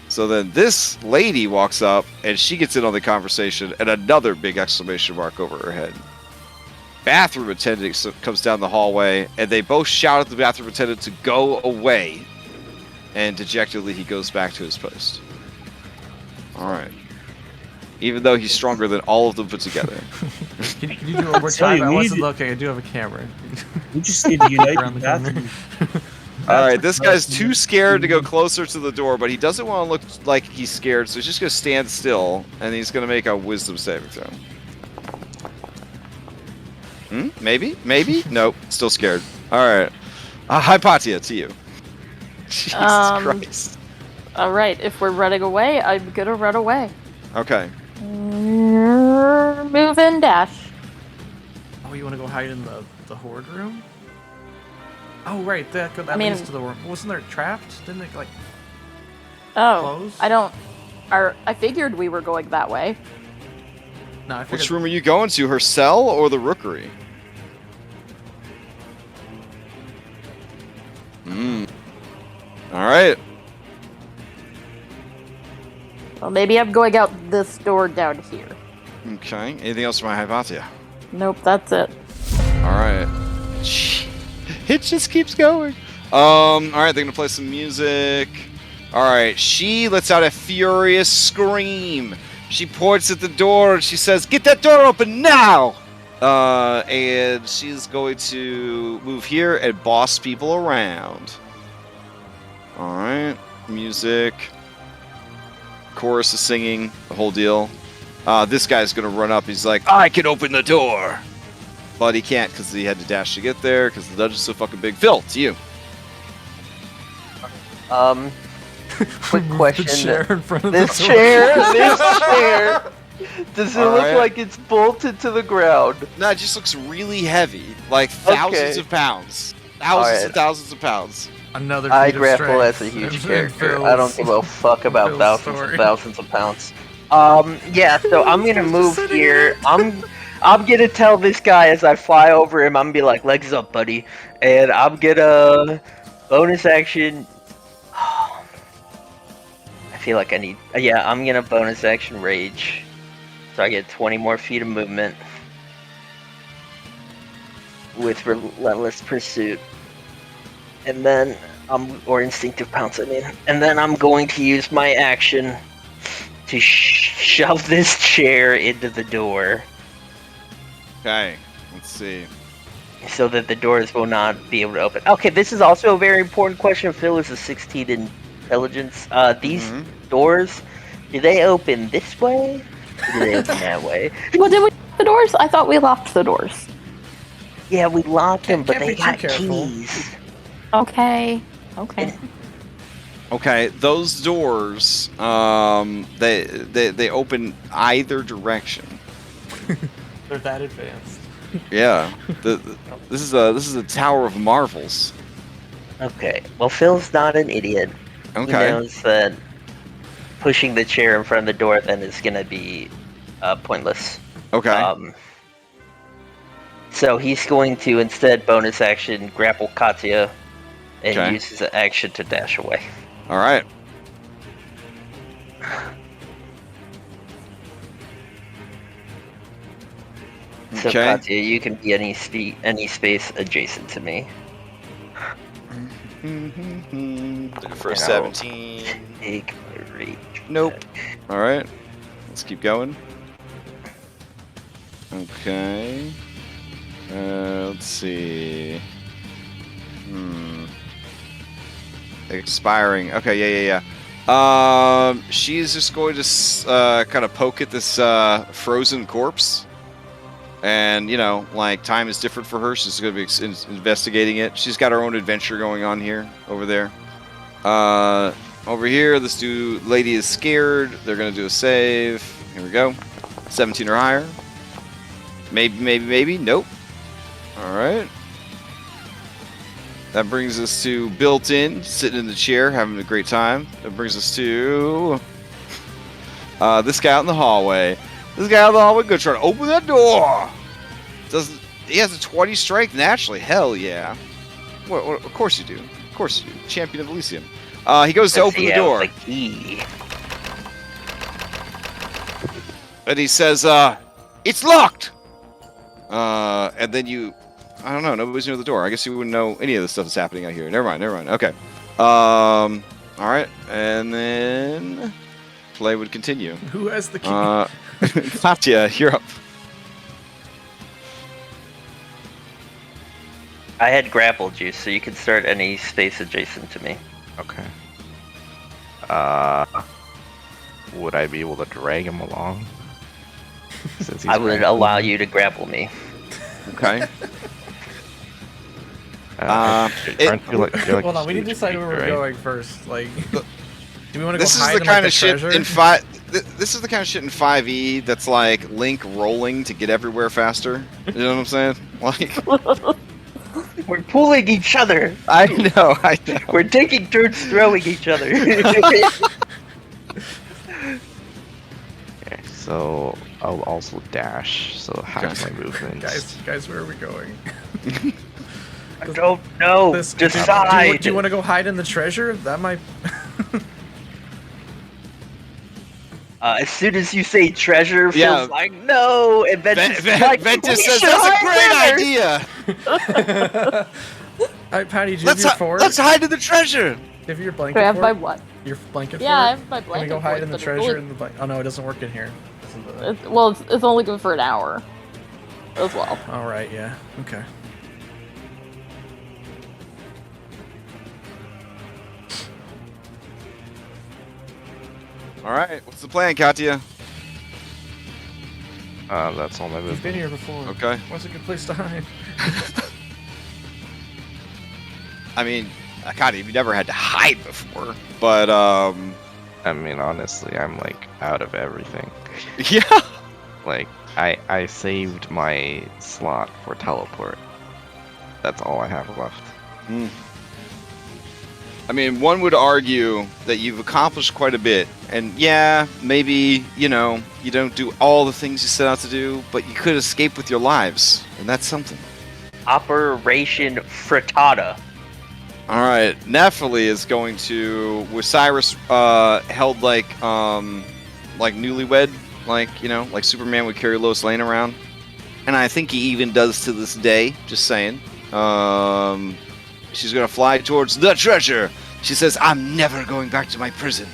So then this lady walks up, and she gets in on the conversation, and another big exclamation mark over her head. Bathroom attendant comes down the hallway, and they both shout at the bathroom attendant to go away. And dejectedly, he goes back to his post. All right. Even though he's stronger than all of them put together. Can you do it one more Tell time? you, I we wasn't need- looking. I do have a camera. We just need to unite Around the the corner. bathroom. All right, this guy's too scared to go closer to the door, but he doesn't want to look like he's scared, so he's just going to stand still, and he's going to make a wisdom saving throw. Maybe? Maybe? Nope. Still scared. All right. Hypatia, to you. Jesus Christ. All right, if we're running away, I'm gonna run away. Okay. Move and dash. Oh, you want to go hide in the horde room? Oh, right. That mean- leads to the room. Wasn't there trapped? Didn't it like Oh, close? I figured we were going that way. No, I figured. Which room are you going to? Her cell or the rookery? All right. Well, maybe I'm going out this door down here. Okay. Anything else for my Hypatia? Nope, that's it. All right. It just keeps going. All right, they're gonna play some music. All right, she lets out a furious scream. She points at the door and she says, "Get that door open now!" And she's going to move here and boss people around. All right, music. Chorus is singing, the whole deal. This guy's gonna run up. He's like, "I can open the door," but he can't because he had to dash to get there because the dungeon's so fucking big. Phil, to you. Quick The question. chair in front of This the door. this chair, does it look Alright. like it's bolted to the ground? No, it just looks really heavy, like thousands Okay. of pounds, thousands Alright. and thousands of pounds. Another I feat of grapple as strength. a huge And character. Phil's- I don't give a fuck about Phil's thousands story. and thousands of pounds. Yeah, so I'm gonna Just move sitting here. I'm gonna tell this guy as I fly over him, I'm gonna be like, "Legs up, buddy," and I'm gonna bonus action. I feel like I need. Yeah, I'm gonna bonus action rage, so I get 20 more feet of movement with relentless pursuit, and then or instinctive pounce. I mean, and then I'm going to use my action to shove this chair into the door, Okay, let's see. so that the doors will not be able to open. Okay, this is also a very important question. Phil is a 16 intelligence. These doors, do they open this way? Or do they open that way? Well, did we lock the doors? I thought we locked the doors. Yeah, we locked them, but Can't they be too got careful. keys. Okay. Okay. Okay, those doors, they open either direction. They're that advanced. Yeah, this is a Tower of Marvels. Okay, well, Phil's not an idiot. He Okay, knows that pushing the chair in front of the door then is gonna be pointless. okay, So he's going to instead bonus action grapple Katya and Okay. use his action to dash away. all right. So Okay. Katya, you can be any space adjacent to me. Looking for a And I'll 17. Take my rage. Nope. back. All right, let's keep going. Okay. Let's see. Expiring. Okay, yeah. She's just going to kind of poke at this frozen corpse. And, you know, like, time is different for her. She's going to be investigating it. She's got her own adventure going on here, over there. Over here, this lady is scared. They're going to do a save. Here we go. 17 or higher. Maybe. Nope. All right. That brings us to built-in, sitting in the chair, having a great time. That brings us to this guy out in the hallway. This guy out in the hallway gonna try to open that door. He has a 20 strength naturally? Hell yeah. What, of course you do. Of course you do. Champion of Elysium. He goes to Let's open see, the I was door, like, "Ee." and he says, "It's locked." And then I don't know. Nobody's near the door. I guess you wouldn't know any of the stuff that's happening out here. Never mind. Okay. All right. And then play would continue. Who has the key? Katya, you're up. I had grappled you, so you can start any space adjacent to me. Okay. Would I be able to drag him along? Since he's I would grappled? allow you to grapple me. Okay. You're like Hold on, we need to decide where we're right? going first. Like, do we want to go This is hide the in, kind like, of shit treasure? in This is the kind of shit in 5e that's like Link rolling to get everywhere faster. You know what I'm saying? Like, We're pulling each other. I know. We're taking turns throwing each other. Okay, so I'll also dash. So half my movements. Guys, where are we going? I don't know. Decide. Do you want to go hide in the treasure? That might. As soon as you say treasure, Yeah. feels like no, and Ventus like, Ventus "We says should that's a hide great there." idea. Alright, Patty, do you have your fort? Let's hide in the treasure. Do you have your blanket Do I have fort? my what? Your blanket Yeah, I fort? have my Can we blanket go hide fort, in the but it's treasure only- in the blanket? Oh no, it doesn't work in here. It's only good for an hour. As well. Alright, yeah. Okay. All right. What's the plan, Katya? That's all my We've been movement. here before. Okay. What's a good place to hide? I mean, Katya, you've never had to hide before, but I mean, honestly, I'm like out of everything. yeah. Like, I saved my slot for teleport. That's all I have left. Hmm. I mean, one would argue that you've accomplished quite a bit, and yeah, maybe, you know, you don't do all the things you set out to do, but you could escape with your lives, and that's something. Operation Frittata. All right, Nephilim is going to, with Cyrus held like newlywed, like, you know, like Superman would carry Lois Lane around, and I think he even does to this day. Just saying. She's gonna fly towards the treasure. She says, "I'm never going back to my prison."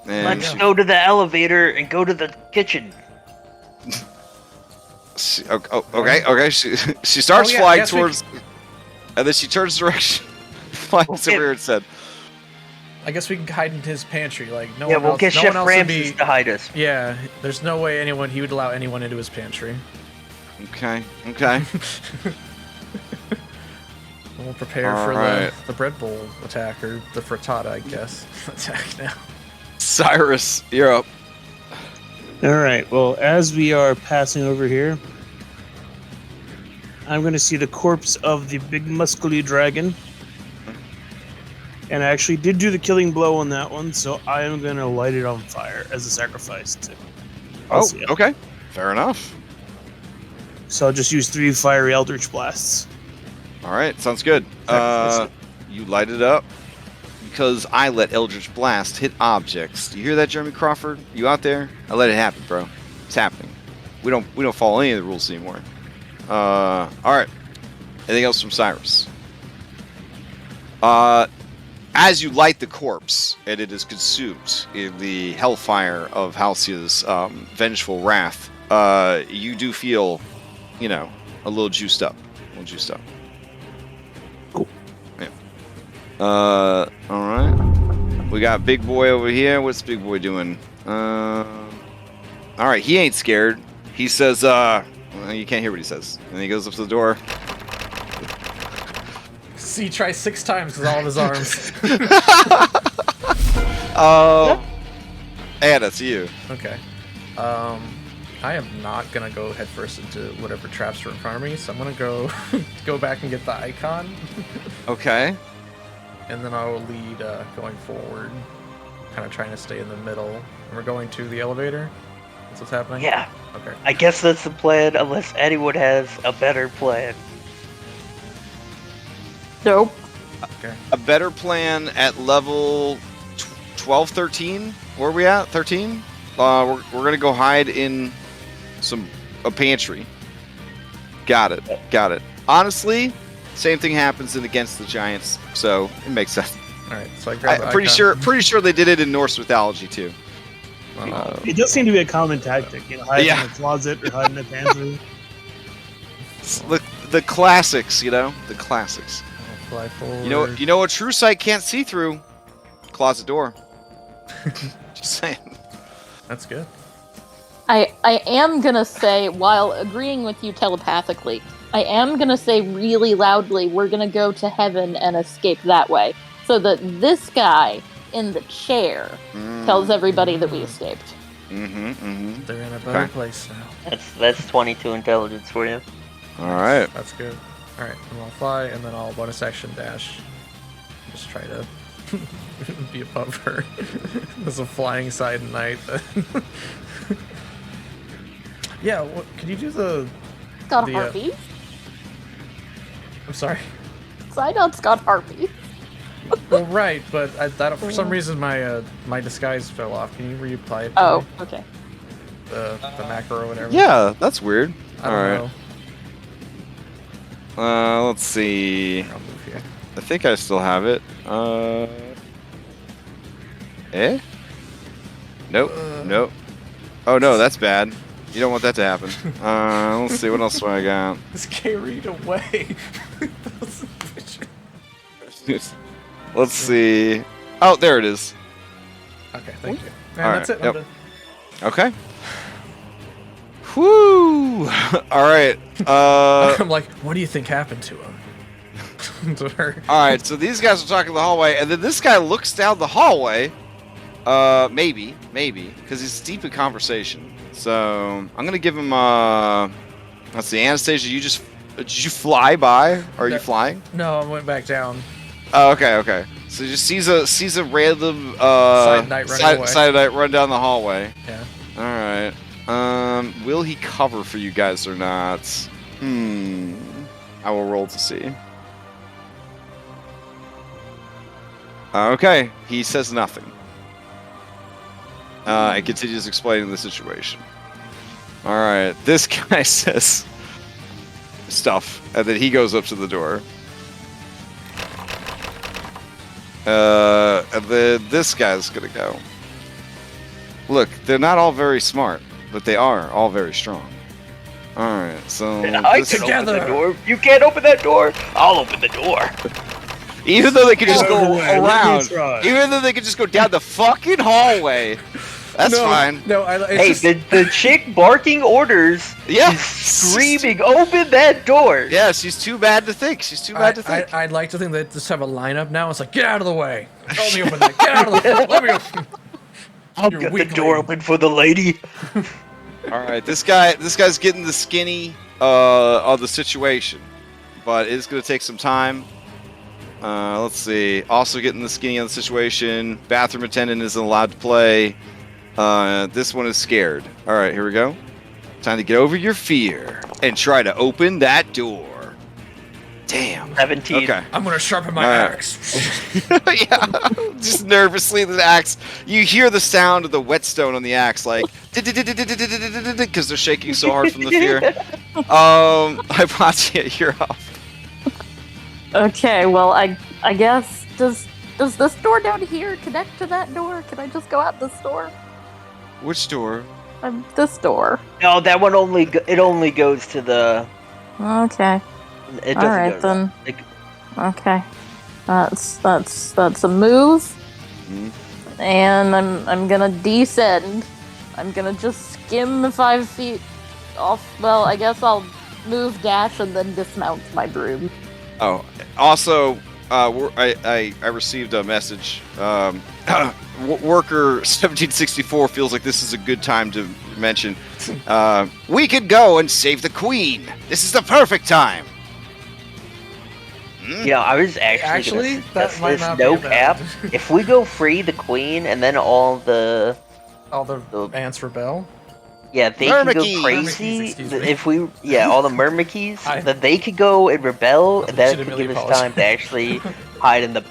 And Let's go to the elevator and go to the kitchen. Okay. She starts Oh, yeah, I flying guess we towards, and then she turns direction, flies Okay. to where it said. I guess we can hide in his pantry. Like no Yeah, one we'll else. get no Chef one else would Ramses be. to hide us. Yeah, there's no way he would allow anyone into his pantry. Okay. And we'll prepare All for right. the bread bowl attack, or the frittata, I guess, attack now. Cyrus, you're up. All right. Well, as we are passing over here, I'm going to see the corpse of the big muscly dragon. And I actually did do the killing blow on that one, so I am going to light it on fire as a sacrifice. Okay. Fair enough. So I'll just use 3 fiery eldritch blasts. All right, sounds good. You light it up because I let Eldritch Blast hit objects. Do you hear that, Jeremy Crawford? You out there? I let it happen, bro. It's happening. We don't follow any of the rules anymore. All right. Anything else from Cyrus? As you light the corpse and it is consumed in the hellfire of Halcyon's vengeful wrath, you do feel, you know, a little juiced up. Cool. Yeah. All right. We got Big Boy over here. What's Big Boy doing? All right. He ain't scared. He says, well, you can't hear what he says. And he goes up to the door. See, he tries 6 times with all of his arms. Anna, it's you. Okay. I am not gonna go headfirst into whatever traps are in front of me, so I'm gonna go back and get the icon, Okay. and then I will lead going forward, kind of trying to stay in the middle. And we're going to the elevator. That's what's happening. Yeah, Okay. I guess that's the plan, unless anyone has a better plan. Nope. Okay. A better plan at level 12, 13? Where are we at? 13? We're gonna go hide in a pantry. Got it. Honestly, same thing happens in Against the Giants, so it makes sense. right, so I grab. Pretty sure they did it in Norse mythology too. It does seem to be a common tactic, hide Yeah. in the closet or hide in the pantry. The classics, the classics. I'll fly forward. You know a true sight can't see through? Closet door. Just saying. That's good. I am gonna say, while agreeing with you telepathically, I am gonna say really loudly, we're gonna go to heaven and escape that way. So that this guy in the chair tells everybody that we escaped. They're in a better place now. That's 22 intelligence for you. All right. That's good. All right, and I'll fly, and then I'll bonus action dash. Just try to be above her. There's a flying side knight. Yeah, could you do the? Got harpies. I'm sorry. Sidon's got harpies. Well, right, but for some reason my disguise fell off. Can you reapply it? Oh, okay. The macro or whatever. Yeah, that's weird. I don't know. Let's see. I'll move here. I think I still have it. Nope. Nope. Oh no, that's bad. You don't want that to happen. Let's see what else do I got. This carried away. Let's see. Oh, there it is. Okay, thank you. All And that's right, it. yep. I'm done. Okay. Whoo! All right. I'm like, what do you think happened to him? To her. All right. So these guys are talking in the hallway, and then this guy looks down the hallway. Maybe, because he's deep in conversation. So I'm gonna give him. Let's see, Anastasia. Did you fly by? Or are you flying? No, I went back down. Oh, okay. So he just sees a random Side knight running away. side knight run down the hallway. Yeah. All right. Will he cover for you guys or not? I will roll to see. Okay, he says nothing. And continues explaining the situation. All right, this guy says stuff, and then he goes up to the door. And then this guy's gonna go. Look, they're not all very smart, but they are all very strong. Alright, so... I can open the door. You can't open that door. I'll open the door. Even though they could just go Let me around, try. even though they could just go down the fucking hallway, that's fine. No, Hey, the chick barking orders. Yeah. She's screaming, open that door. Yeah, she's too bad to think. She's too bad to think. I'd like to think they just have a lineup now. It's like, get out of the way. Let me open that. Get out of the way. Let me open. I'll get the door open for the lady. Alright, this guy's getting the skinny of the situation, but it's gonna take some time. Let's see. Also getting the skinny on the situation. Bathroom attendant isn't allowed to play. This one is scared. Alright, here we go. Time to get over your fear and try to open that door. Damn. 17. Okay. I'm gonna sharpen my Alright. axe. Yeah. Just nervously the axe. You hear the sound of the whetstone on the axe, like because they're shaking so hard from the fear. Hypatia, you're up. Okay, well, I guess does this door down here connect to that door? Can I just go out this door? Which door? This door. No, that one only goes to the. Okay. It doesn't All right go to then. that. Okay. That's a move. And I'm gonna descend. I'm gonna just skim 5 feet off. Well, I guess I'll move, dash, and then dismount my broom. Oh, also, I received a message. Worker 1764 feels like this is a good time to mention. We could go and save the queen. This is the perfect time. Yeah, I was Actually, gonna that suggest might this, not be no a bad- cap. If we go free the queen and then all the ants rebel. they can go Myrmidons. crazy. Myrmidons, excuse me. If we all the Myrmidons, I- then they could go and rebel, and that could legitimately give us time to actually hide in the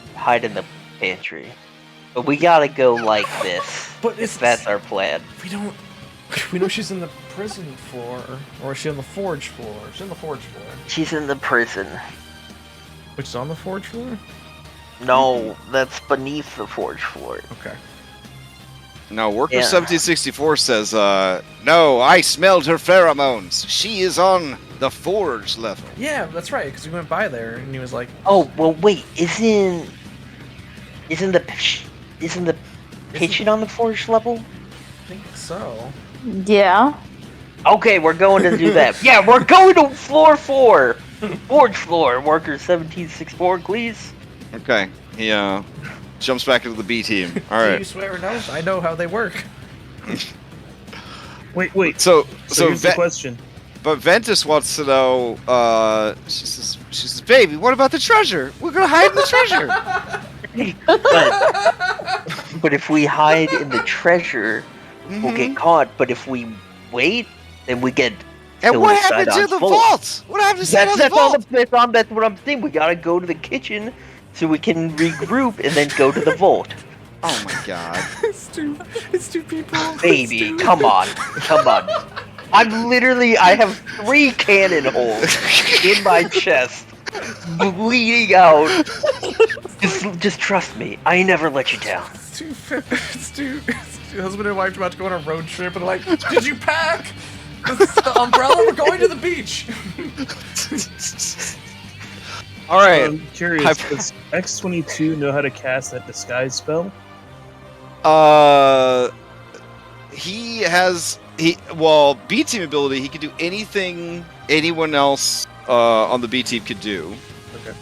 pantry. But we gotta go like this. But it's That's our plan. We know she's in the prison floor, or is she on the forge floor? She's on the forge floor. She's in the prison. Which is on the forge floor? No, that's beneath the forge floor. Okay. No, Worker Yeah. 1764 says, no, I smelled her pheromones. She is on the forge level. Yeah, that's right. Because we went by there and he was like, Oh well, wait. Isn't the kitchen on the forge level? I think so. Yeah. Okay, we're going to do that. Yeah, we're going to floor 4, forge floor. Worker 1764, please. Okay, he jumps back into the B team. All Do you right. swear no? I know how they work. Wait. So Here's the question. but Ventus wants to know. She says, baby, what about the treasure? We're gonna hide in the treasure. But if we hide in the treasure, we'll get caught. But if we wait, then we get. And killed what with happened to Sidon's the bullets. vault? What happened to Sidon's That's all. vault? That's what I'm saying. We gotta go to the kitchen so we can regroup and then go to the vault. Oh my god. It's two people. Baby, come on. I have 3 cannon holes in my chest, bleeding out. Just trust me. I never let you down. It's two husband and wife about to go on a road trip and like, did you pack? The umbrella? We're going to the beach. All right. I'm curious, does X-22 know how to cast that disguise spell? Well, B team ability, he can do anything anyone else on the B team could do. Okay.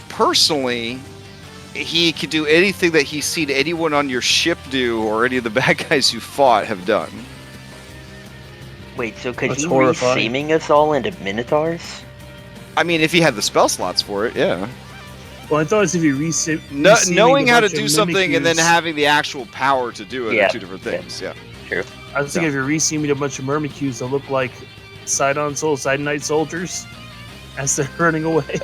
Personally, he could do anything that he's seen anyone on your ship do or any of the bad guys you fought have done. Wait, so could That's he horrifying. re-seaming us all into minotaurs? I mean, if he had the spell slots for it, yeah. Well, I thought it was if you Knowing how to do something and then having the actual power to do it Yeah. are two different things. Yeah. True. I was thinking if you're re-seaming a bunch of Myrmidons that look like Sidonite soldiers as they're running away.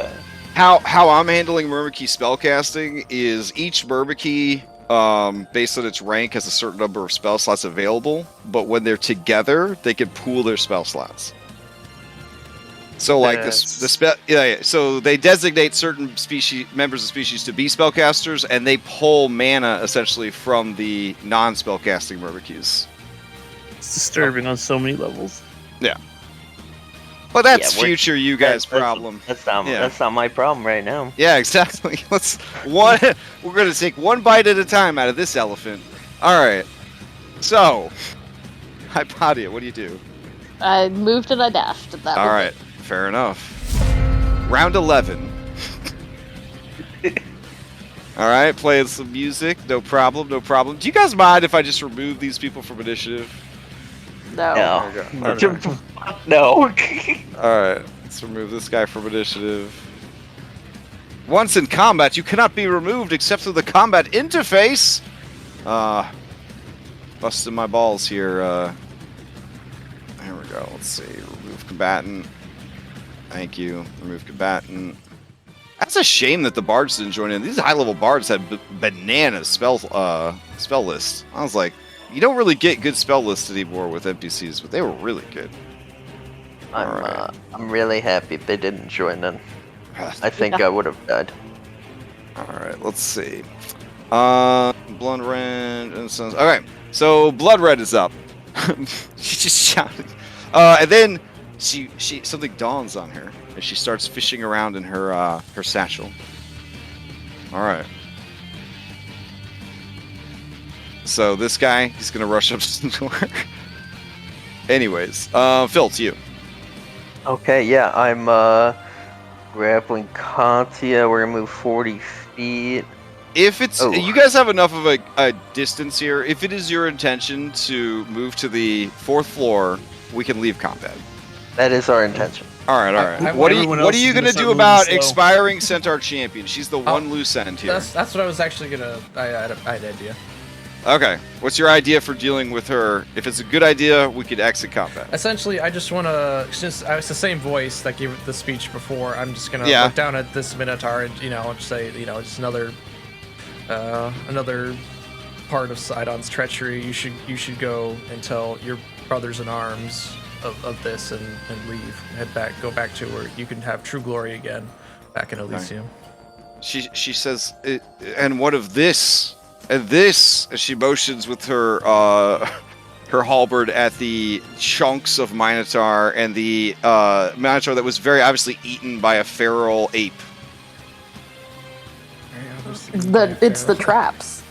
How I'm handling Myrmidon spellcasting is each Myrmidon, based on its rank, has a certain number of spell slots available, but when they're together, they can pool their spell slots. So, like the spell, so they designate certain members of species to be spellcasters, and they pull mana essentially from the non-spellcasting Myrmidons. It's disturbing on so many levels. Yeah. But that's Yeah, future you guys' that's- problem. That's not Yeah. that's not my problem right now. Yeah, exactly. We're gonna take one bite at a time out of this elephant. All right. So, Hypatia, what do you do? I moved and I dashed. That All was right, fair enough. Round 11. All right, playing some music. No problem. No problem. Do you guys mind if I just remove these people from initiative? it. No. No. There we go. Okay. No. All right, let's remove this guy from initiative. Once in combat, you cannot be removed except through the combat interface. Busting my balls here. There we go. Let's see. Remove combatant. Thank you. Remove combatant. That's a shame that the bards didn't join in. These high-level bards had banana spell lists. I was like, you don't really get good spell lists anymore with NPCs, but they were really good. I'm really happy they didn't join in. I think I would have died. All right, let's see. Blood Red. Okay, so Blood Red is up. She just shouted, and then she something dawns on her as she starts fishing around in her satchel. All right. So this guy, he's gonna rush up to the door. Anyways, Phil, it's you. Okay, yeah, I'm grappling Katya. We're gonna move 40 feet. If it's Oh. you guys have enough of a distance here, if it is your intention to move to the 4th floor, we can leave combat. That is our intention. All right. I- What everyone are else you is gonna gonna do start about moving slow. expiring Centaur Champion? She's the one loose end here. That's what I was actually gonna. I had an idea. Okay. What's your idea for dealing with her? If it's a good idea, we could exit combat. Essentially, I just want to. Since it's the same voice that gave the speech before, I'm just gonna Yeah. look down at this Minotaur and just say, just another part of Sidon's treachery. You should go and tell your brothers in arms of this and leave. Go back to where you can have true glory again, back in Elysium. She says, and what of this? And this, as she motions with her her halberd at the chunks of Minotaur and the Minotaur that was very obviously eaten by a feral ape. It's the traps.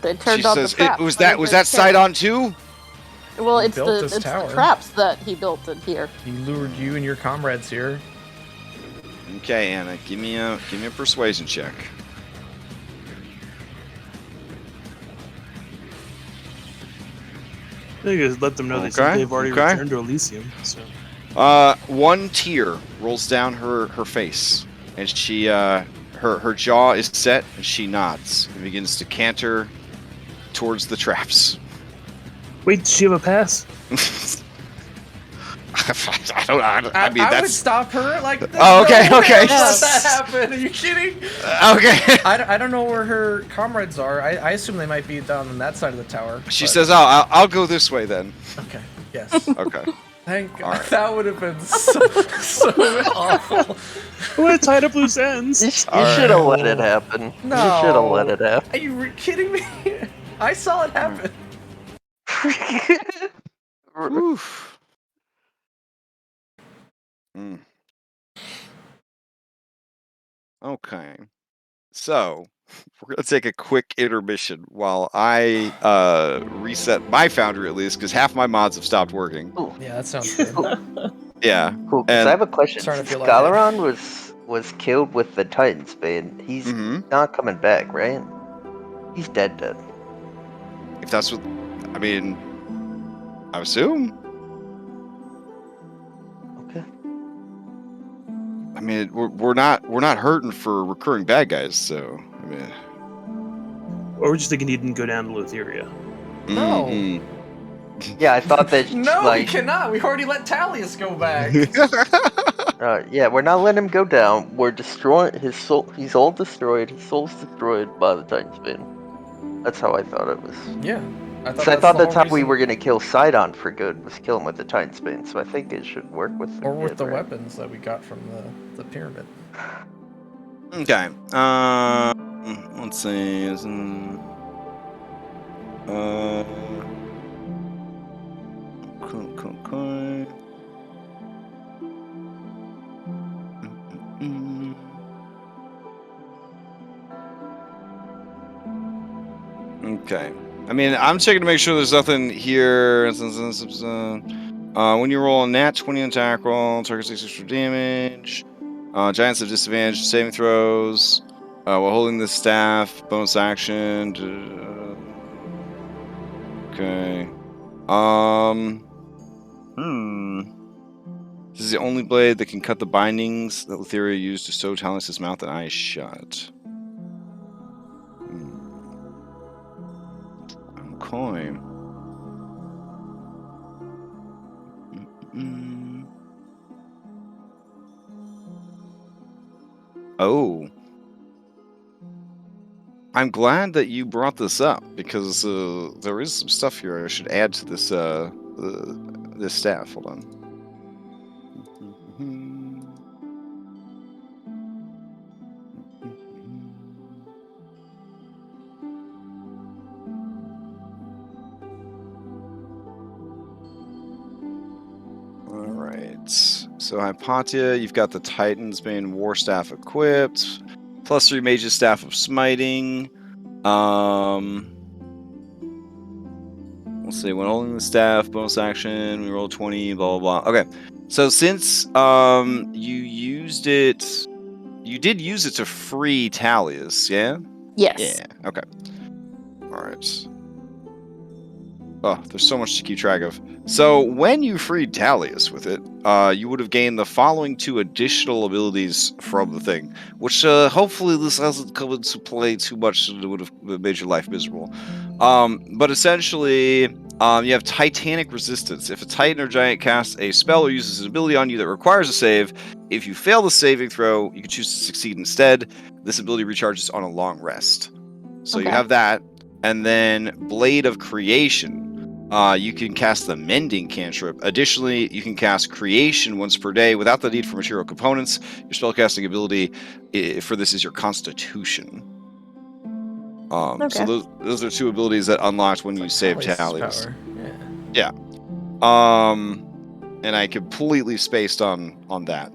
They turned She on says, the traps. was that Sidon too? Well, He it's built the this tower. traps that he built in here. He lured you and your comrades here. Okay, Anna, give me a persuasion check. I think I just let them know they've already returned to Elysium. So. One tear rolls down her face, and she her jaw is set, and she nods and begins to canter towards the traps. Wait, does she have a pass? I mean, I would stop her. Like, okay. Let that happen. Are you kidding? Okay. I don't know where her comrades are. I assume they might be down on that side of the tower. She says, "Oh, I'll go this way then." Okay. Yes. Okay. Thank God. Right. That would have been so awful. What a tied up loose ends. You should have let it happen. No. You should have let it happen. Are you kidding me? I saw it happen. Oof. Okay. So, we're going to take a quick intermission while I reset my Foundry at least, because half my mods have stopped working. Yeah, that sounds good. Yeah. Cool. 'Cause And- I have a question. Starting to feel Galoron was killed with the Titan's Bane. He's Mhm. not coming back, right? He's dead. If that's what... I mean... I assume? Okay. I mean, we're not hurting for recurring bad guys, so... I mean... Or we're just thinking he didn't go down to Lutheria. No. Mm-mm. Yeah, I thought that. No, we like, cannot. We already let Talius go back. yeah, we're not letting him go down. We're destroying his soul. He's all destroyed. His soul's destroyed by the Titan's Bane. That's how I thought it was. Yeah. I thought that's how we reason. were gonna kill Sidon for good, was kill him with the Titan's Bane. So I think it should work with. Or with the right? weapons that we got from the pyramid. Okay. Let's see. Okay. Okay. I mean, I'm checking to make sure there's nothing here. When you roll a nat 20 attack roll, target takes extra damage. Giants have disadvantage saving throws. While holding the staff, bonus action. Okay. This is the only blade that can cut the bindings that Lutheria used to sew Talus's mouth and eyes shut. Okay. Oh. I'm glad that you brought this up, because there is some stuff here I should add to this this staff. Hold on. All right. So Hypatia, you've got the Titan's Bane War Staff equipped. +3 Mage's Staff of Smiting. Let's see. When holding the staff, bonus action, we roll 20, blah, blah, blah. Okay. So since you used it... You did use it to free Talius, yeah? Yes. Yeah, okay. Alright. Oh, there's so much to keep track of. So, when you freed Talius with it, you would have gained the following 2 additional abilities from the thing, which hopefully this hasn't come into play too much and it would have made your life miserable. But essentially, you have Titanic Resistance. If a Titan or Giant casts a spell or uses an ability on you that requires a save, if you fail the saving throw, you can choose to succeed instead. This ability recharges on a long rest. So you have that. And then Blade of Creation. You can cast the Mending cantrip. Additionally, you can cast Creation once per day without the need for material components. Your spellcasting ability for this is your Constitution. So those are two abilities that unlocked when you save Thalia's. Power. Yeah. And I completely spaced on that.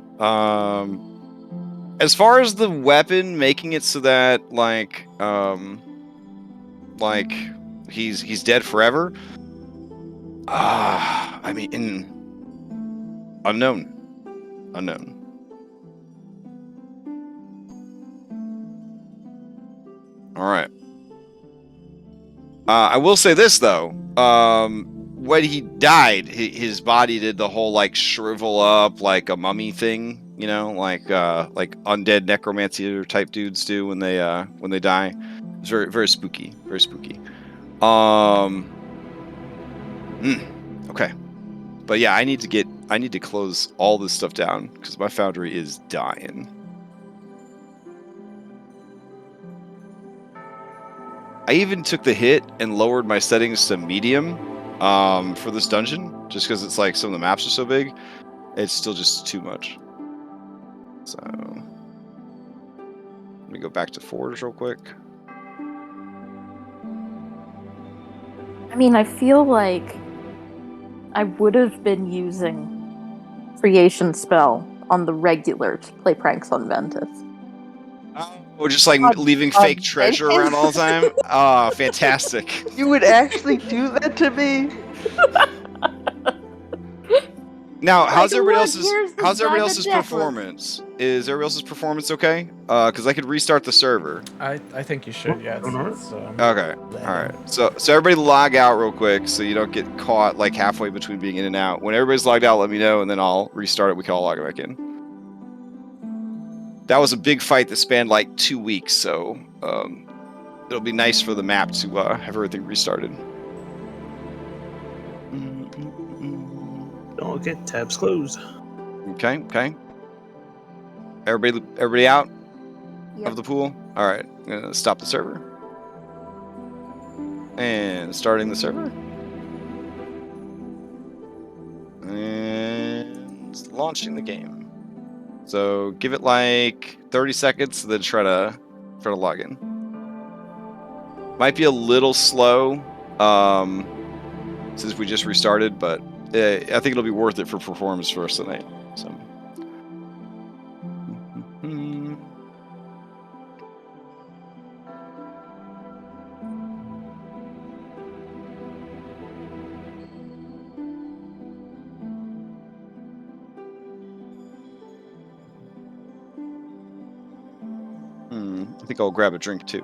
As far as the weapon, making it so that like he's dead forever. I mean, unknown. All right. I will say this though. When he died, his body did the whole like shrivel up like a mummy thing, you know, like undead necromancer type dudes do when they die. It's very very spooky, very spooky. Okay, but yeah, I need to close all this stuff down because my foundry is dying. I even took the hit and lowered my settings to medium for this dungeon, just because it's like some of the maps are so big. It's still just too much. So let me go back to Forge real quick. I mean, I feel like I would have been using Creation spell on the regular to play pranks on Ventus. Oh, just like leaving fake treasure around all the time? Oh, fantastic. You would actually do that to me? Now, how's Like, everybody look, else's performance? Is everybody else's performance okay? Because I could restart the server. I think you should. Yeah. Okay. All right. So everybody log out real quick so you don't get caught like halfway between being in and out. When everybody's logged out, let me know, and then I'll restart it. We can all log back in. That was a big fight that spanned like 2 weeks, so it'll be nice for the map to have everything restarted. Don't get tabs closed. Okay. Everybody out Yep. of the pool? All right. I'm gonna stop the server. And starting the server. And launching the game. So give it like 30 seconds, then try to log in. Might be a little slow, since we just restarted, but I think it'll be worth it for performance for us tonight. So. I think I'll grab a drink too.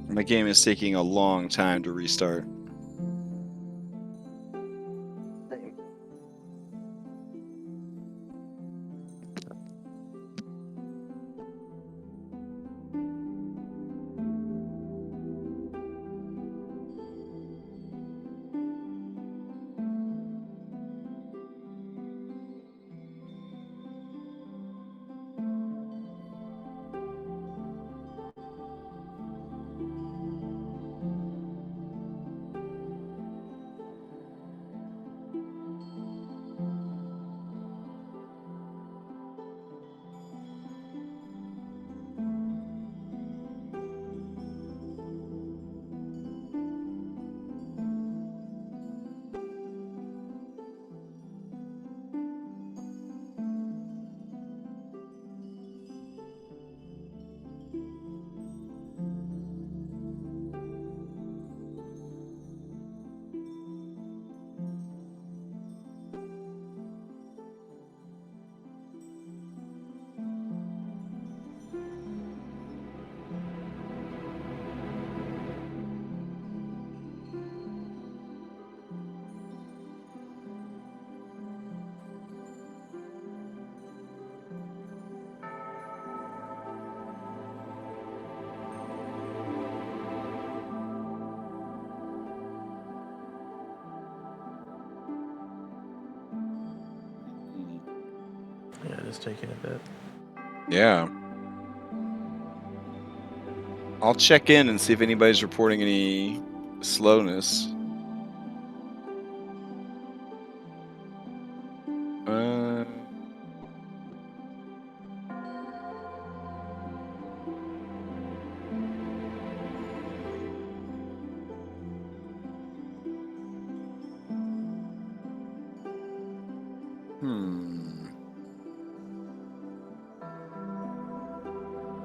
My game is taking a long time to restart. internet is taking a bit. Yeah. I'll check in and see if anybody's reporting any slowness.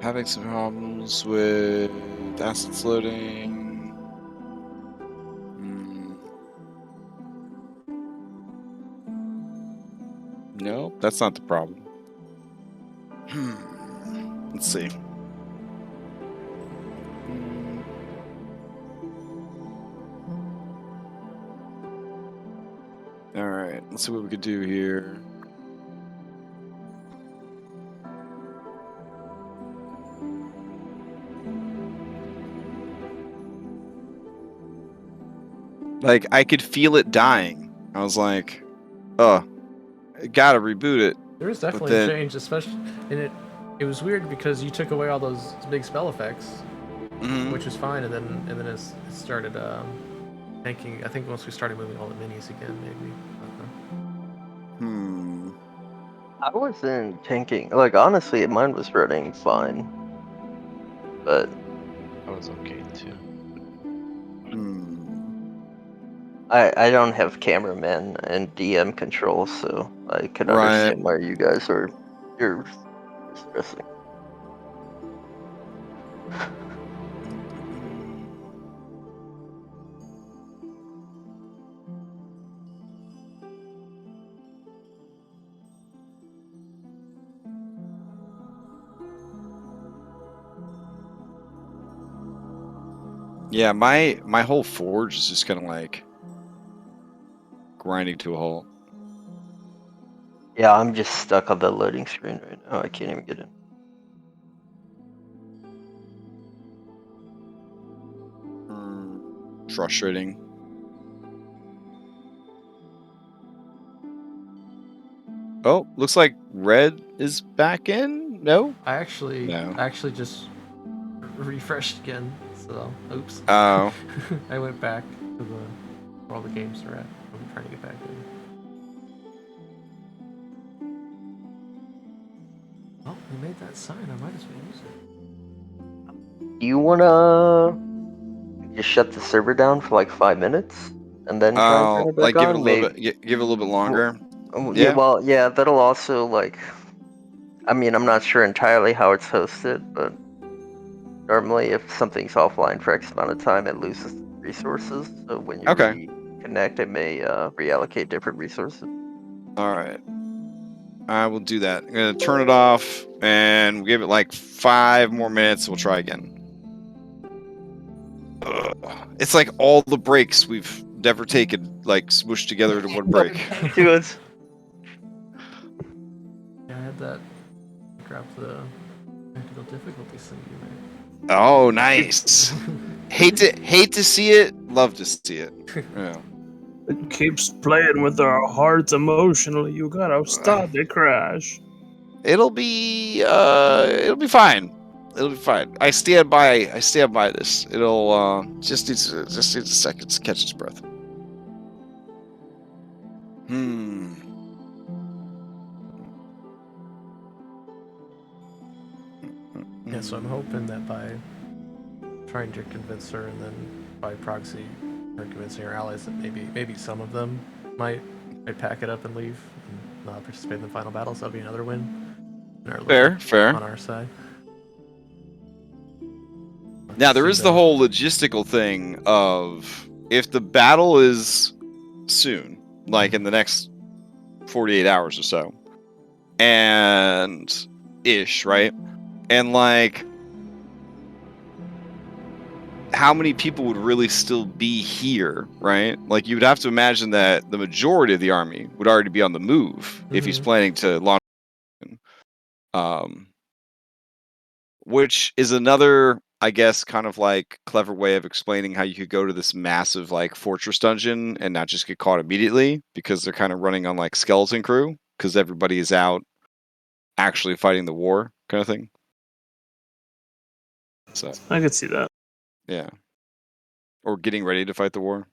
Having some problems with assets loading. No, that's not the problem. Let's see. All right, let's see what we could do here. Like, I could feel it dying. I was like, oh, I gotta reboot it. There was definitely a change, especially, and it was weird because you took away all those big spell effects, which was fine, and then it started tanking. I think once we started moving all the minis again, maybe. I wasn't tanking. Like, honestly, mine was running fine, but I was okay too. I don't have cameraman and DM control, so I can understand why you guys you're stressing. Yeah, my whole forge is just kind of like grinding to a halt. Yeah, I'm just stuck on the loading screen right now. I can't even get in. Frustrating. Oh, looks like Red is back in. No, I actually just refreshed again. So, oops. Oh. I went back to where all the games are at. I'm trying to get back in. Oh, we made that sign. I might as well use it. Do you wanna just shut the server down for like 5 minutes and then try and turn it back like on? give it a little bit, give it a little bit longer. Yeah, well, yeah, that'll also like. I mean, I'm not sure entirely how it's hosted, but normally if something's offline for X amount of time, it loses resources. So when you reconnect, it may reallocate different resources. All right. I will do that. I'm going to turn it off and we'll give it like 5 more minutes. We'll try again. It's like all the breaks we've never taken, like smooshed together into one break. Yeah, I had that. Grab the technical difficulties thing you made. Oh, nice. hate to see it. Love to see it. Yeah. It keeps playing with our hearts emotionally. You gotta stop the crash. It'll be fine. It'll be fine. I stand by this. It'll just needs a second to catch its breath. Yeah, so I'm hoping that by trying to convince her and then by proxy her convincing her allies that maybe some of them might pack it up and leave and not participate in the final battle, so that'll be another win. Fair. On our side. Now there is the whole logistical thing of if the battle is soon, like in the next 48 hours or so, and ish, right? And like, how many people would really still be here, right? Like, you would have to imagine that the majority of the army would already be on the move if he's planning to launch. Which is another, I guess, kind of like clever way of explaining how you could go to this massive like fortress dungeon and not just get caught immediately because they're kind of running on like skeleton crew because everybody is out actually fighting the war kind of thing. So I could see that. yeah, or getting ready to fight the war.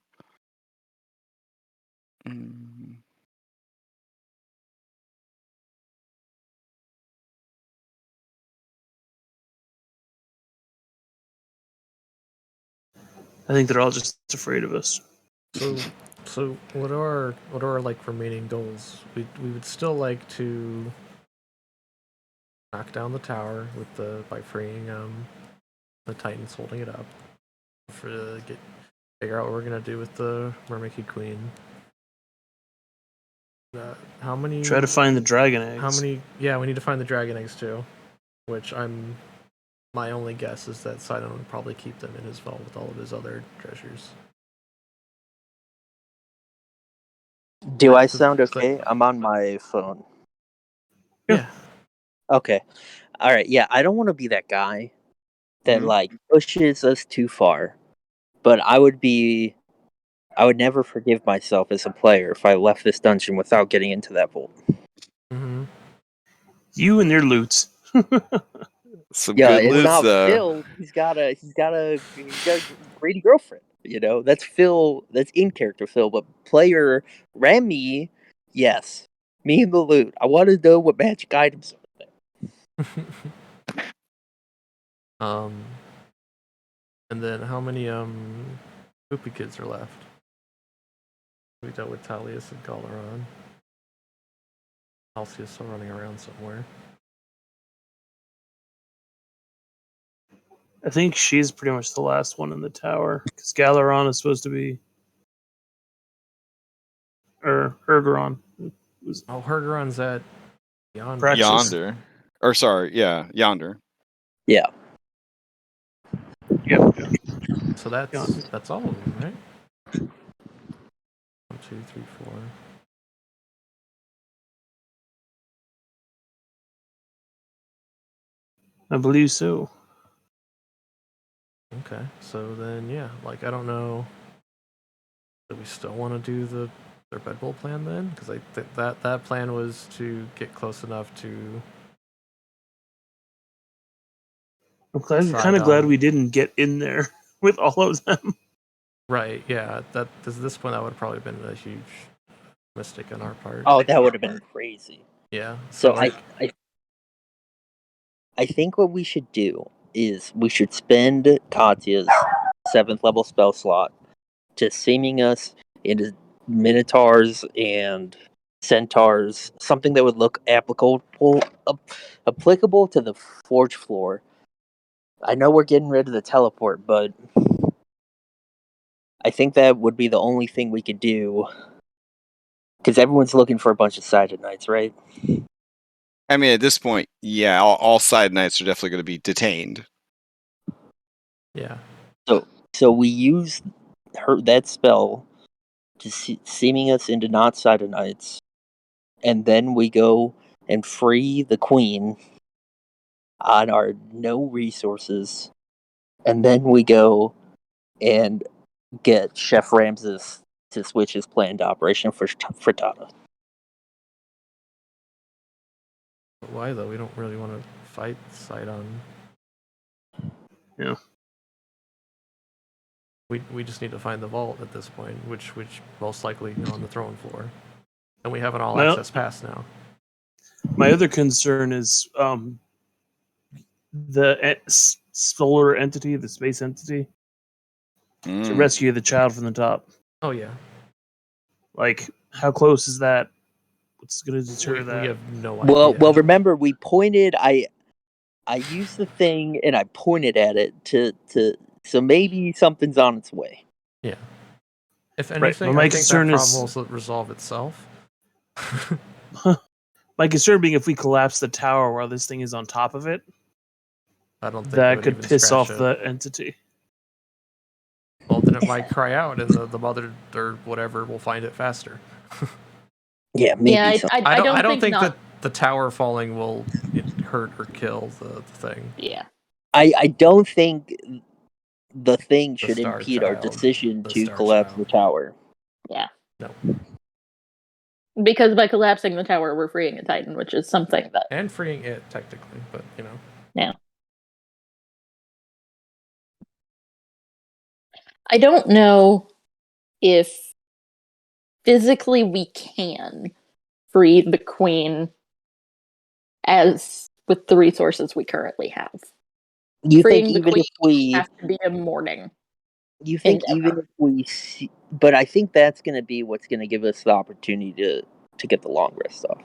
I think they're all just afraid of us. So what are our like remaining goals? We would still like to knock down the tower by freeing the Titans holding it up. Figure out what we're gonna do with the Mermaid Queen. How many? Try to find the dragon eggs. How many? Yeah, we need to find the dragon eggs too. Which my only guess is that Sidon would probably keep them in his vault with all of his other treasures. Do I sound okay? I'm on my phone. Yeah. Okay. All right. Yeah, I don't want to be that guy that like pushes us too far. But I would never forgive myself as a player if I left this dungeon without getting into that vault. Mm-hmm. You and your loot. Some Yeah, good it's loot, not though. Phil. He's got a greedy girlfriend. You know, that's Phil. That's in character Phil. But player Remy, yes, me and the loot. I want to know what magic items are there. And then how many poopy kids are left? We dealt with Thylea and Galoron. Alcia's still running around somewhere. I think she's pretty much the last one in the tower because Galoron is supposed to be, or Hergeron. Hergeron's at yonder. Praxis. Yonder. Or sorry, yeah, yonder. Yeah. Yep. So that's all of them, right? 1, 2, 3, 4. I believe so. Okay, so then yeah, like I don't know. Do we still want to do their bedbowl plan then? Because I think that plan was to get close enough to. I'm kind of glad we didn't get in there with all of them. Right. Yeah. At this point, that would have probably been a huge mistake on our part. Oh, that would have been crazy. Yeah. So I think what we should do is we should spend Katya's 7th level spell slot to seaming us into minotaurs and centaurs, something that would look applicable to the forge floor. I know we're getting rid of the teleport, but I think that would be the only thing we could do, because everyone's looking for a bunch of sided knights, right? I mean, at this point, yeah, all side knights are definitely going to be detained. Yeah. So we use that spell to seaming us into not sided knights, and then we go and free the queen on our no resources, and then we go and get Chef Ramses to switch his plan to Operation Frittata. But why though? We don't really want to fight Sidon. Yeah. We just need to find the vault at this point, which most likely on the throne floor, and we have an all access pass now. My other concern is the solar entity, the space entity, to rescue the child from the top. Oh yeah. Like, how close is that? What's going to deter that? We have no idea. Well, remember we pointed. I used the thing and I pointed at it to so maybe something's on its way. Yeah. If anything, my I think concern that is problem will resolve itself. My concern being if we collapse the tower while this thing is on top of it, I don't think that could piss off the entity. Well, then it might cry out, and the mother or whatever will find it faster. Yeah, maybe. Yeah, I don't think that the tower falling will hurt or kill the thing. Yeah. I don't think the thing should Star impede our Child. decision The to Star collapse Child. the tower. Yeah. No. Because by collapsing the tower, we're freeing a Titan, which is something that... And freeing it, technically, but, you know. Yeah. I don't know if physically we can free the queen as with the resources we currently have. You Freeing think the even queen if we has to be a morning. You think even if we see, but I think that's going to be what's going to give us the opportunity to get the long rest off.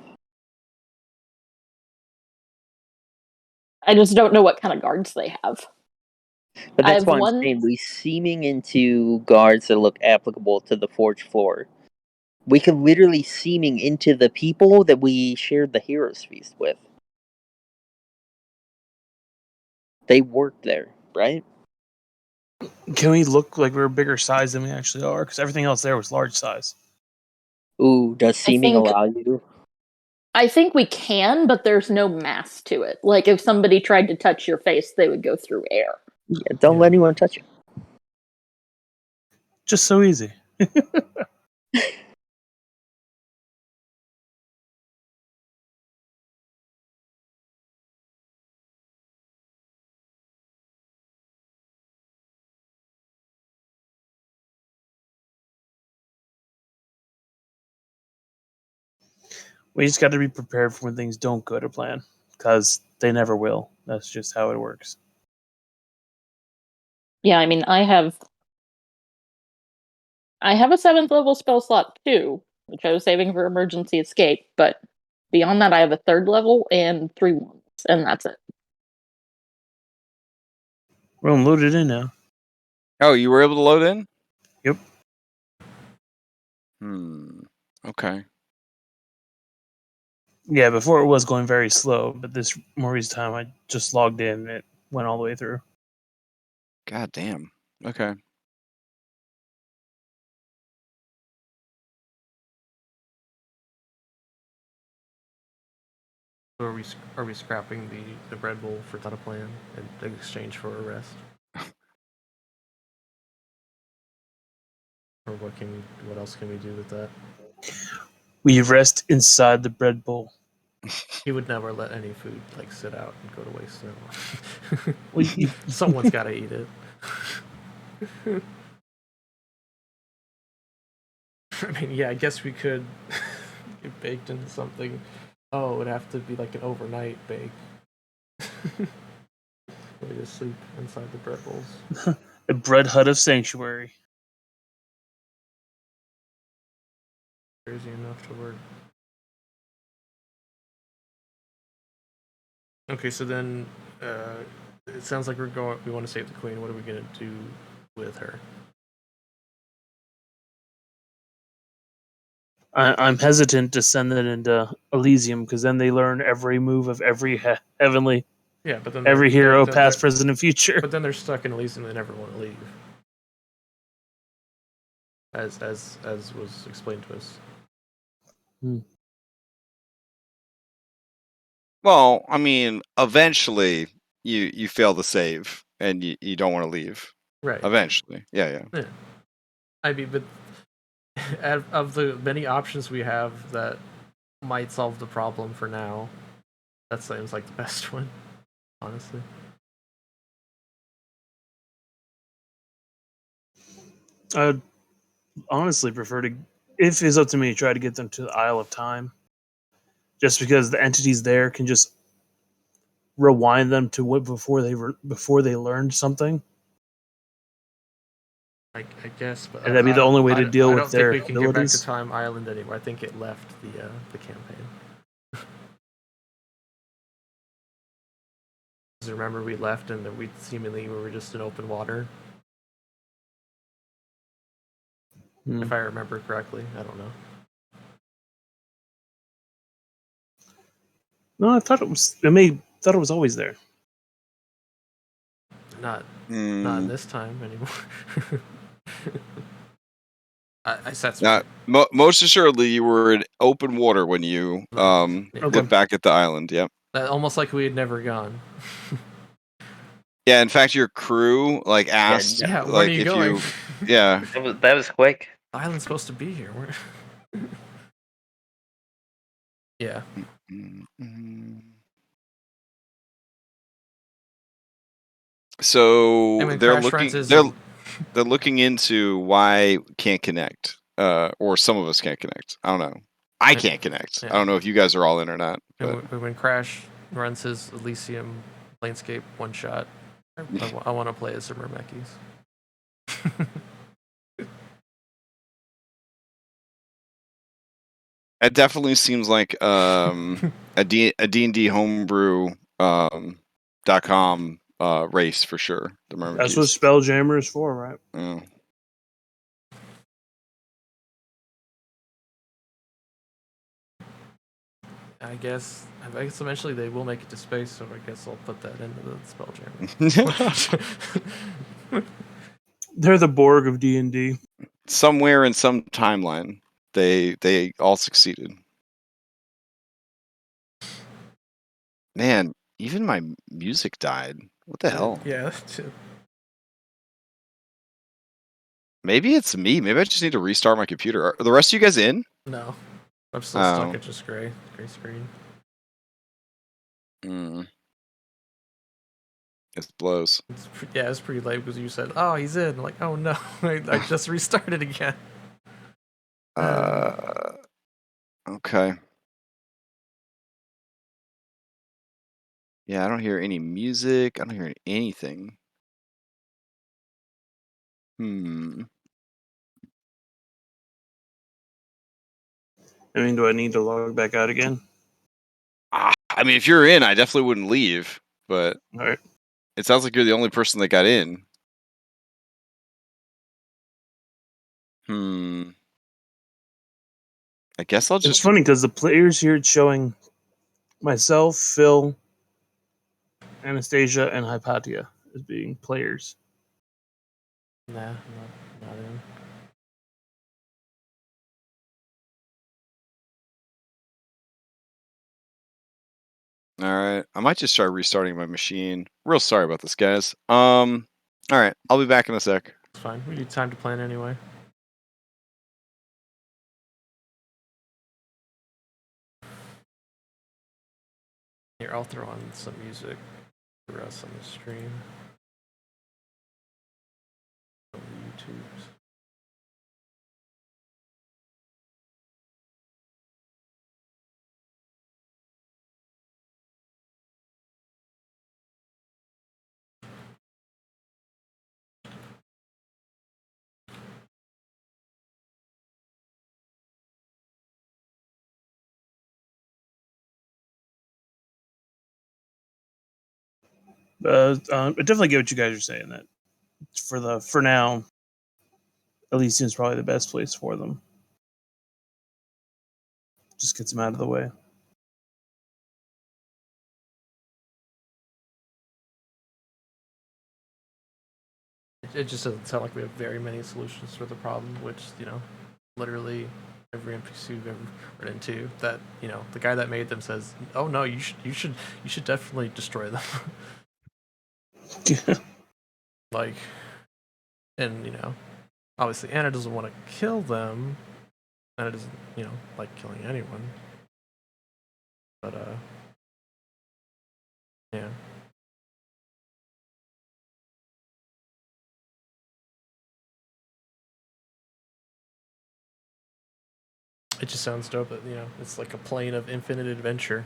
I just don't know what kind of guards they have. But I that's have why I'm one- saying we seeming into guards that look applicable to the forge floor. We could literally seeming into the people that we shared the heroes feast with. They worked there, right? Can we look like we're a bigger size than we actually are? Because everything else there was large size. Ooh, does seeming think- allow you? I think we can, but there's no mass to it. Like, if somebody tried to touch your face, they would go through air. Yeah, don't let anyone touch you. Just so easy. We just got to be prepared for when things don't go to plan, because they never will. That's just how it works. Yeah, I mean, I have a 7th level spell slot too, which I was saving for emergency escape, but beyond that I have a 3rd level and 3 wands, and that's it. Well, I'm loaded in now. Oh, you were able to load in? Yep. Okay. Yeah, before it was going very slow, but this more recent time I just logged in and it went all the way through. God damn. Okay. So are we scrapping the bread bowl for not a plan in exchange for a rest? Or what else can we do with that? We rest inside the bread bowl. He would never let any food like sit out and go to waste. No. Well, Someone's got to eat it. I mean, yeah, I guess we could get baked into something. Oh, it would have to be like an overnight bake. We just sleep inside the bread bowls. A bread hut of sanctuary. Crazy enough to work. Okay, so then it sounds like we want to save the queen. What are we gonna do with her? I'm hesitant to send it into Elysium because then they learn every move of every heavenly, Yeah, but then every hero, they're- past, present, and future. But then they're stuck in Elysium and they never want to leave. As was explained to us. Well, I mean, eventually you fail the save and you don't want to leave. Right. Eventually. Yeah. I mean, but of the many options we have that might solve the problem for now, that seems like the best one, honestly. I'd honestly prefer to, if it's up to me, try to get them to the Isle of Time. Just because the entities there can just rewind them to what before they learned something. I guess, but And that'd be the only way to deal with their I don't think we can abilities. get back to Time Island anymore. I think it left the campaign. Because remember we left and we were just in open water. If I remember correctly, I don't know. No, I thought it was. Thought it was always there. Not in this time anymore. I said most assuredly you were in open water when you looked back at the island. Yep. Almost like we had never gone. Yeah, in fact, your crew asked, Yeah, where like, are you if going? yeah, That was quick. The island's supposed to be here. Yeah. So I mean, they're Crash looking. runs They're looking into why can't connect, or some of us can't connect. I don't know. I can't connect. Yeah. I don't know if you guys are all in or not. But when Crash runs his Elysium Planescape one shot, I want to play as some Myrmekis. it definitely seems like a D&D homebrew .com race for sure. The Myrmekis. That's what Spelljammer is for, right? Yeah. I guess eventually they will make it to space, so I guess I'll put that into the Spelljammer. They're the Borg of D&D. Somewhere in some timeline, they all succeeded. Man, even my music died. What the hell? Yeah. Maybe it's me. Maybe I just need to restart my computer. Are the rest of you guys in? No, I'm still stuck at just gray screen. It blows. It's pretty late because you said, "Oh, he's in." I'm like, oh no, I just restarted again. Okay. Yeah, I don't hear any music. I don't hear anything. I mean, do I need to log back out again? I mean, if you're in, I definitely wouldn't leave. But all right. It sounds like you're the only person that got in. I guess I'll just... It's funny because the players here, it's showing myself, Phil, Anastasia, and Hypatia as being players. Nah, not in. All right, I might just try restarting my machine. Real sorry about this, guys. All right, I'll be back in a sec. It's fine. We need time to plan anyway. Here, I'll throw on some music for us on the stream. On the YouTubes. I definitely get what you guys are saying. That for now, Elysium's probably the best place for them. Just gets them out of the way. It just doesn't sound like we have very many solutions for the problem, which, literally every NPC we've ever run into, that, the guy that made them says, oh no, you should definitely destroy them. Like, and, obviously Anna doesn't want to kill them. Anna doesn't, like killing anyone. But, yeah. It just sounds dope that, it's like a plane of infinite adventure.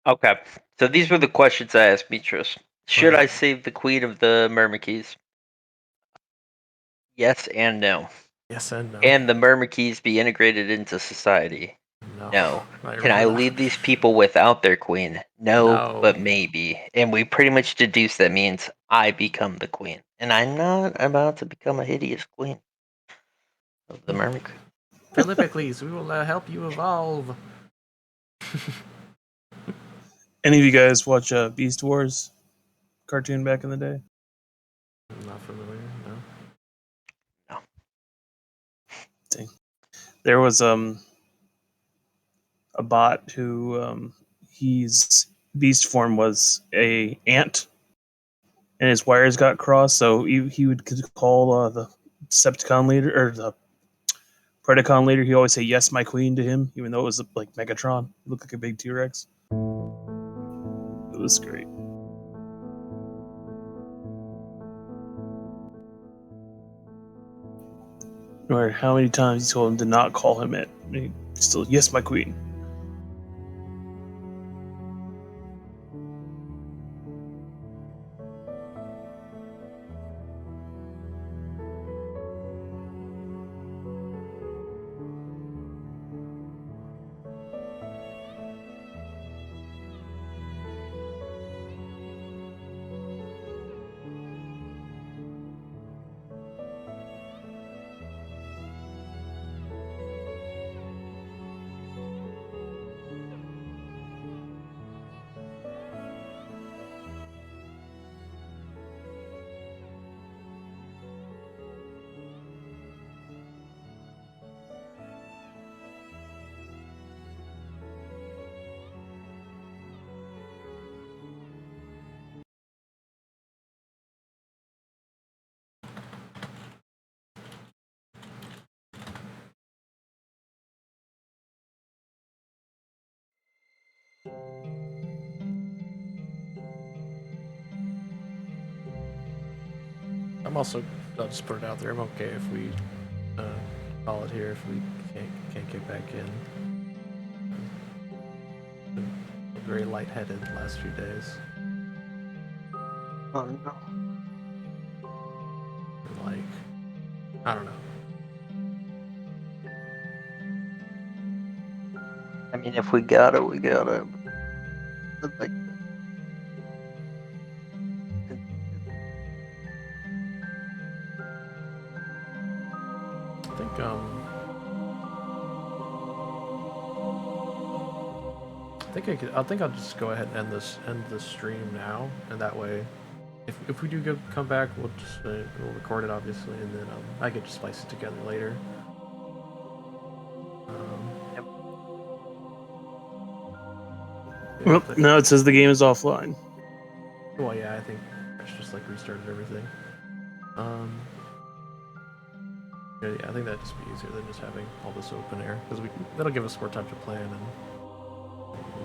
Okay, so these were the questions I asked Beatrice. Should I save the Queen of the Myrmekis? Yes and no. Yes and no. And the Myrmekis be integrated into society? No. Can I leave these people without their queen? No, but maybe. And we pretty much deduce that means I become the queen. And I'm not about to become a hideous queen of the Myrmekis. Philippicles, we will help you evolve. Any of you guys watch Beast Wars cartoon back in the day? I'm not familiar, no. Dang. There was a bot who he's beast form was a ant, and his wires got crossed, so he would call the Decepticon leader or the Predacon later, he always say "Yes, my queen" to him, even though it was like Megatron. He looked like a big T-Rex. It was great. No matter how many times he told him to not call him it, he still "Yes, my queen." I'll just put it out there. I'm okay if we call it here if we can't get back in. Been very lightheaded the last few days. Oh no. Like, I don't know. I mean, if we got it, we got it. Like, I think I'll just go ahead and end this stream now, and that way, if we do come back, we'll just we'll record it obviously, and then I can just splice it together later. Yep. Well, now it says the game is offline. Well, yeah, I think Crash just like restarted everything. Yeah, I think that'd just be easier than just having all this open air, because that'll give us more time to plan and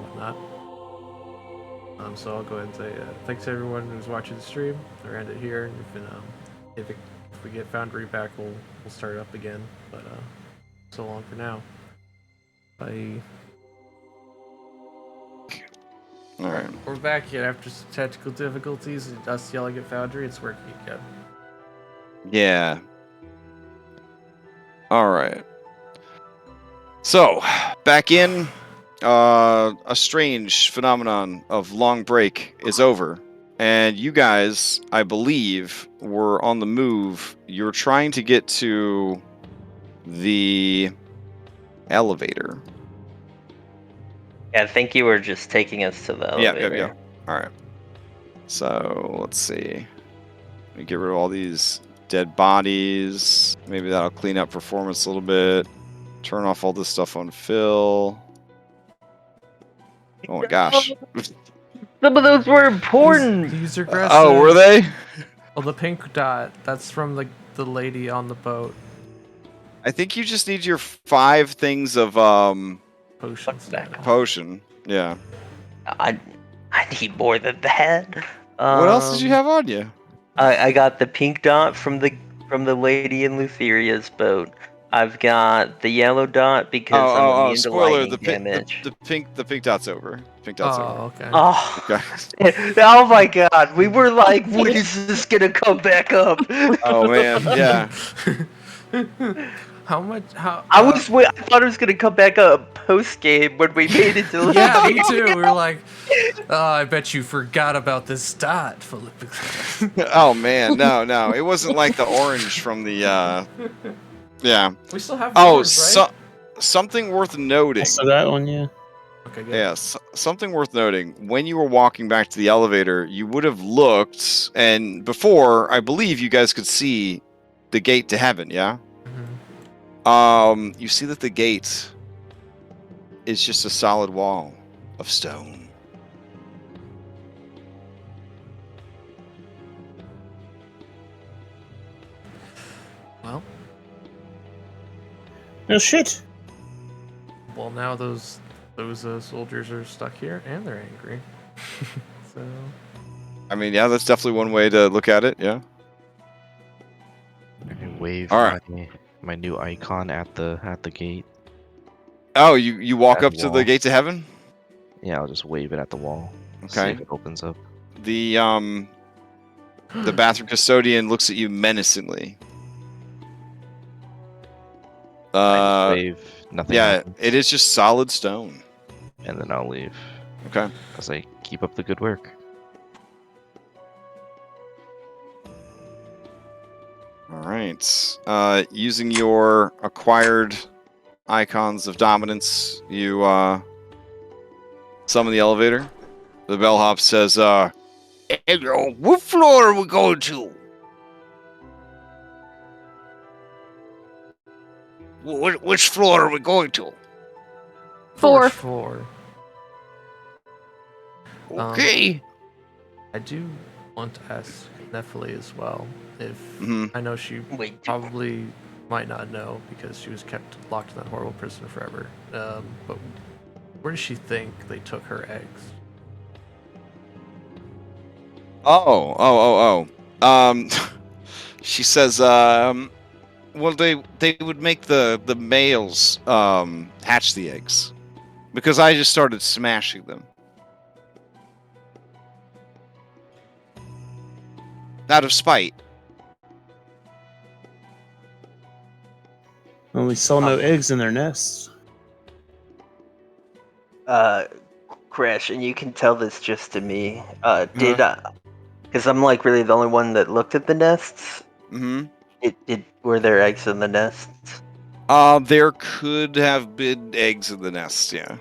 whatnot. So I'll go ahead and say thanks to everyone who's watching the stream. I'll end it here. If we get Foundry back, we'll start it up again. But so long for now. Bye. All right. We're back yet after some technical difficulties and us yelling at Foundry. It's working again. Yeah. All right. So, back in. A strange phenomenon of long break is over, and you guys, I believe, were on the move. You're trying to get to the elevator. Yeah, I think you were just taking us to the elevator. Yeah. All right. So let's see. Let me get rid of all these dead bodies. Maybe that'll clean up performance a little bit. Turn off all this stuff on Phil. Oh my gosh. Some of those were important. He's aggressive. Oh, were they? Oh, the pink dot. That's from the lady on the boat. I think you just need your 5 things of Potions. potion. Yeah. I need more than that. What else did you have on you? I got the pink dot from the lady in Lutheria's boat. I've got the yellow dot because I'm immune to spoiler, lightning damage. the pink dot's over. Pink dot's over. Okay. Oh. Okay. Oh my god, we were like, when is this gonna come back up? Oh man, yeah. How much? I thought it was gonna come back up post game when we made it to. Yeah, me too. We were like, oh, I bet you forgot about this dot, Philip. Oh man, no, it wasn't like the orange from the. Yeah. We still have. Oh, viewers, right? something worth noting. So that one, yeah. Okay, good. Yeah, something worth noting. When you were walking back to the elevator, you would have looked, and before, I believe you guys could see the gate to heaven, yeah? Mm-hmm. You see that the gate is just a solid wall of stone. Well, Oh shit! Well, now those soldiers are stuck here and they're angry. So. I mean, yeah, that's definitely one way to look at it. Yeah. I can wave All right. my new icon at the gate. Oh, you walk At up the to the wall. gates of heaven. Yeah, I'll just wave it at the wall. See Okay. if it opens up. The bathroom custodian looks at you menacingly. I just wave. Nothing Yeah, happens. it is just solid stone. And then I'll leave. Okay. As I keep up the good work. All right. Using your acquired icons of dominance, you summon the elevator. The bellhop says, "Hello, what floor are we going to? Which floor are we going to?" Fourth. Four. Okay. I do want to ask Nephilim as well if Mhm. I know she Wait, probably might not know because she was kept locked in that horrible prison forever. But where does she think they took her eggs? Oh. She says, well, they would make the males hatch the eggs because I just started smashing them out of spite. Well, we saw no eggs in their nests. Crash, and you can tell this just to me. Because I'm like really the only one that looked at the nests. Mm-hmm. Were there eggs in the nests? There could have been eggs in the nests. Yeah.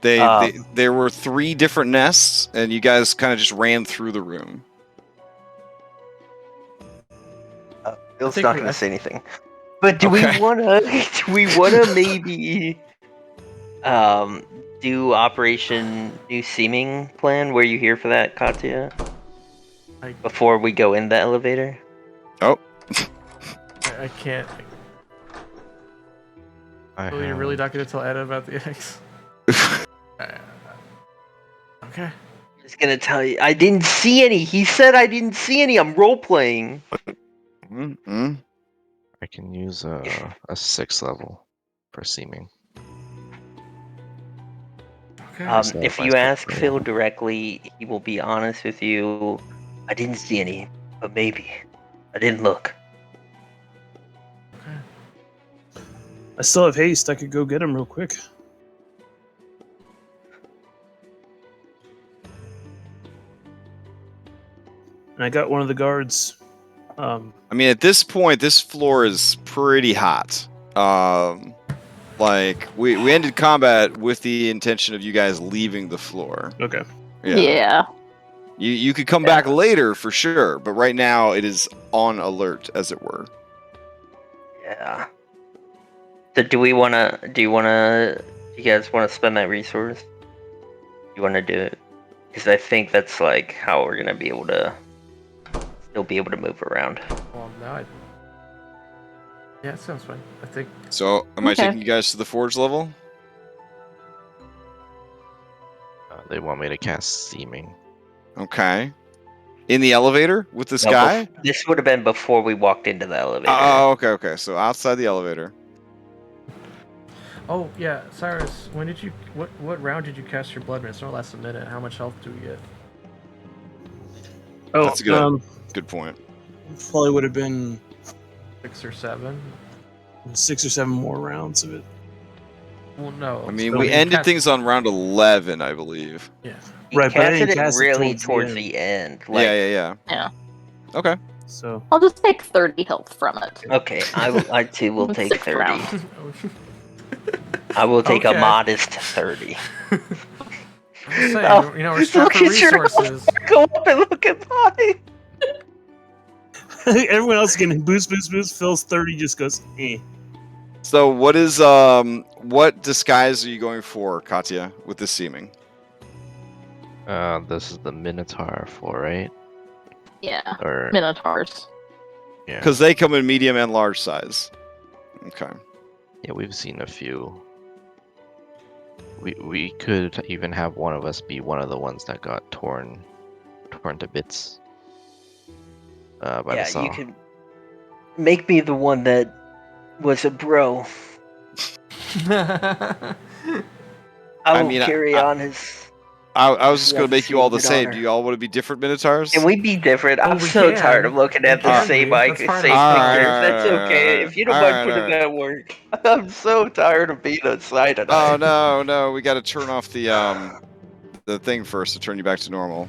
There were 3 different nests, and you guys kind of just ran through the room. Bill's think not we- going to say anything. But do Okay. we wanna maybe do Operation New Seeming plan? Were you here for that, Katya? Before we go in the elevator? Oh. I can't. Oh, you're really not going to tell Ed about the eggs? Okay. I'm just gonna tell you, I didn't see any. He said I didn't see any. I'm role playing. Mm-hmm. I can use a 6th level for seeming. Okay. So If I you start ask praying. Phil directly, he will be honest with you. I didn't see any, but maybe. I didn't look. I still have haste. I could go get him real quick. And I got one of the guards. I mean, at this point, this floor is pretty hot. Like we ended combat with the intention of you guys leaving the floor. Okay. Yeah. You could come back later for sure, but right now it is on alert, as it were. Yeah. So do you guys wanna spend that resource? You wanna do it? Because I think that's like how we're gonna be able to still be able to move around. Well, now yeah, it sounds fine. I think. So, am I Okay. taking you guys to the forge level? They want me to cast seeming. Okay. In the elevator with this No, guy? This would have been before we walked into the elevator. Oh, okay. So outside the elevator. Oh yeah, Cyrus. When did you? What round did you cast your blood mist? It lasts a minute. How much health do we get? Oh, That's a good point. Probably would have been 6 or 7. 6 or 7 more rounds of it. Well, no. I mean, So we you ended cast- things on round 11, I believe. Yeah. You Right, but I casted didn't it cast it really towards towards the the end. Like, Yeah. Yeah. Okay. So I'll just take 30 health from it. Okay, I too will take Sixth 30. round. I will take a Okay. modest 30. I'm just saying, Oh, you know, we're strapped look for at your resources. Go up and look at mine. everyone else getting boost. Phil's 30 just goes, eh. So what disguise are you going for, Katya, with this seeming? This is the Minotaur floor, right? Yeah. Or Minotaurs. yeah. Because they come in medium and large size. Okay. Yeah, we've seen a few. We could even have one of us be one of the ones that got torn to bits by the Yeah, saw. you can make me the one that was a bro. I will mean, carry on his. I was just Yeah, going to the make you all same the good same. honor. Do you all want to be different Minotaurs? Can we be different? I'm we so can. tired of looking at It the can same be. That's part of the same Alright, pictures. alright, That's okay. alright, If you don't mind alright, putting alright. that work, I'm so tired of being outside Oh tonight. no, we got to turn off the thing first to turn you back to normal.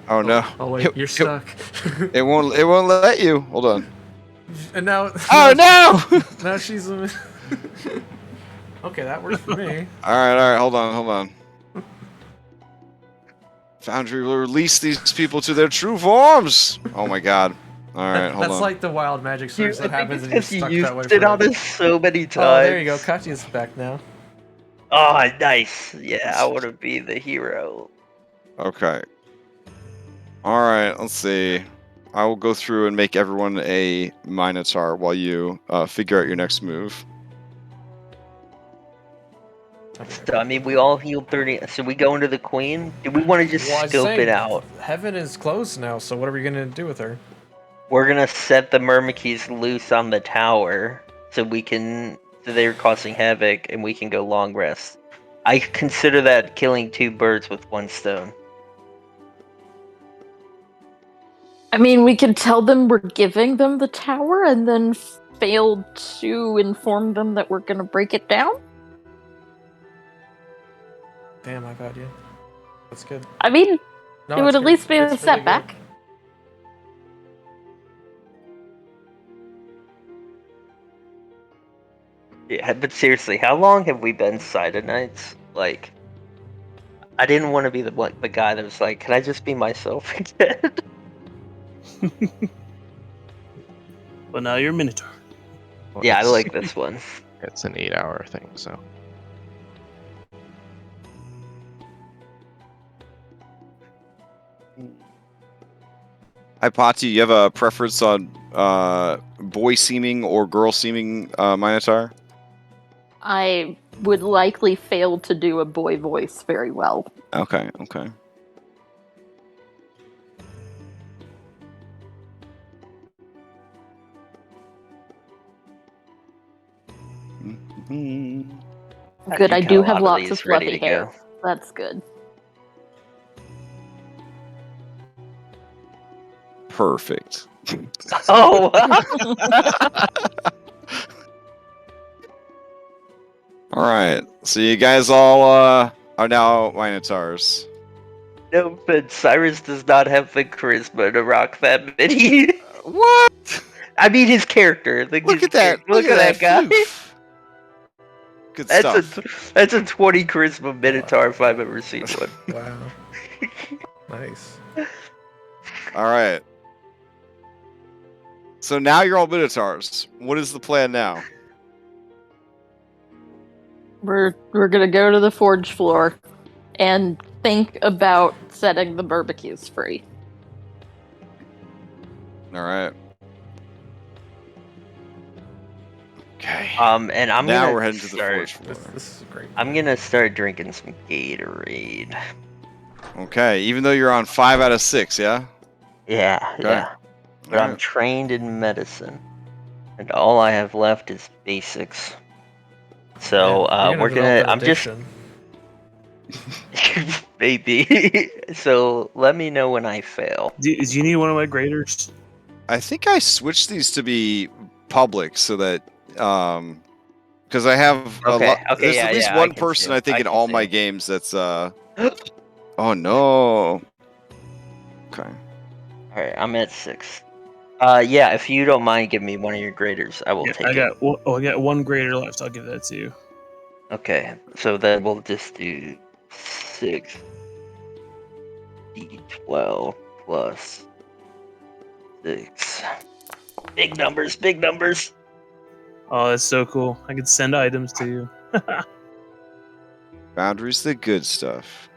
Oh no. Oh wait, you're stuck. It won't let you. Hold on. And now. Oh no! Now she's. Okay, that works for me. Alright, hold on. Foundry will release these people to their true forms. Oh my god. Alright, hold That's on. like the wild magic surge that happens and because you're you stuck that way used it on forever. us so many times. Oh, there you go. Katya's back now. Oh, nice. Yeah, I want to be the hero. Okay. Alright, let's see. I will go through and make everyone a Minotaur while you figure out your next move. So, I mean, we all healed 30. So we go into the queen? Do we want to just Well, I was scope saying, it out? Heaven is closed now, so what are we gonna do with her? We're going to set the Myrmidons loose on the tower so we can. So they're causing havoc and we can go long rest. I consider that killing 2 birds with 1 stone. I mean, we could tell them we're giving them the tower and then fail to inform them that we're going to break it down. Damn, I've had you. That's good. I mean, No, it would it's at good. least be It's a really setback. good. Yeah, but seriously, how long have we been Cider Knights? Like, I didn't want to be the guy that was like, can I just be myself again? But now you're a Minotaur. Well, Yeah, I it's- like this one. It's an 8-hour thing, so. Hi, Pati, you have a preference on boy-seeming or girl-seeming Minotaur? I would likely fail to do a boy voice very well. Okay. Good, I got do a have lot lots of these ready fluffy to hair. go. That's good. Perfect. Oh! Alright, so you guys all are now Minotaurs. No, but Cyrus does not have the charisma to rock that many. What? I mean, his character. Look at that! Look at that guy. floof. Good That's stuff. that's a 20 charisma Minotaur if I've ever seen one. Wow. Nice. Alright. So now you're all Minotaurs. What is the plan now? We're gonna go to the forge floor and think about setting the barbecues free. Alright. Okay. And I'm now gonna we're heading to the start. forge floor. This is great. I'm gonna start drinking some Gatorade. Okay, even though you're on 5 out of 6, yeah? Yeah, Okay. yeah. But I'm Alright. trained in medicine, and all I have left is basics. So Man, we're gonna. develop an I'm just addiction. maybe. So let me know when I fail. Do you need one of my graders? I think I switched these to be public so that because I have a Okay, lot. okay, There's yeah, at least yeah, I one can person see I it. think I in can all see my it. games that's oh no. Okay. All right, I'm at 6. Yeah, if you don't mind giving me one of your graders, I will Yeah, take I it. got one grader left. I'll give that to you. Okay, so then we'll just do 6 D12 plus 6. Big numbers, big numbers. Oh, that's so cool. I could send items to you. Boundaries the good stuff.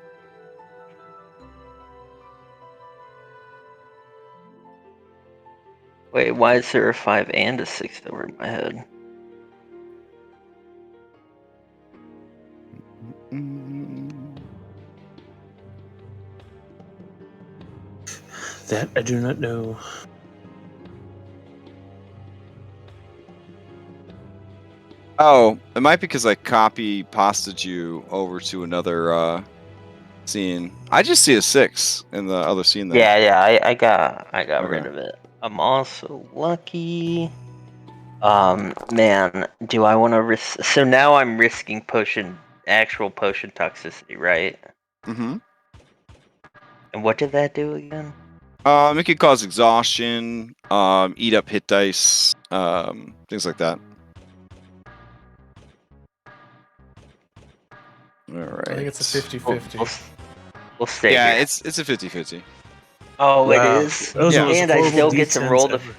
Wait, why is there a 5 and a 6 over my head? That I do not know. Oh, it might be because I copy-pasted you over to another scene. I just see a 6 in the other scene there. Yeah, I got Okay. rid of it. I'm also lucky. Man, do I want to risk? So now I'm risking actual potion toxicity, right? Mm-hmm. And what did that do again? It could cause exhaustion, eat up hit dice, things like that. All right. I think it's a 50-50. We'll stay Yeah, here. it's a 50-50. Oh, Wow. it is. Those Yeah. are the most And I still horrible get to D10s roll the. ever.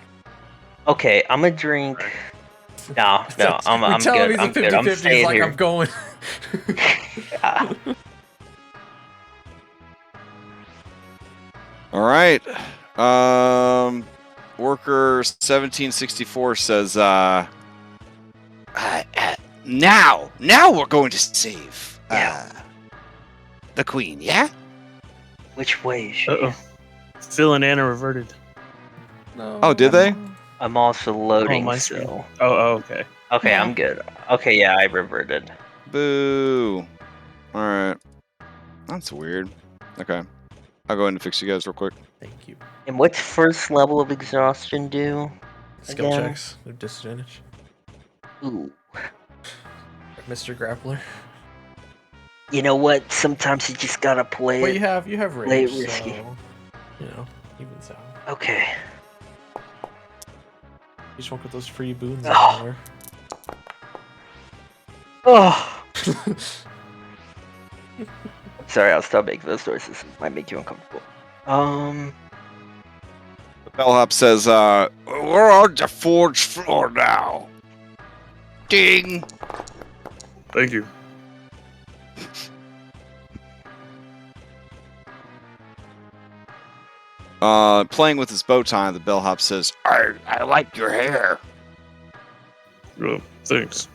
Okay, I'm gonna drink. No, I'm You're telling good. me I'm the good. I'm 50-50 is staying like here. I'm going. Yeah. All right. Worker 1764 says, now we're going to save the queen, yeah? Which way is she? Uh-oh. Phil and Anna reverted. No. Oh, did they? I'm also loading. my so. screen. Oh, okay. Okay, Yeah. I'm good. Okay, yeah, I reverted. Boo. All right. That's weird. Okay. I'll go ahead and fix you guys real quick. Thank you. And what's first level of exhaustion do? Skill Again? checks. They're disadvantage. Ooh. Mr. Grappler. You know what? Sometimes you just gotta play But it. you have Play range, it risky. so evens out. Okay. You just won't get those free boons Oh. anymore. Oh. Sorry, I'll stop making those noises. It might make you uncomfortable. The bellhop says, we're on the forge floor now. Ding. Thank you. Playing with his bow tie, the bellhop says, I like your hair. Oh, thanks.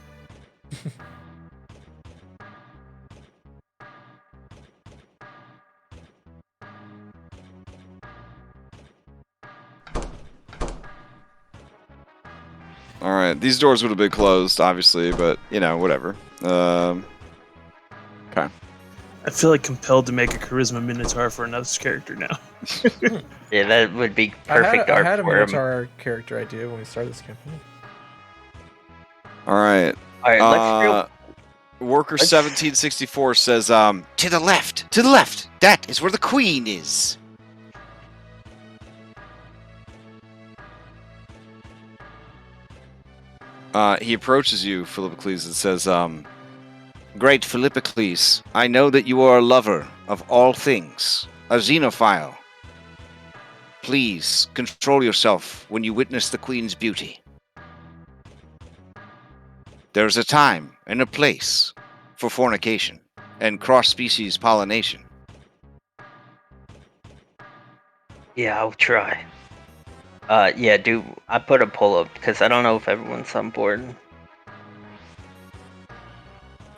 All right, these doors would have been closed, obviously, but whatever. Okay. I feel like compelled to make a charisma minotaur for another character now. Yeah, that would be perfect I art had a for him. Minotaur character idea when we started this campaign. All right. All right, let's Worker 1764 says, to the left, that is where the queen is. He approaches you, Philippocles, and says, Great Philippocles, I know that you are a lover of all things, a xenophile. Please control yourself when you witness the queen's beauty. There's a time and a place for fornication and cross-species pollination. Yeah, I'll try. Yeah, dude, I put a pull up because I don't know if everyone's on board.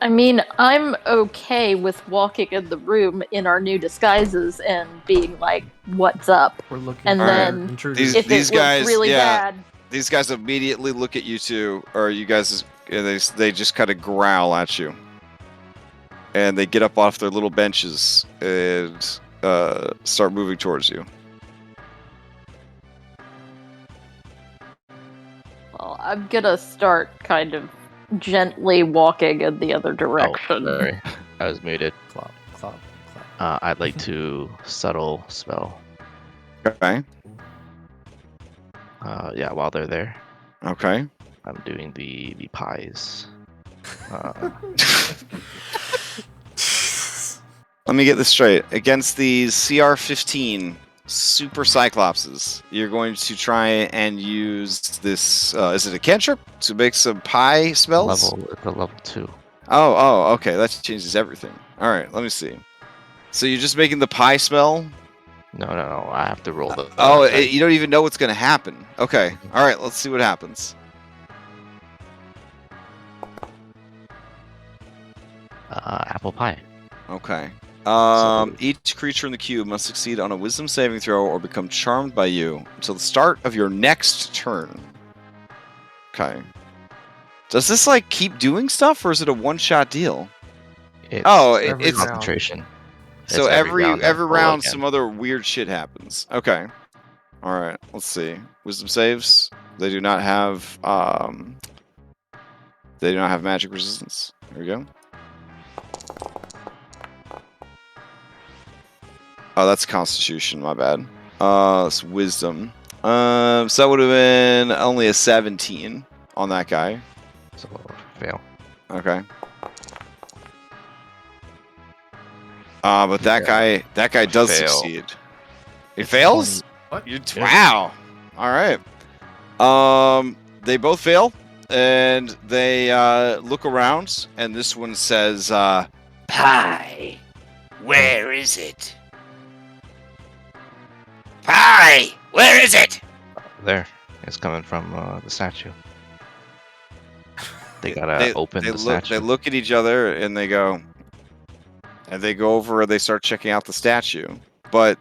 I mean, I'm okay with walking in the room in our new disguises and being like, "What's up?" We're looking And for then intruders. if These it guys, looks really yeah. bad, These guys immediately look at you two, or you guys, they just kind of growl at you. And they get up off their little benches and start moving towards you. well, I'm gonna start kind of gently walking in the other direction. Oh, sorry. I was muted. Clop, clop, clop. I'd like to subtle spell. Okay. Yeah, while they're there, Okay. I'm doing the pies. Let me get this straight. Against these CR-15 Super Cyclopses, you're going to try and use this, is it a cantrip? To make some pie spells? It's a level 2. Oh, okay. That changes everything. Alright, let me see. So you're just making the pie spell? No, I have to roll the... You don't even know what's going to happen. Okay. Alright, let's see what happens. Apple pie. Okay. Each creature in the cube must succeed on a wisdom saving throw or become charmed by you until the start of your next turn. Okay. Does this like keep doing stuff, or is it a one-shot deal? It's Every it's round. concentration. so It's every I roll round again. some other weird shit happens. Okay. All right. Let's see. Wisdom saves. They do not have magic resistance. Here we go. Oh, that's Constitution. My bad. It's Wisdom. So that would have been only a 17 on that guy. So fail. Okay. But that guy does Fail. succeed. It fails? What? Wow. All right. They both fail, and they look around, and this one says, "Pie, where is it? Pie, where is it?" There. It's coming from the statue. They gotta open the statue. They look at each other, and they go over, and they start checking out the statue. But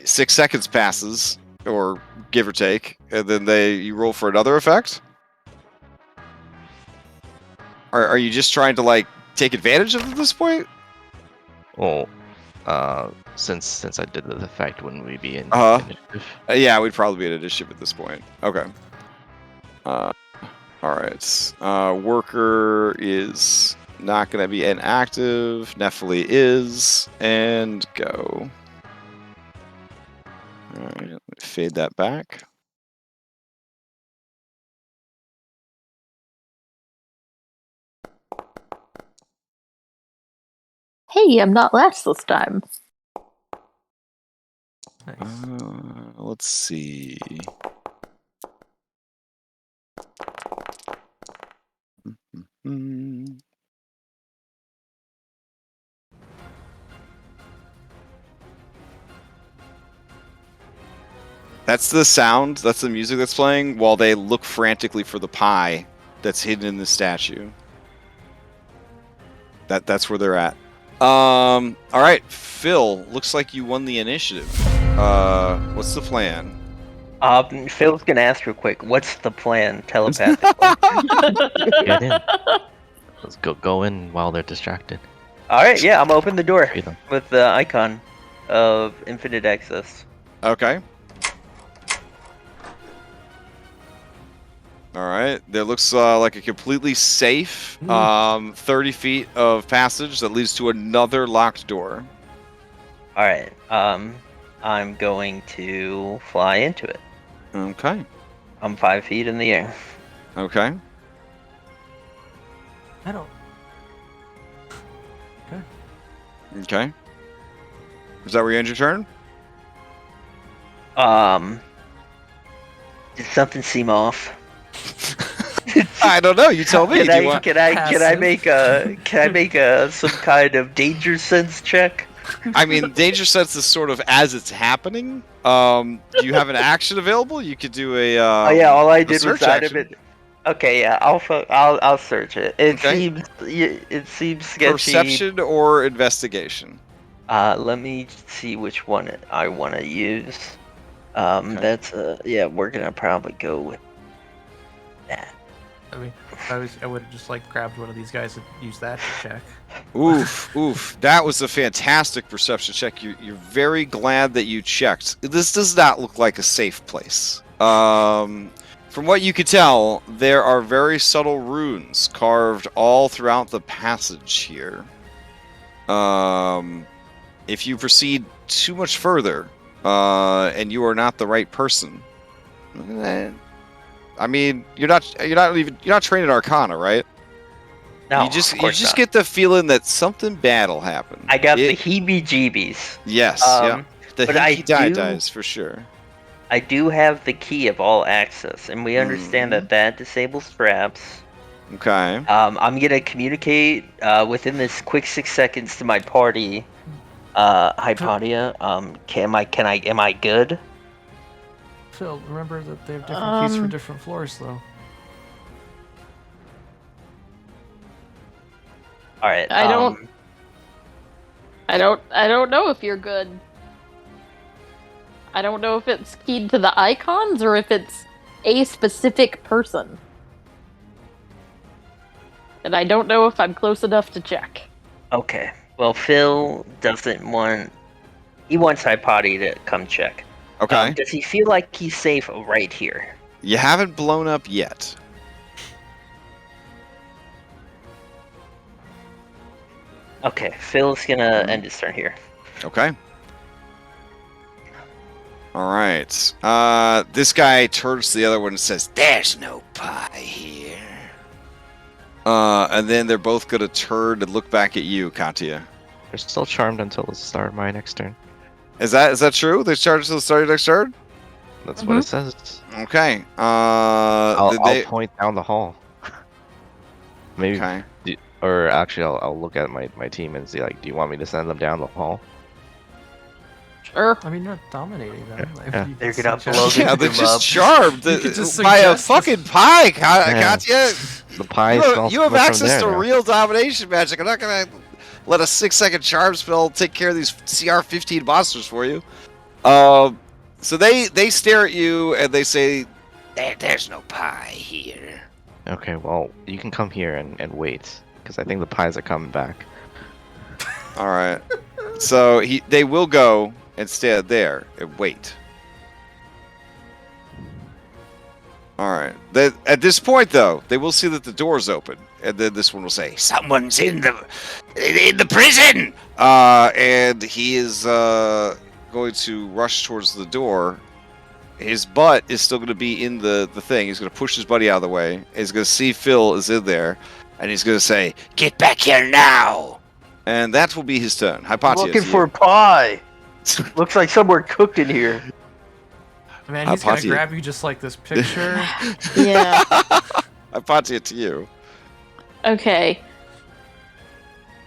6 seconds passes, or give or take, and then you roll for another effect. Are you just trying to like take advantage of it at this point? Well, since I did the effect, wouldn't we be in initiative? Yeah, we'd probably be in initiative at this point. Okay. All right. Worker is not going to be inactive. Nephili is, and go. All right, let me fade that back. Hey, I'm not last this time. Nice. Let's see. That's the sound, that's the music that's playing while they look frantically for the pie that's hidden in the statue. That's where they're at. All right, Phil, looks like you won the initiative. What's the plan? Phil's gonna ask real quick. What's the plan telepathically? Get in. Let's go in while they're distracted. All right, yeah, I'm gonna open the door Free them. with the icon of infinite access. Okay. All right. There looks like a completely safe 30 feet of passage that leads to another locked door. All right. I'm going to fly into it. Okay. I'm 5 feet in the air. Okay. I don't. Okay. Is that where you end your turn? Did something seem off? I don't know. You tell me. Can I make some kind of danger sense check? I mean, danger sense is sort of as it's happening. Do you have an action available? You could do a. Oh yeah, all I did was search out action. of it. Okay, yeah, I'll search it. It Okay. seems sketchy. Perception or investigation. Let me see which one I want to use. Okay. That's yeah, we're gonna probably go with that. I mean, I would have just like grabbed one of these guys and used that to check. Oof. That was a fantastic perception check. You're very glad that you checked. This does not look like a safe place. From what you could tell, there are very subtle runes carved all throughout the passage here. If you proceed too much further, and you are not the right person, I mean, you're not trained in Arcana, right? No, you just of course not. get the feeling that something bad will happen. I got the heebie-jeebies. Yes, yeah. The but I dies for sure. I do have the key of all access, and we understand that disables traps. Okay. I'm gonna communicate within this quick 6 seconds to my party. Hypatia, am I good? Phil, remember that they have different keys for different floors, though. All right. I don't- I don't know if you're good. I don't know if it's keyed to the icons or if it's a specific person. And I don't know if I'm close enough to check. Okay. Well, Phil doesn't want. He wants Hypati to come check. Okay. Does he feel like he's safe right here? You haven't blown up yet. Okay, Phil's gonna end his turn here. Okay. All right. This guy turns to the other one and says, "There's no pie here." And then they're both gonna turn and look back at you, Katya. They're still charmed until the start of my next turn. Is that true? They're charged until the start of your next turn? That's what it says. Okay. I'll point down the hall. Maybe. Okay. Or actually, I'll look at my team and see, like, do you want me to send them down the hall? Sure. I mean, you're not dominating them. Like, Yeah. you They're can gonna suggest- blow Yeah, they're them just up. charmed You could just by a suggest fucking pie, Katya. The pie You smells have from access there to now. real domination magic. I'm not gonna let a 6-second charm spell take care of these CR15 monsters for you. So they stare at you and they say, "There's no pie here." Okay, well, you can come here and wait, because I think the pies are coming back. All right. So they will go and stand there and wait. All right. At this point, though, they will see that the door's open, and then this one will say, "Someone's in the prison," and he is going to rush towards the door. His butt is still going to be in the thing. He's going to push his buddy out of the way. He's going to see Phil is in there, and he's going to say, "Get back here now!" And that will be his turn. Hypatia. Looking for pie. Looks like somewhere cooked in here. Man, he's gonna Hypatia. grab you just like this picture. Yeah. Hypatia to you. Okay.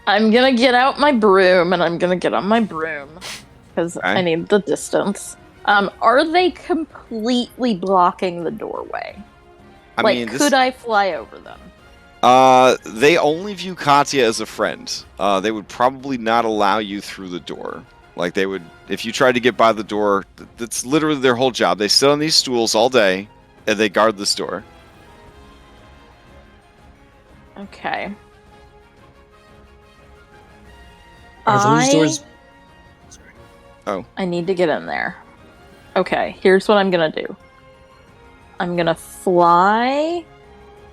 I'm gonna get out my broom and I'm gonna get on my broom because Okay. I need the distance. Are they completely blocking the doorway? I like, mean, could I fly over them? they only view Katya as a friend. They would probably not allow you through the door. Like, they would, if you tried to get by the door, that's literally their whole job. They sit on these stools all day, and they guard this door. Okay. Are those doors? Sorry. I need to get in there. Okay, here's what I'm gonna do. I'm gonna fly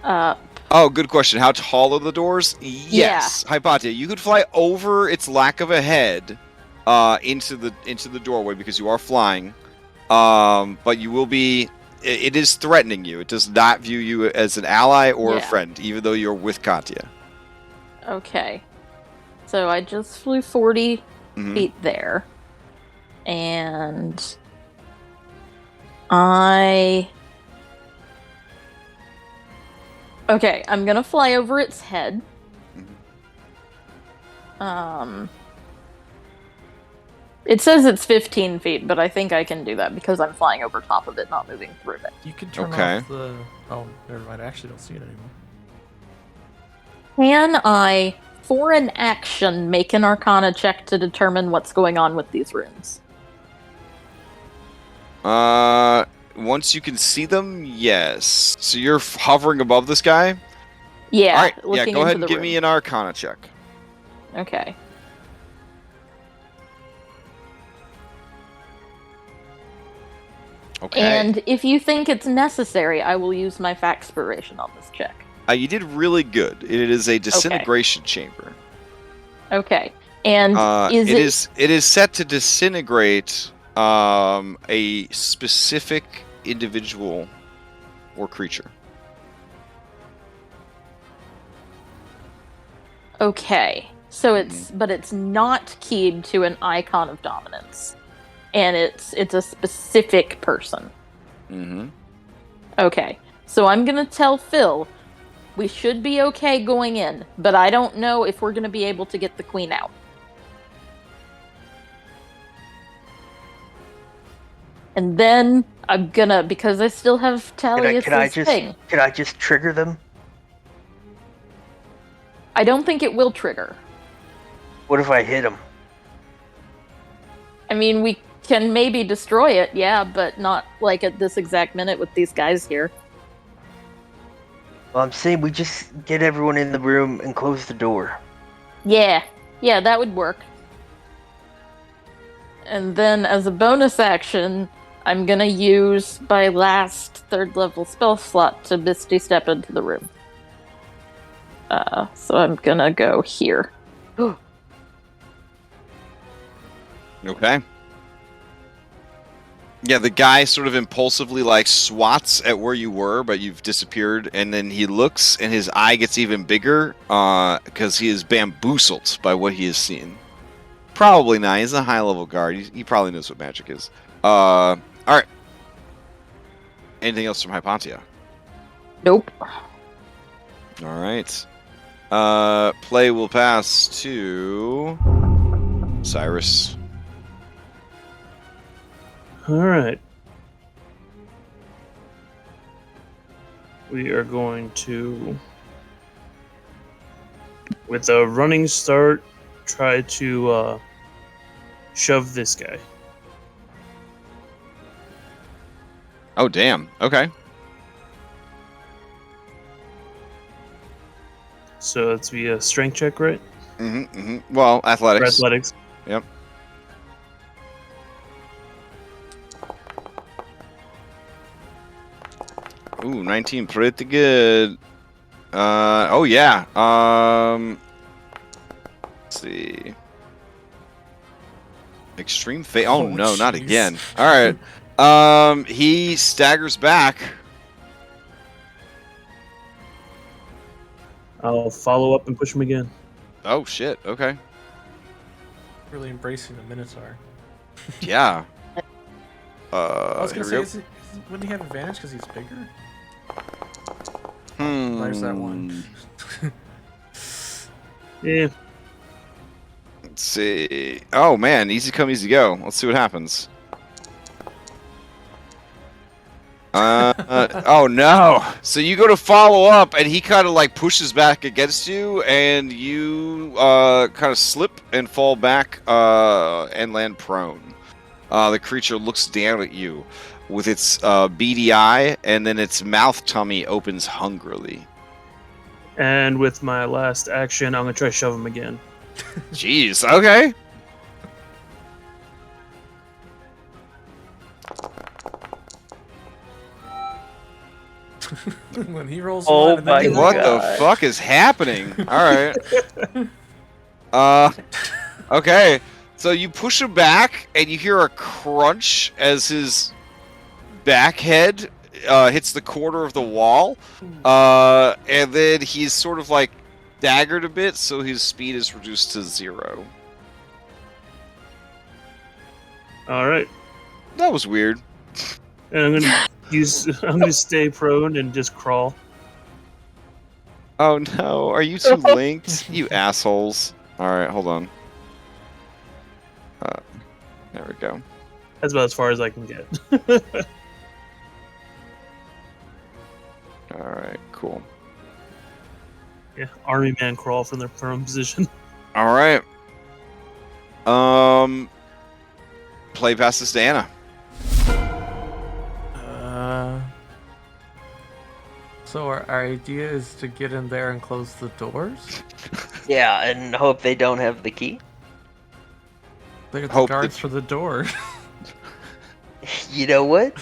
up. Oh, good question. How tall are the doors? Yes, Hypatia. You could fly over its lack of a head into the doorway because you are flying. But you will be. It is threatening you. It does not view you as an ally or a friend, even though you're with Katya. Okay. So I just flew 40 Mhm. feet there. And Okay, I'm gonna fly over its head. It says it's 15 feet, but I think I can do that because I'm flying over top of it, not moving through it. You can turn Okay. off the. Oh, never mind. I actually don't see it anymore. Can I, for an action, make an Arcana check to determine what's going on with these runes? Once you can see them, yes. So you're hovering above this guy? Yeah, All right. Yeah, looking go ahead into and the give me room. an Arcana check. Okay. Okay. And if you think it's necessary, I will use my Faxpiration on this check. You did really good. It is a disintegration chamber. Okay. And It is set to disintegrate a specific individual or creature. Okay. So it's not keyed to an icon of dominance. And it's a specific person. Mm-hmm. Okay. So I'm gonna tell Phil we should be okay going in, but I don't know if we're gonna be able to get the queen out. And then I'm gonna, because I still have Talius's thing. Can I just trigger them? I don't think it will trigger. What if I hit them? I mean, we can maybe destroy it, yeah, but not like at this exact minute with these guys here. Well, I'm saying we just get everyone in the room and close the door. Yeah, that would work. And then as a bonus action, I'm gonna use my last 3rd level spell slot to Misty Step into the room. So I'm gonna go here. Okay. Yeah, the guy sort of impulsively like swats at where you were, but you've disappeared, and then he looks and his eye gets even bigger because he is bamboozled by what he has seen. Probably not. He's a high-level guard. He probably knows what magic is. All right. Anything else from Hypatia? Nope. All right. Play will pass to Cyrus. All right. We are going to, with a running start, try to shove this guy. Oh, damn. Okay. So it's be a strength check, right? Well, Or athletics. athletics. Yep. Ooh, 19, pretty good. Oh yeah. Let's see. Extreme fate. Oh no, not jeez. again. All right. He staggers back. I'll follow up and push him again. Oh shit. Okay. Really embracing the Minotaur. Yeah. I was here gonna we say, wouldn't he have advantage because he's bigger? go. There's that one. Yeah. Let's see. Oh man, easy come, easy go. Let's see what happens. Oh no! So you go to follow up, and he kind of like pushes back against you, and you kind of slip and fall back and land prone. The creature looks down at you with its beady eye, and then its mouth tummy opens hungrily. And with my last action, I'm gonna try to shove him again. Jeez. Okay. When he rolls Oh one, and then my he God. What rolls- the fuck is happening? All right. Okay. So you push him back, and you hear a crunch as his back head hits the corner of the wall, and then he's sort of like staggered a bit, so his speed is reduced to 0. All right. That was weird. And I'm gonna I'm gonna stay prone and just crawl. Oh no, are you two linked? You assholes. Alright, hold on. There we go. That's about as far as I can get. Alright, cool. Yeah, army man crawl from their prone position. Alright. Play passes to Anna. So our idea is to get in there and close the doors? Yeah, and hope they don't have the key. They're the Hope guards that- for the door. You know what?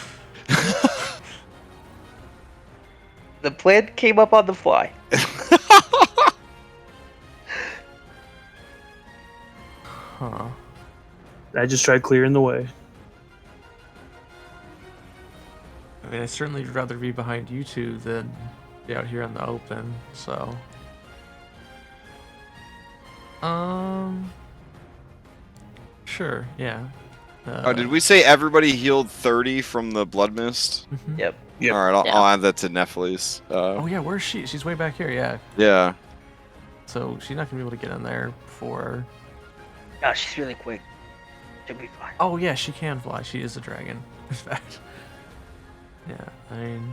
The plan came up on the fly. Huh. I just tried clearing the way. I mean, I'd certainly rather be behind you two than be out here in the open, so... Sure, yeah. Oh, did we say everybody healed 30 from the blood mist? Mhm. Yep. Yep. Alright, I'll Yeah. add that to Nephilis. Oh yeah, where's she? She's way back here, yeah. Yeah. So she's not gonna be able to get in there for... Gosh, she's really quick. She'll be fine. Oh yeah, she can fly. She is a dragon. In fact. Yeah, I mean...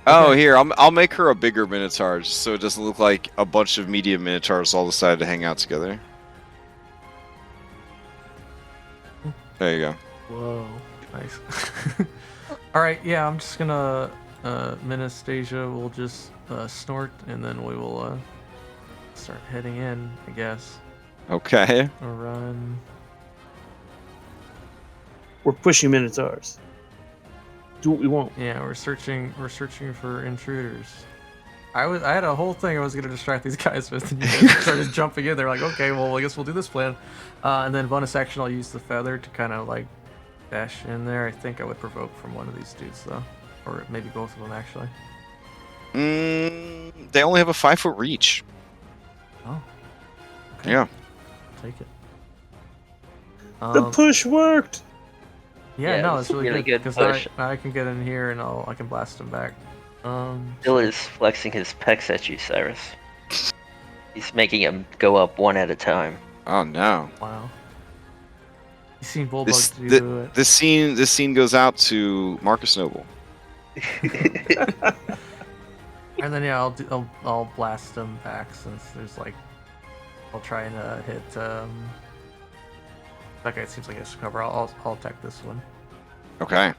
Oh, Okay. here, I'll make her a bigger Minotaur, just so it doesn't look like a bunch of medium Minotaurs all decided to hang out together. There you go. Whoa, nice. All right, yeah, I'm just gonna Anastasia will just snort, and then we will start heading in, I guess. Okay. Or run. We're pushing Minotaurs. Do what we want. Yeah, we're searching for intruders. I had a whole thing I was gonna distract these guys with, and you guys started jumping in. They're like, okay, well, I guess we'll do this plan. And then bonus action, I'll use the feather to kind of like dash in there. I think I would provoke from one of these dudes though, or maybe both of them actually. They only have a 5-foot reach. Oh. Okay. Yeah. Take it. The push worked. Yeah, Yeah, no, it it's was a really really good good because push. I can get in here and I can blast him back. Bill is flexing his pecs at you, Cyrus. He's making him go up one at a time. Oh no. Wow. You seen Bulldog This do it? this scene goes out to Marcus Noble. And then yeah, I'll blast him back since there's like I'll try and hit that guy seems like he has to cover. I'll attack this one Okay.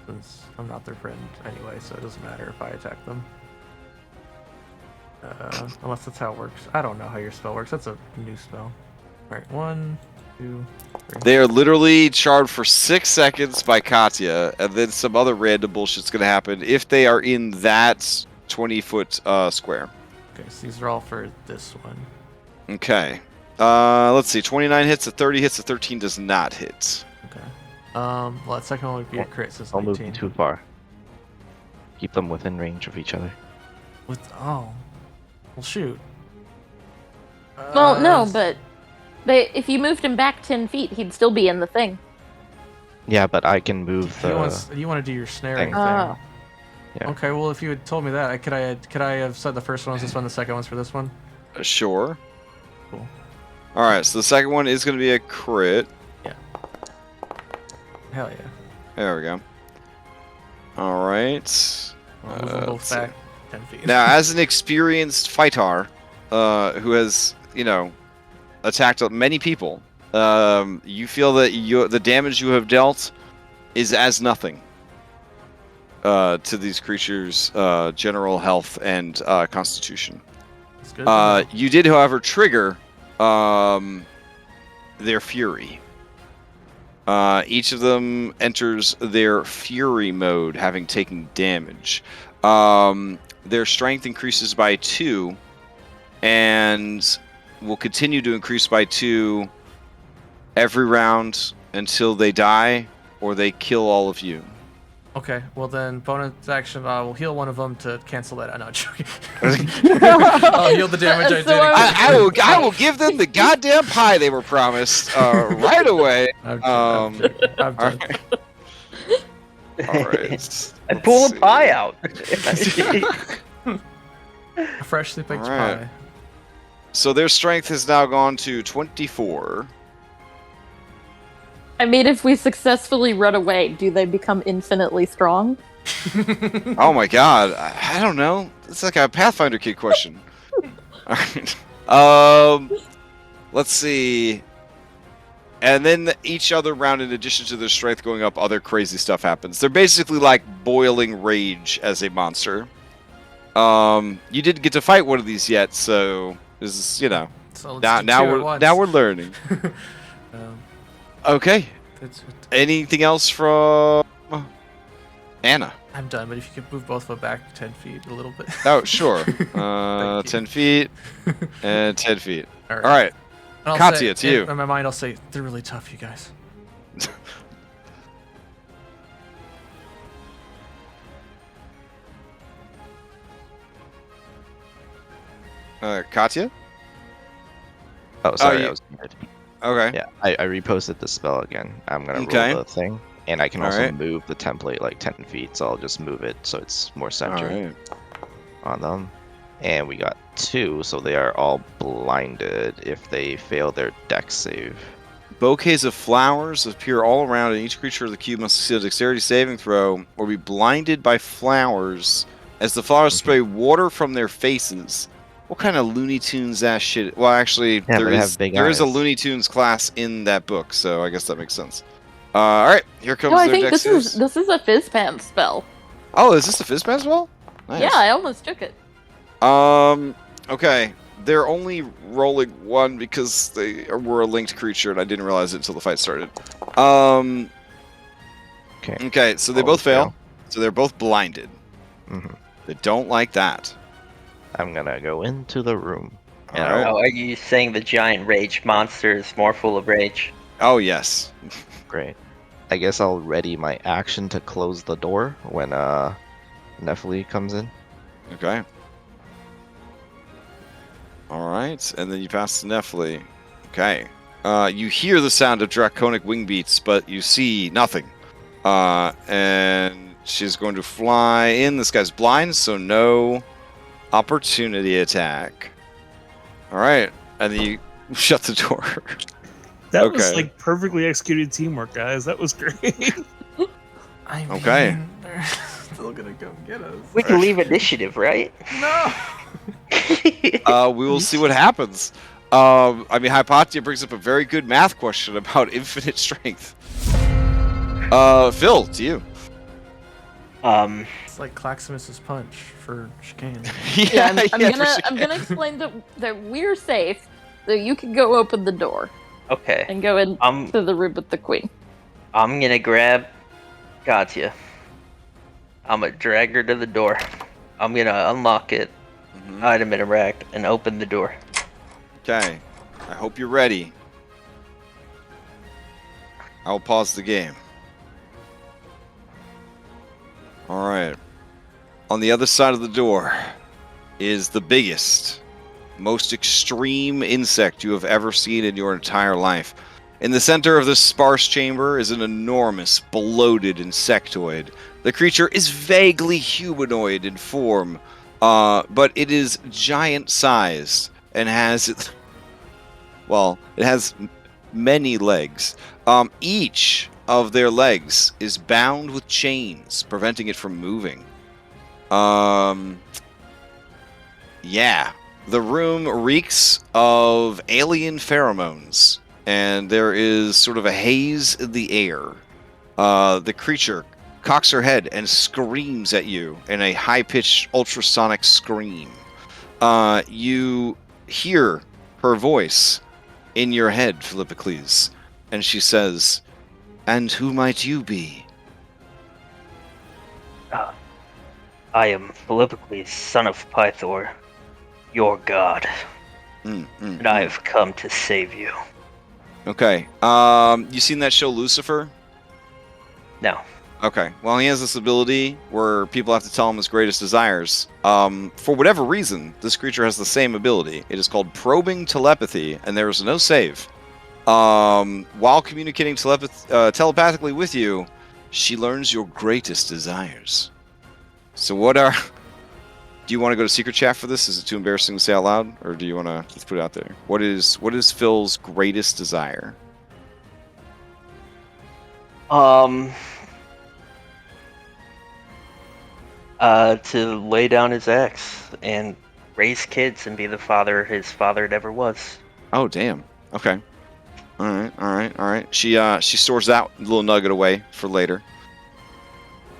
since I'm not their friend anyway, so it doesn't matter if I attack them. Unless that's how it works. I don't know how your spell works. That's a new spell. Alright, 1, 2, 3. They are literally charged for 6 seconds by Katya, and then some other random bullshit's gonna happen if they are in that 20-foot square. Okay, so these are all for this one. Okay. Let's see. 29 hits, a 30 hits, a 13 does not hit. Okay. Well, that second one would be a crit, so it's Don't move 19. too far. Keep them within range of each other. Well, shoot. Well, no, but if you moved him back 10 feet, he'd still be in the thing. Yeah, but I can move the. You want to do your snaring thing. Yeah. Okay, well, if you had told me that, could I have said the first one was this one, the second one's for this one? Sure. Cool. All right. So the second one is going to be a crit. Yeah. Hell yeah. There we go. All right. I'll move them both back 10 feet. Now, as an experienced fighter, who has attacked many people, you feel that the damage you have dealt is as nothing to these creatures' general health and constitution. That's good. You did, however, trigger their fury. Each of them enters their fury mode, having taken damage. Their strength increases by 2, and will continue to increase by 2 every round until they die or they kill all of you. Okay, well then, bonus action, we'll heal one of them to cancel that. I'm not joking. I'll heal the damage I did. I will give them the goddamn pie they were promised right away. I'm done. All right. I pull a pie out. A freshly baked All right. pie. So their strength has now gone to 24. I mean, if we successfully run away, do they become infinitely strong? Oh my god, I don't know. It's like a Pathfinder kid question. Alright. Let's see. And then each other round, in addition to their strength going up, other crazy stuff happens. They're basically like boiling rage as a monster. You didn't get to fight one of these yet, so this is, So let's do now two at we're once. learning. Okay. It's- Anything else from Anna? I'm done, but if you could move both of them back 10 feet a little bit. Oh, sure. you. 10 feet and 10 feet. All All right. And I'll Katya, say- it's you. In my mind, I'll say, they're really tough, you guys. Katya? Oh, sorry, you- I was muted. Okay. Yeah, I reposted the spell again. I'm gonna Okay. roll the thing, and I can also Alright. move the template like 10 feet, so I'll just move it so it's more All centered right. on them. And we got 2, so they are all blinded if they fail their dex save. Bouquets of flowers appear all around, and each creature of the cube must succeed a dexterity saving throw or be blinded by flowers as the flowers spray water from their faces. What kind of Looney Tunes ass shit? Well, actually, Yeah, but they have big there is a eyes. Looney Tunes class in that book, so I guess that makes sense. All right, here comes No, I their think dex this is a Fizzpan spell. Oh, is this the Fizzpan as well? Nice. Yeah, I almost took it. Okay. They're only rolling one because they were a linked creature, and I didn't realize it until the fight started. Okay, so they both fail. So they're both blinded. Mm-hmm. They don't like that. I'm gonna go into the room. All right. Oh, are you saying the giant rage monster is more full of rage? Oh, yes. Great. I guess I'll ready my action to close the door when Nephilim comes in. Okay. All right, and then you pass to Nephilim. Okay. You hear the sound of draconic wing beats, but you see nothing. And she's going to fly in. This guy's blind, so no opportunity attack. All right, and then you shut the door. That Okay. was like perfectly executed teamwork, guys. That was great. I mean, Okay. they're still gonna come get us. We can leave initiative, right? No. We will see what happens. I mean, Hypatia brings up a very good math question about infinite strength. Phil, to you. It's like Claximus's punch for chicane. Yeah, I'm for gonna explain that we're safe, so you can go open the door Okay. and go into the room with the queen. I'm gonna grab Katya. I'm gonna drag her to the door. I'm gonna unlock it, item interact, and open the door. Okay. I hope you're ready. I'll pause the game. Alright. On the other side of the door is the biggest, most extreme insect you have ever seen in your entire life. In the center of this sparse chamber is an enormous, bloated insectoid. The creature is vaguely humanoid in form, but it is giant-sized and has, well, it has many legs. Each of their legs is bound with chains, preventing it from moving. Yeah. The room reeks of alien pheromones, and there is sort of a haze in the air. The creature cocks her head and screams at you in a high-pitched ultrasonic scream. You hear her voice in your head, Philippocles, and she says, "And who might you be?" I am Philippocles, son of Pythor, your god, and I have come to save you. Okay. You seen that show Lucifer? No. Okay. Well, he has this ability where people have to tell him his greatest desires. For whatever reason, this creature has the same ability. It is called probing telepathy, and there is no save. While communicating telepathically with you, she learns your greatest desires. So what are... Do you want to go to secret chat for this? Is it too embarrassing to say out loud? Or do you want to just put it out there? What is Phil's greatest desire? To lay down his axe and raise kids and be the father his father never was. Oh, damn. Okay. Alright. She stores that little nugget away for later.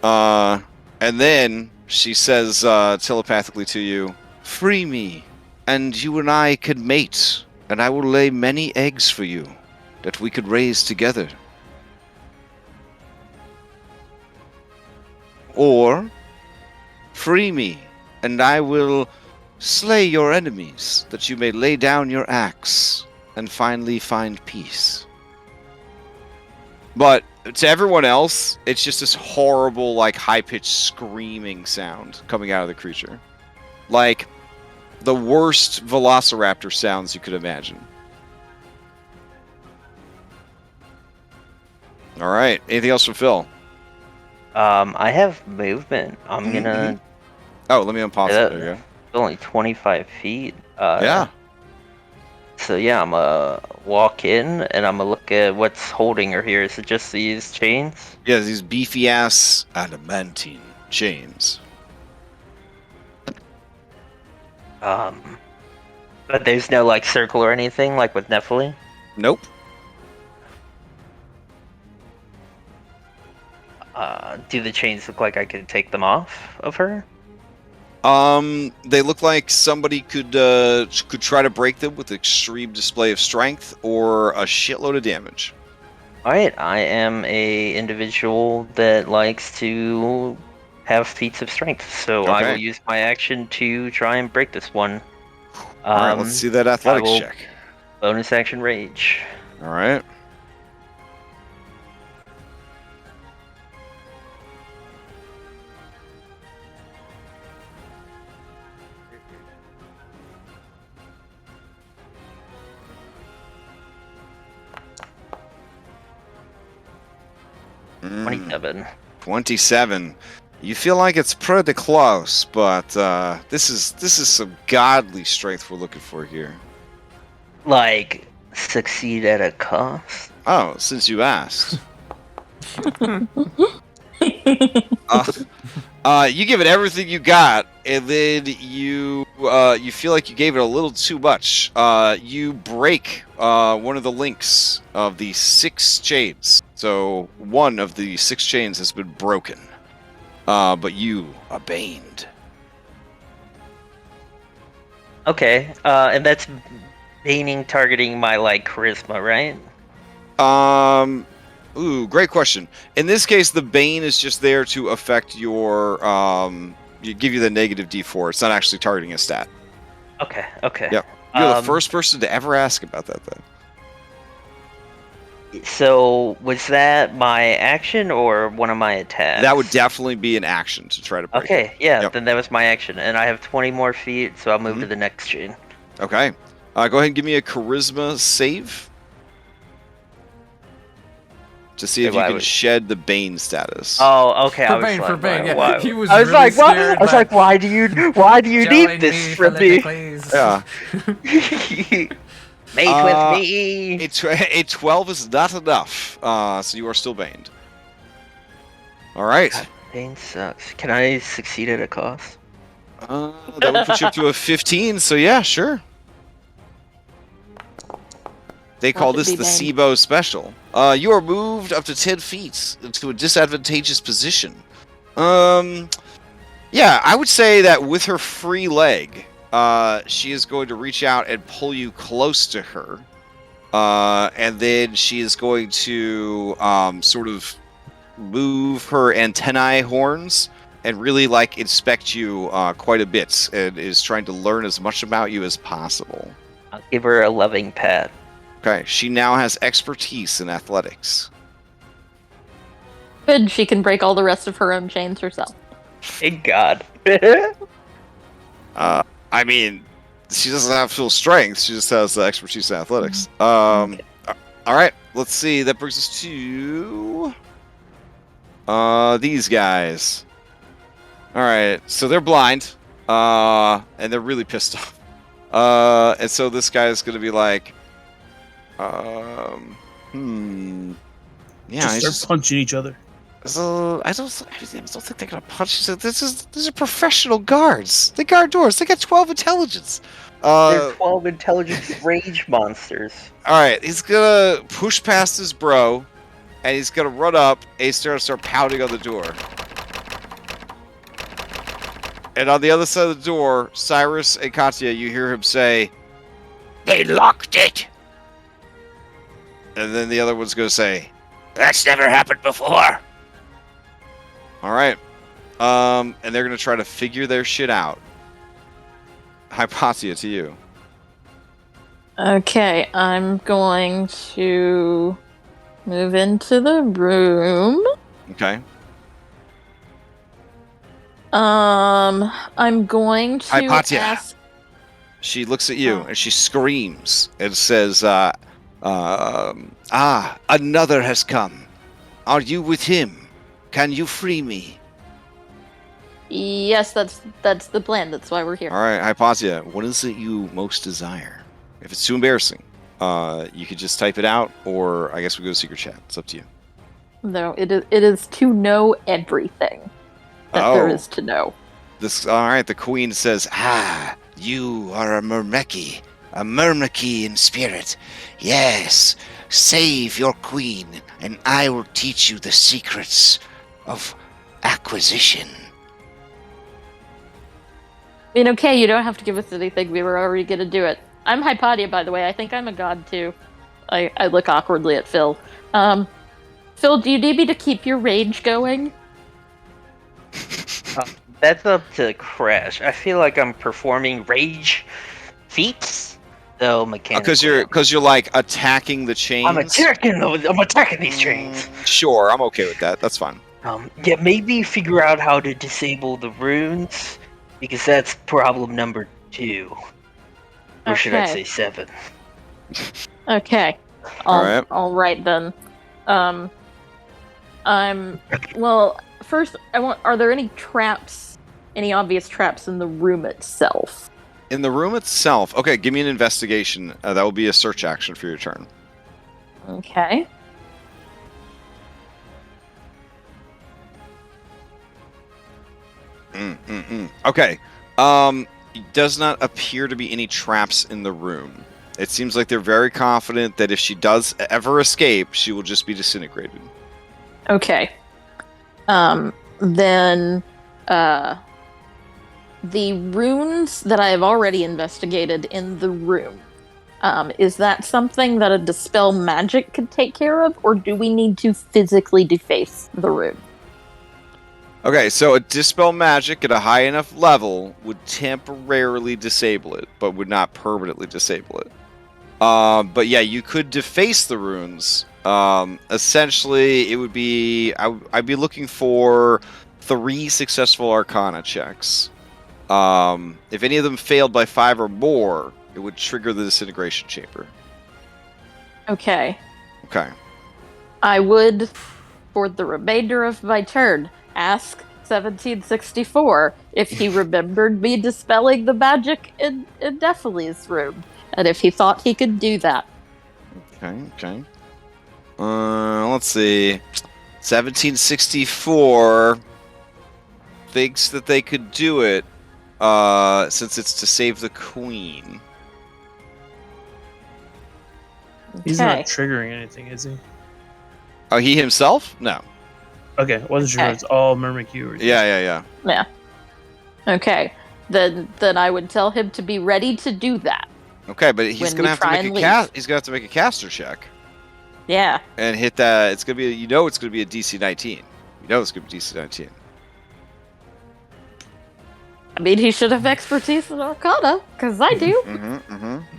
And then she says telepathically to you, "Free me, and you and I can mate, and I will lay many eggs for you that we could raise together. Or, free me, and I will slay your enemies, that you may lay down your axe and finally find peace." But to everyone else, it's just this horrible, like, high-pitched screaming sound coming out of the creature. Like, the worst velociraptor sounds you could imagine. Alright, anything else from Phil? I have movement. I'm gonna... Oh, let me unpause it. There you go. It's only 25 feet. Yeah. So yeah, I'm gonna walk in and I'm gonna look at what's holding her here. Is it just these chains? Yeah, these beefy-ass adamantine chains. But there's no like circle or anything like with Nephilim? Nope. Do the chains look like I could take them off of her? They look like somebody could try to break them with extreme display of strength or a shitload of damage. Alright, I am a individual that likes to have feats of strength, so I will Okay. use my action to try and break this one. All right, let's see that athletics will- check. Bonus action rage. All right. Mm, 27. 27. You feel like it's pretty close, but this is some godly strength we're looking for here. Like, succeed at a cost? Oh, since you asked. You give it everything you got, and then you feel like you gave it a little too much. You break one of the links of the 6 chains. So one of the 6 chains has been broken, but you are baned. Okay, and that's Baning targeting my, like, charisma, right? Ooh, great question. In this case, the Bane is just there to affect your, give you the negative D4. It's not actually targeting a stat. Okay, okay. Yep. You're the first person to ever ask about that, then. So, was that my action or one of my attacks? That would definitely be an action to try to break it. Okay, yeah, Yep. then that was my action. And I have 20 more feet, so I'll move to the next chain. Okay. Go ahead and give me a charisma save. To see if you can shed the Bane status. Oh, okay. For Bane, yeah. Why? He was I was really like, what? scared I was by like, why do you need this from me? Yeah. Mate with me. A 12 is not enough, so you are still baned. All right. God, Bane sucks. Can I succeed at a cost? That would put you up to a 15, so yeah, sure. They call Watch it this be the Bane. SIBO special. You are moved up to 10 feet into a disadvantageous position. Yeah, I would say that with her free leg, she is going to reach out and pull you close to her. And then she is going to sort of move her antennae horns and really like inspect you quite a bit, and is trying to learn as much about you as possible. I'll give her a loving pat. Okay, she now has expertise in athletics. Good, she can break all the rest of her own chains herself. Thank God. I mean, she doesn't have full strength. She just has expertise in athletics. All right, let's see. That brings us to these guys. All right, so they're blind, and they're really pissed off. And so this guy is going to be like, yeah, Just start punching each other. So I don't think they're gonna punch. These are professional guards. They guard doors. They got 12 intelligence. They're 12 intelligence rage monsters. All right, he's gonna push past his bro, and he's gonna run up and he's gonna start pounding on the door. And on the other side of the door, Cyrus and Katya, you hear him say, "They locked it." And then the other one's gonna say, "That's never happened before." All right. And they're going to try to figure their shit out. Hypatia, to you. Okay, I'm going to move into the room. Okay. I'm going to Hypatia. ask... She looks at you and she screams and says, another has come. Are you with him? Can you free me? Yes, that's the plan. That's why we're here. All right, Hypatia, what is it you most desire? If it's too embarrassing, you could just type it out, or I guess we go to secret chat. It's up to you. No, it is to know everything that there is to know. All right, the queen says, you are a Myrmeki in spirit. Yes, save your queen, and I will teach you the secrets of acquisition. I mean, okay, you don't have to give us anything. We were already gonna do it. I'm Hypatia, by the way. I think I'm a god too. I look awkwardly at Phil. Phil, do you need me to keep your rage going? That's up to Crash. I feel like I'm performing rage feats, though mechanically. Because you're like attacking the chains. I'm attacking these chains. Sure, I'm okay with that. That's fine. Yeah, maybe figure out how to disable the runes, because that's problem number 2. Or should I say 7? Okay. All right then. Well, first are there any traps, any obvious traps in the room itself? In the room itself, okay, give me an investigation. That will be a search action for your turn. Okay. Okay. It does not appear to be any traps in the room. It seems like they're very confident that if she does ever escape, she will just be disintegrated. Okay. Then, the runes that I have already investigated in the room, is that something that a Dispel Magic could take care of, or do we need to physically deface the room? Okay, so a Dispel Magic at a high enough level would temporarily disable it, but would not permanently disable it. But yeah, you could deface the runes. Essentially, it would be... I'd be looking for 3 successful Arcana checks. If any of them failed by 5 or more, it would trigger the disintegration chamber. Okay. Okay. I would, for the remainder of my turn, ask 1764 if he remembered me dispelling the magic in Defili's room, and if he thought he could do that. Okay. Let's see. 1764 thinks that they could do it, since it's to save the queen. He's Okay. not triggering anything, is he? Oh, he himself? No. Okay, wasn't sure. Okay. It's all Myrmidon. Yeah. Yeah. Okay. Then I would tell him to be ready to do that. Okay, but he's When gonna we have to try make and a leave. He's gonna have to make a caster check Yeah. and hit that. It's gonna be. It's gonna be a DC 19. It's gonna be DC 19. I mean, he should have expertise in Arcana, because I do.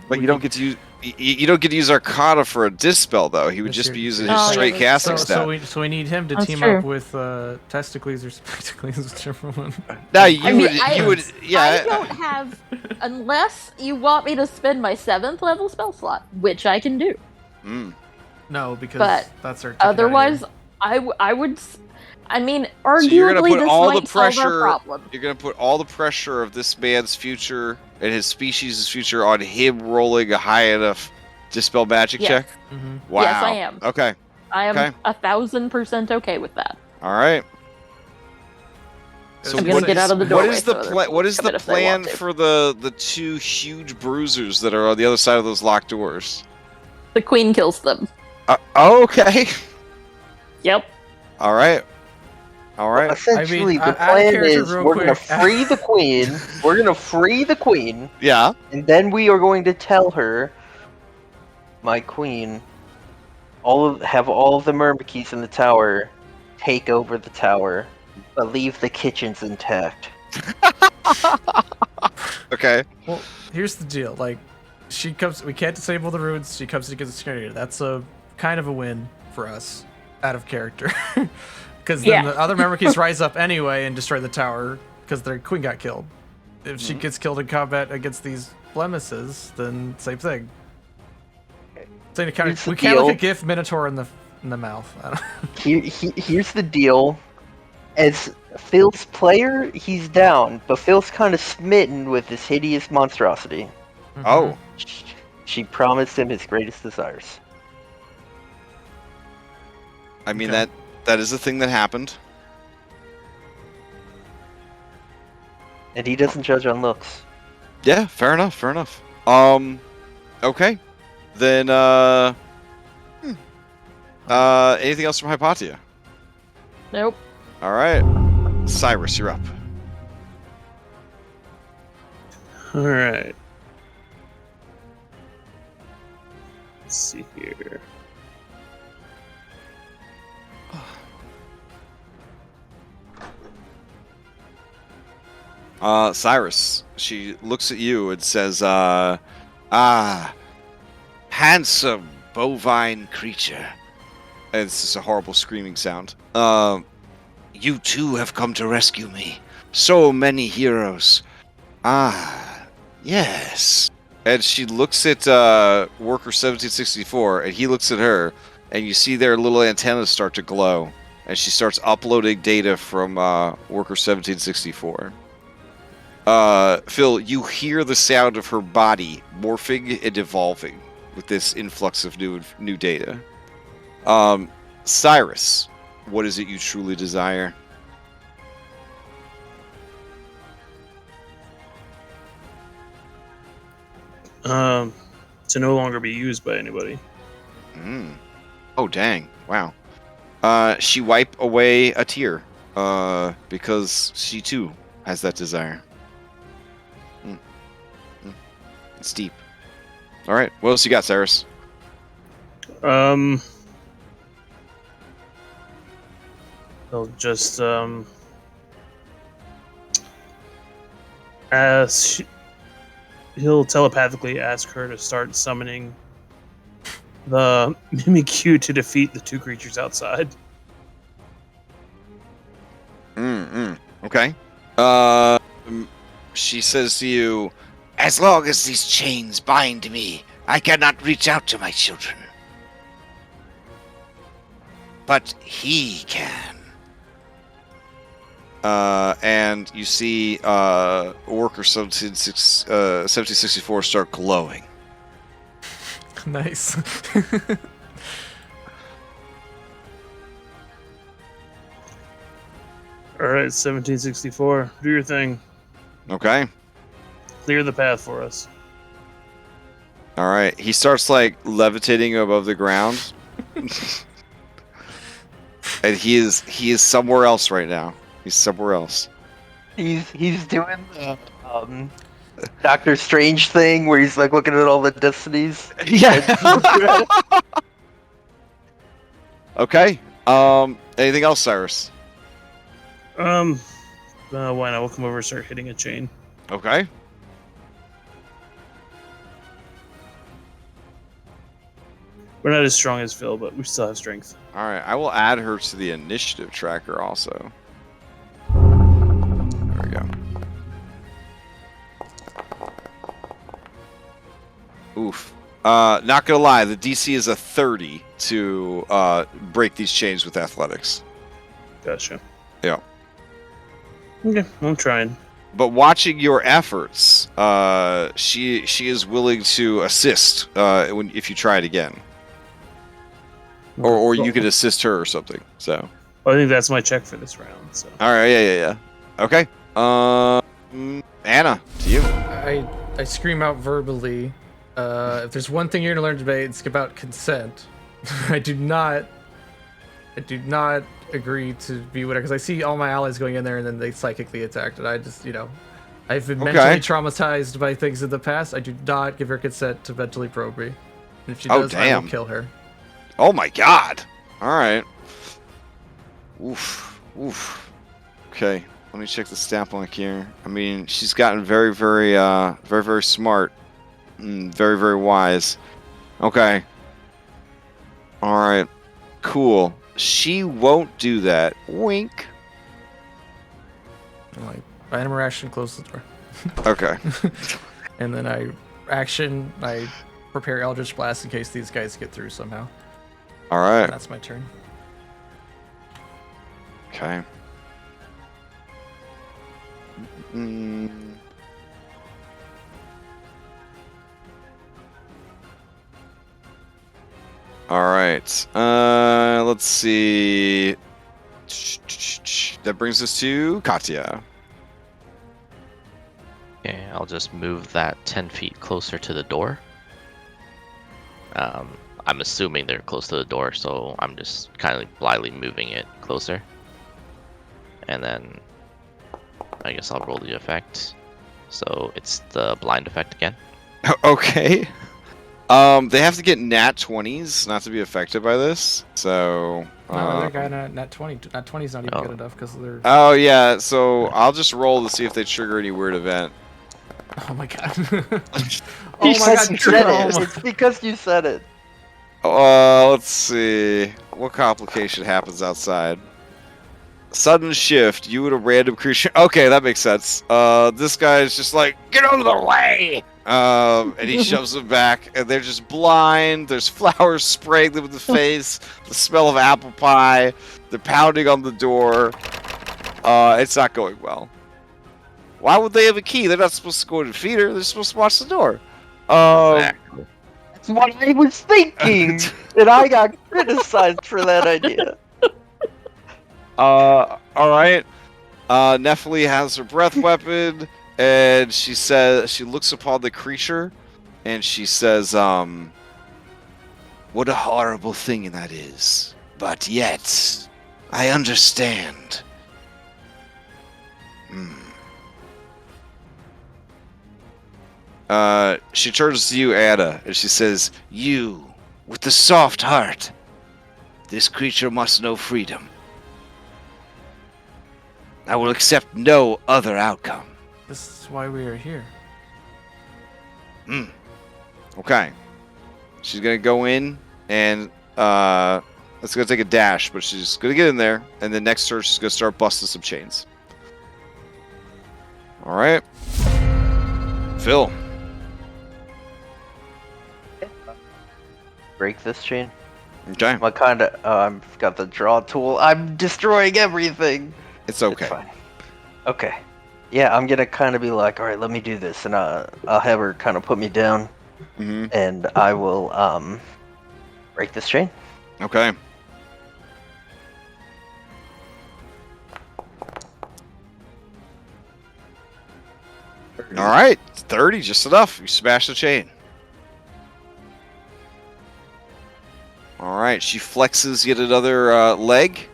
But you don't get to use. You don't get to use Arcana for a dispel, though. He would That's just true. be using Oh, his yeah, straight that's casting true. stat. So we need him to That's team true. up with Testicles or Spectacles, whichever one. No, you I mean, would. Yeah. I don't have, unless you want me to spend my 7th level spell slot, which I can do. No, because But that's our ticket out of Otherwise, here. I would. I mean, So you're gonna arguably put this all the might solve our pressure. problem. You're gonna put all the pressure of this man's future and his species' future on him rolling a high enough dispel magic Yes. check. Mhm. Wow. Yes, I am. Okay. I am Okay. 1,000% okay with that. All right. So I'm gonna get out of the what doorway is the so other plan? What people is come the in if they want plan to. for the 2 huge bruisers that are on the other side of those locked doors? The queen kills them. Okay. Yep. All right. Essentially, I mean, the out of plan character is real we're going to quick. free the queen. We're going to free the queen, Yeah. and then we are going to tell her, my queen, have all of the Myrmidons in the tower take over the tower, but leave the kitchens intact. Okay. Well, here's the deal. Like, she comes. We can't disable the runes. She comes to get the security. That's a kind of a win for us, out of character. Because then Yeah. the other Myrmidons rise up anyway and destroy the tower because their queen got killed. If she gets killed in combat against these blemishes, then same thing. So we can't look a gift Minotaur in the mouth. I don't- Here's the deal. As Phil's player, he's down, but Phil's kind of smitten with this hideous monstrosity. Oh. She promised him his greatest desires. I mean Okay. that is a thing that happened. And he doesn't judge on looks. Yeah. Fair enough. Okay. Then anything else from Hypatia? Nope. All right, Cyrus, you're up. All right. Let's see here. Cyrus, she looks at you and says, handsome bovine creature. And it's just a horrible screaming sound. You too have come to rescue me. So many heroes. Yes. And she looks at Worker 1764, and he looks at her, and you see their little antennas start to glow, and she starts uploading data from Worker 1764. Phil, you hear the sound of her body morphing and evolving with this influx of new data. Cyrus, what is it you truly desire? To no longer be used by anybody. Oh, dang. Wow. She wipe away a tear, because she too has that desire. It's deep. All right, what else you got, Cyrus? He'll just he'll telepathically ask her to start summoning the Mimikyu to defeat the two creatures outside. Okay. She says to you, as long as these chains bind me, I cannot reach out to my children. But he can. And you see Worker 1764 start glowing. Nice. Alright, 1764. Do your thing. Okay. Clear the path for us. All right. He starts like levitating above the ground. And he is somewhere else right now. He's somewhere else. He's doing the Doctor Strange thing where he's like looking at all the destinies. Yeah. Okay. Anything else, Cyrus? Why not? We'll come over and start hitting a chain. Okay. We're not as strong as Phil, but we still have strength. All right. I will add her to the initiative tracker also. There we go. Oof. Not gonna lie, the DC is a 30 to break these chains with athletics. Gotcha. Yeah. Okay, I'm trying. But watching your efforts, she is willing to assist if you try it again, or you could assist her or something. So. Well, I think that's my check for this round. So. All right. Yeah. Okay. Anna, to you. I scream out verbally. If there's one thing you're gonna learn today, it's about consent. I do not agree to be whatever, because I see all my allies going in there and then they psychically attacked, and I just, I've been mentally traumatized by things in the past. I do not give her consent to mentally probe me. And if she does, I will kill her. Oh my god! All right. Oof. Okay, let me check the stat blank here. I mean, she's gotten very, very smart. Very, very wise. Okay. All right. Cool. She won't do that. Wink. I'm like, animal action, close the door. Okay. And then I prepare Eldritch Blast in case these guys get through somehow. All right. And that's my turn. Okay. All right. Let's see. That brings us to Katya. Okay, I'll just move that 10 feet closer to the door. I'm assuming they're close to the door, so I'm just kind of blindly moving it closer. and then I guess I'll roll the effect. So it's the blind effect again. Okay. They have to get nat 20s not to be affected by this. So. No, they got a nat 20. Nat 20's not even good enough because they're. Oh yeah. So I'll just roll to see if they trigger any weird event. Oh my god. Oh my god, you said it. It's because you said it. Let's see. What complication happens outside? Sudden shift. You and a random creature. Okay, that makes sense. This guy is just like, get out of the way! And he shoves them back, and they're just blind. There's flowers spraying them in the face. The smell of apple pie. They're pounding on the door. It's not going well. Why would they have a key? They're not supposed to go in and feed her. They're supposed to watch the door. That's what I was thinking, and I got criticized for that idea. All right. Nephili has her breath weapon, and she says she looks upon the creature, and she says, "What a horrible thing that is, but yet I understand." She turns to you, Anna, and she says, "You, with the soft heart, this creature must know freedom. I will accept no other outcome." This is why we are here. Okay. She's gonna go in and it's gonna take a dash, but she's gonna get in there, and then next turn she's gonna start busting some chains. Alright. Phil. Break this chain. Okay. What kind of? I've got the draw tool. I'm destroying everything. It's okay. It's fine. Okay. Yeah, I'm gonna kind of be like, all right, let me do this, and I'll have her kind of put me down, and I will break this chain. Okay. Alright. 30, just enough. You smash the chain. Alright, she flexes yet another leg.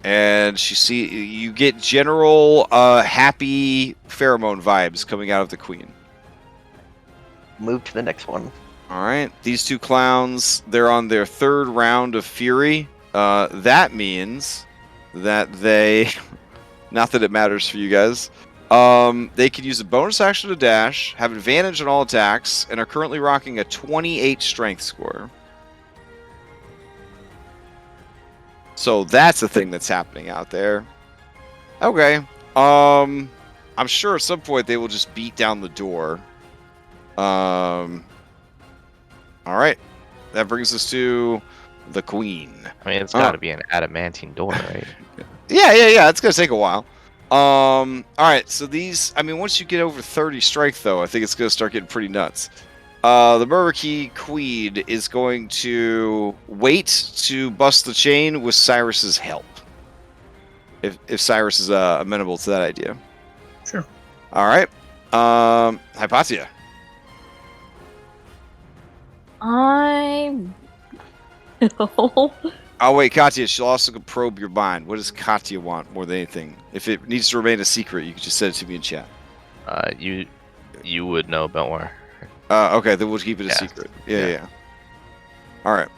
And you get general happy pheromone vibes coming out of the queen. Move to the next one. Alright, these two clowns, they're on their third round of fury. That means that they, not that it matters for you guys, they can use a bonus action to dash, have advantage on all attacks, and are currently rocking a 28 strength score. So that's the thing that's happening out there. Okay. I'm sure at some point they will just beat down the door. Alright. That brings us to the queen. I mean, it's got to be an adamantine door, right? Yeah. It's going to take a while. Alright, so these, I mean, once you get over 30 strength, though, I think it's going to start getting pretty nuts. The Murky Queen is going to wait to bust the chain with Cyrus's help. If Cyrus is amenable to that idea. Sure. Alright. Hypatia. Oh wait, Katya, she'll also probe your mind. What does Katya want more than anything? If it needs to remain a secret, you can just send it to me in chat. You would know about more. Okay, then we'll keep it a secret. Yeah. Alright.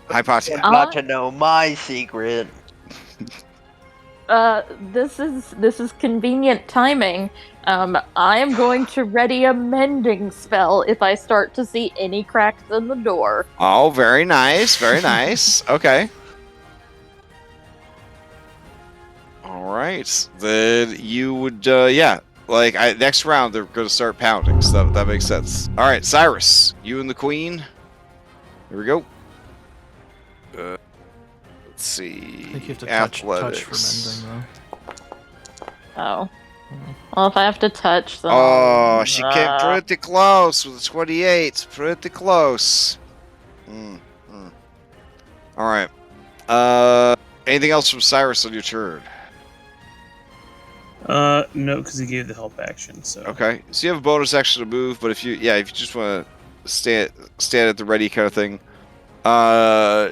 Hypatia. Not to know my secret. This is convenient timing. I am going to ready a mending spell if I start to see any cracks in the door. Oh, very nice, very nice. Okay. Alright. Then you would, next round they're going to start pounding, so that makes sense. Alright, Cyrus, you and the queen. Here we go. Let's see. I think you have to touch for mending, though. Oh. Well, if I have to touch them... Oh, she came pretty close with a 28. Pretty close. Alright. Anything else from Cyrus on your turn? No, because he gave the help action, so... Okay. So you have a bonus action to move, but if you just want to stand at the ready kind of thing.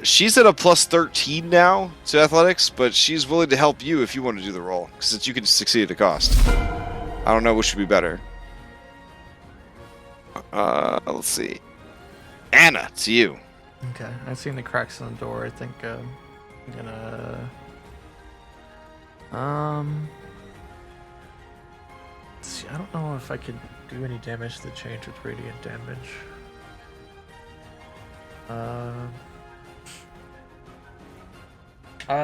She's at a plus 13 now to athletics, but she's willing to help you if you want to do the roll, since you can succeed at a cost. I don't know which would be better. Let's see. Anna, it's you. Okay, I've seen the cracks in the door. I think I'm gonna. Let's see, I don't know if I could do any damage to the change with radiant damage.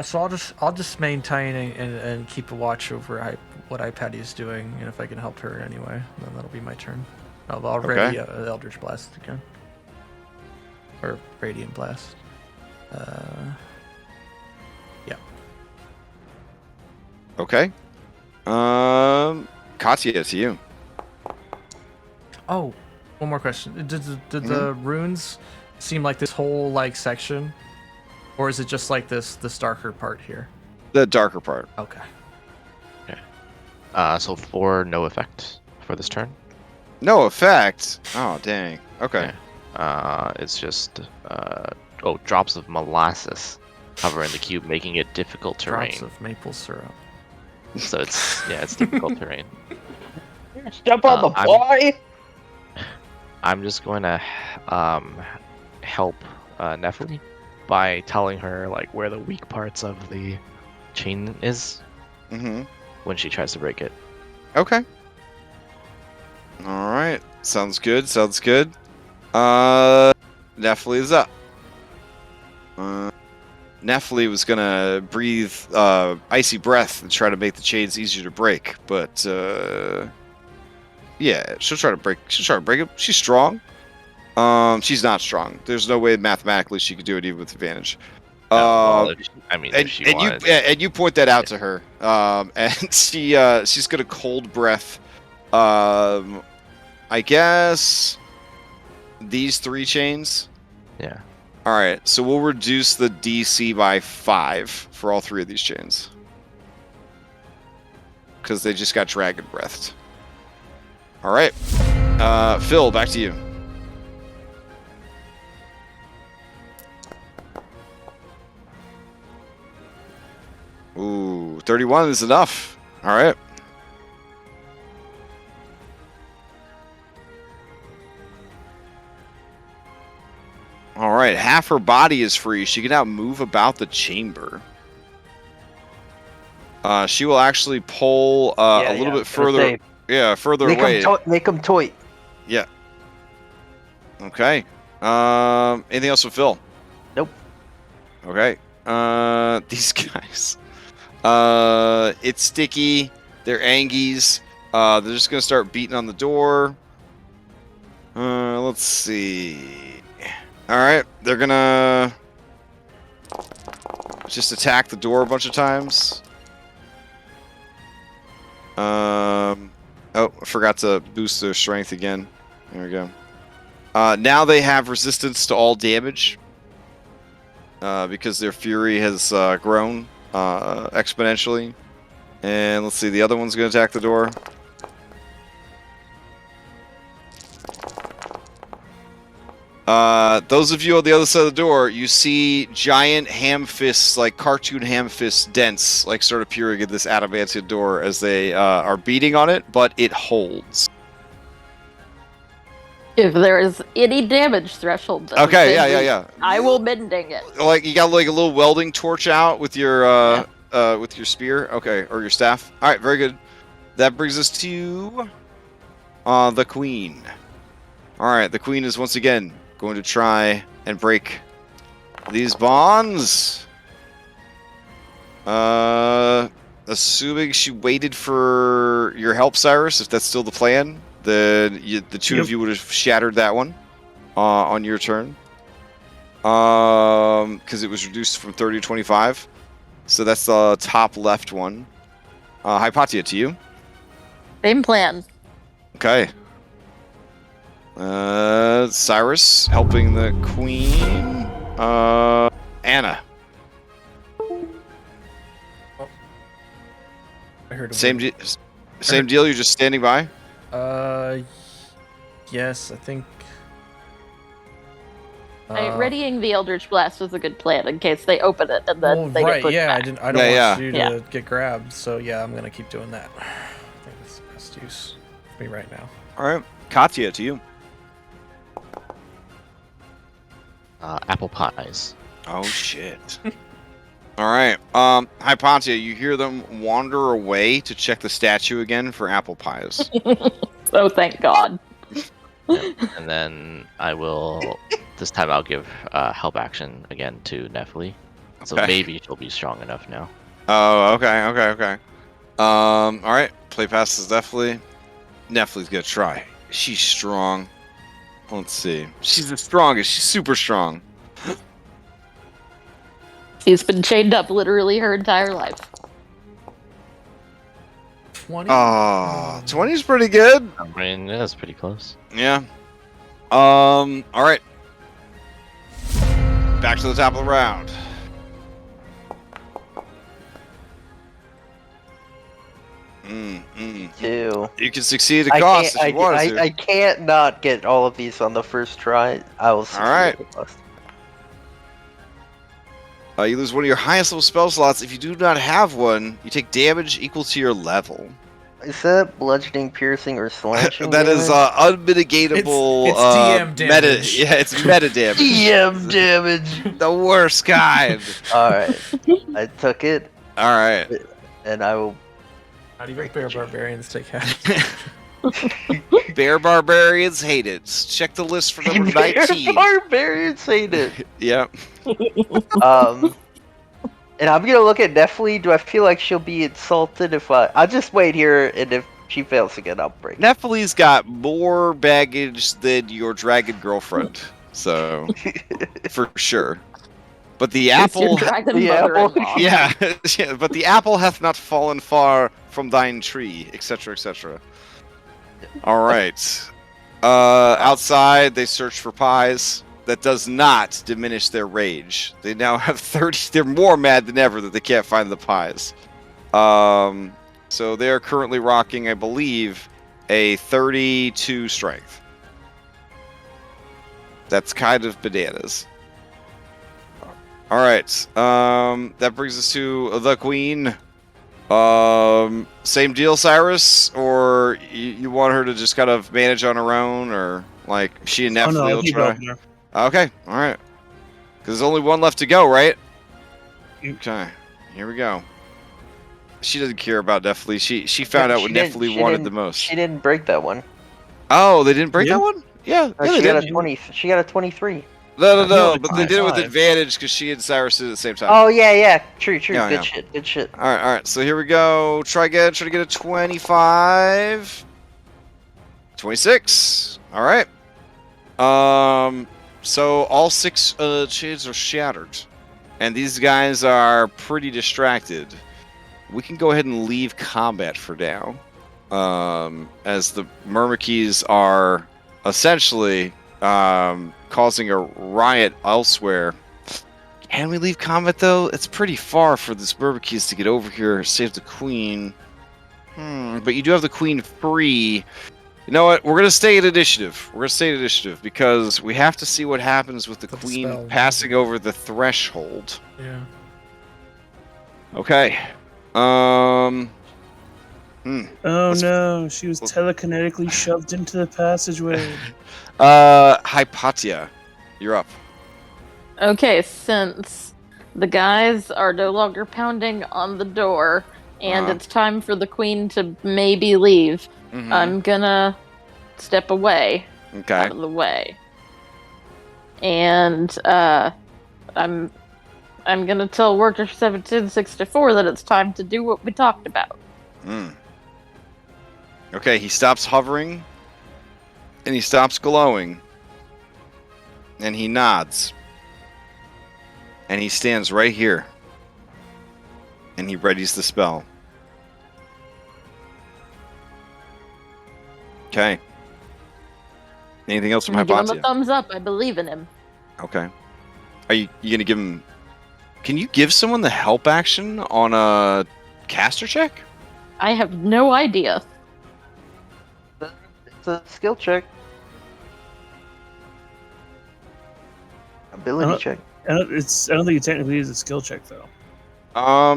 So I'll just maintain and keep a watch over what Patty is doing, and if I can help her in any way, then that'll be my turn. I'll ready Eldritch Blast again, or Radiant Blast. Yeah. Okay. Katya, to you. Oh, one more question. Did the runes seem like this whole section, or is it just like this darker part here? The darker part. Okay. So 4, no effect for this turn. No effect. Oh dang. Okay. Yeah. It's just drops of molasses cover in the cube, making it difficult terrain. Drops of maple syrup. So it's difficult terrain. Step on the boy. I'm just going to help Nephili by telling her where the weak parts of the chain is when she tries to break it. Okay. All right. Sounds good. Sounds good. Nephili is up. Nephili was gonna breathe icy breath and try to make the chains easier to break, but yeah, she'll try to break. She'll try to break it. She's strong. She's not strong. There's no way mathematically she could do it even with advantage. If you point that out to her, and she's gonna cold breath. I guess these 3 chains. Yeah. All right, so we'll reduce the DC by 5 for all 3 of these chains because they just got dragon breathed. All right, Phil, back to you. Ooh, 31 is enough. All right. All right, half her body is free. She can now move about the chamber. She will actually pull a little bit further. Further away. Make them toy. Yeah. Okay. Anything else with Phil? Nope. Okay. These guys. It's sticky. They're angies. They're just gonna start beating on the door. Let's see. All right, they're gonna just attack the door a bunch of times. Oh, I forgot to boost their strength again. There we go. Now they have resistance to all damage because their fury has grown exponentially. And let's see, the other one's going to attack the door. Those of you on the other side of the door, you see giant ham fists, like cartoon ham fists, dents, sort of appearing in this adamantine door as they are beating on it, but it holds. If there is any damage threshold, okay, yeah. I will bending it. You got a little welding torch out with your spear, okay, or your staff. All right, very good. That brings us to the queen. All right, the queen is once again going to try and break these bonds. Assuming she waited for your help, Cyrus, if that's still the plan, then the two of you would have shattered that one on your turn. Because it was reduced from 30 to 25. So that's the top left one. Hypatia, to you. Same plan. Okay. Cyrus helping the queen. Anna. I heard Same deal. You're just standing by. Yes, I think. Readying the Eldritch Blast was a good plan in case they open it and then they get pushed back. I don't want you to get grabbed, so yeah, I'm gonna keep doing that. I think that's the best use for me right now. All right, Katya, to you. Apple pies. Oh shit. All right, Hypatia, you hear them wander away to check the statue again for apple pies. Oh, thank God. And then I will. This time I'll give help action again to Nephili. So Okay. maybe she'll be strong enough now. Oh, okay. All right, play passes Nephili. Nephili's gonna try. She's strong. Let's see. She's the strongest. She's super strong. She's been chained up literally her entire life. 20. 20 is pretty good. I mean, that's pretty close. Yeah. All right. Back to the top of the round. Two. You can succeed at cost if you want to. I can't not get all of these on the first try. I will succeed right. at cost. You lose one of your highest level spell slots. If you do not have one, you take damage equal to your level. Is that bludgeoning, piercing, or slashing? That is unmitigatable It's DM damage. Yeah, it's meta damage. DM damage. The worst kind. Alright. I took it, All right. and I will. Not even bear barbarians take half. Bear barbarians hate it. Check the list for number 19. Barbarians hate it. Yep. And I'm gonna look at Nephili. Do I feel like she'll be insulted if I'll just wait here, and if she fails again, I'll break. Nephili's got more baggage than your dragon girlfriend, so for sure. But the apple, Dragon the apple. mother-in-law. yeah, yeah, but the apple hath not fallen far from thine tree, etc., etc. All right. Outside, they search for pies. That does not diminish their rage. They now have 30. They're more mad than ever that they can't find the pies. So they are currently rocking, I believe, a 32 strength. That's kind of bananas. All right. That brings us to the queen. Same deal, Cyrus, or you want her to just kind of manage on her own, or like she and Nephili will try. Okay, all right. Because there's only one left to go, right? Okay, here we go. She doesn't care about Nephili. She found out what Nephili wanted the most. She didn't break that one. Oh, they didn't break that one? Yeah, Or yeah, she they got did. a 20. She got a 23. No, but they did it with advantage because she and Cyrus did it at the same time. Oh yeah. True. Yeah, Good yeah. shit. Good shit. All right. So here we go. Try again. Try to get a 25. 26. All right. So all 6 shades are shattered, and these guys are pretty distracted. We can go ahead and leave combat for now, as the Myrmidons are essentially causing a riot elsewhere. Can we leave combat though? It's pretty far for this Myrmidons to get over here, save the queen. But you do have the queen free. You know what? We're going to stay at initiative. Because we have to see what happens with the queen spell. passing over the threshold. Yeah. Okay. Oh no, she was telekinetically shoved into the passageway. Hypatia, you're up. Okay, since the guys are no longer pounding on the door and it's time for the queen to maybe leave, I'm gonna step away out of the way. And I'm gonna tell Worker 1764 that it's time to do what we talked about. Okay, he stops hovering and he stops glowing. And he nods. And he stands right here. And he readies the spell. Okay. Anything else from Give him a Hypatia? thumbs up. I believe in him. Okay. Are you gonna give him? Can you give someone the help action on a caster check? I have no idea. It's a skill check. Ability check. I don't think it technically is a skill check though.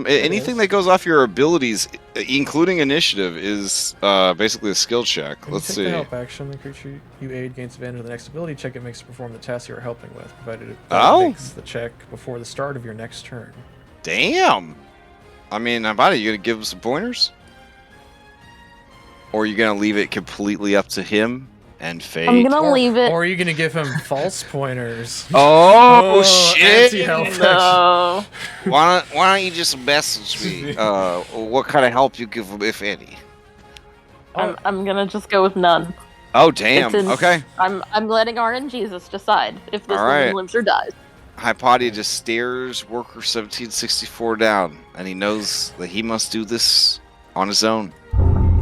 Anything that goes off your abilities, including initiative, is basically a skill check. When Let's you take the see. help action, the creature you aid gains advantage of the next ability check it makes to perform the task you are helping with, provided it makes the check before the start of your next turn. Damn. I mean, how about it? You gonna give him some pointers, or are you gonna leave it completely up to him and fate? I'm gonna leave it. Or are you gonna give him false pointers? Oh, shit! Anti-help action. No. Why don't you just message me? What kind of help you give him, if any? I'm gonna just go with none. Oh, damn. It's Okay. I'm letting RN Jesus decide if this All right. woman lives or dies. Hypatia just stares Worker 1764 down, and he knows that he must do this on his own.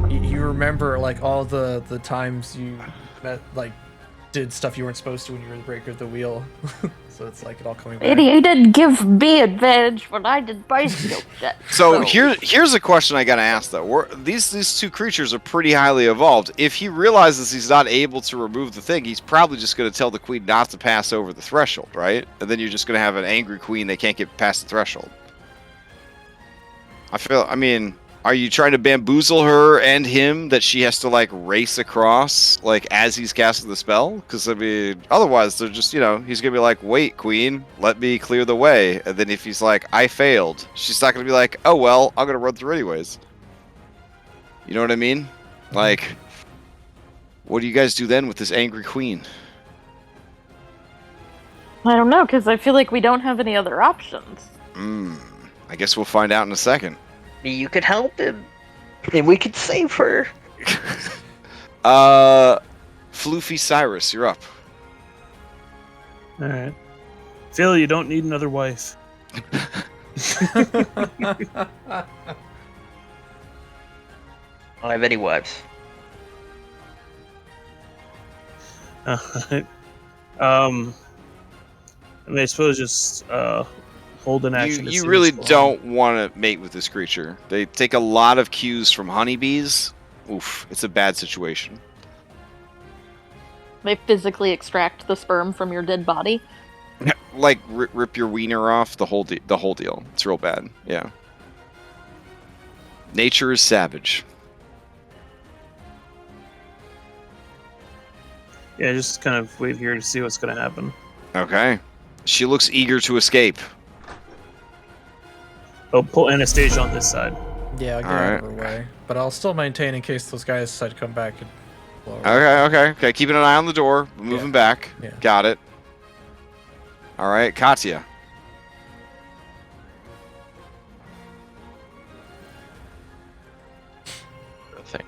You remember like all the times you met, like did stuff you weren't supposed to when you were the breaker of the wheel. So it's like it all coming back. Lady, you didn't give me advantage when I did my skill check. So here's a question I gotta ask though. These two creatures are pretty highly evolved. If he realizes he's not able to remove the thing, he's probably just gonna tell the queen not to pass over the threshold, right? And then you're just gonna have an angry queen that can't get past the threshold. I mean, are you trying to bamboozle her and him that she has to like race across like as he's casting the spell? Because I mean, otherwise they're just, he's gonna be like, wait, queen, let me clear the way. And then if he's like, I failed, she's not gonna be like, oh well, I'm gonna run through anyways. You know what I mean? Like, what do you guys do then with this angry queen? I don't know, because I feel like we don't have any other options. I guess we'll find out in a second. You could help him, and we could save her. Floofy Cyrus, you're up. All right, Phil, you don't need another wife. I don't have any wives. I mean, I suppose just hold an action. You really don't want to mate with this creature. They take a lot of cues from honeybees. Oof, it's a bad situation. They physically extract the sperm from your dead body. Like rip your wiener off, the whole deal. It's real bad. Yeah. Nature is savage. Yeah, just kind of wait here to see what's going to happen. Okay. She looks eager to escape. Oh, pull Anastasia on this side. Yeah, I'll get out of her way. But I'll still maintain in case those guys decide to come back and blow her. Okay. Keeping an eye on the door. Moving back. Yeah. Got it. All right, Katya. Thing.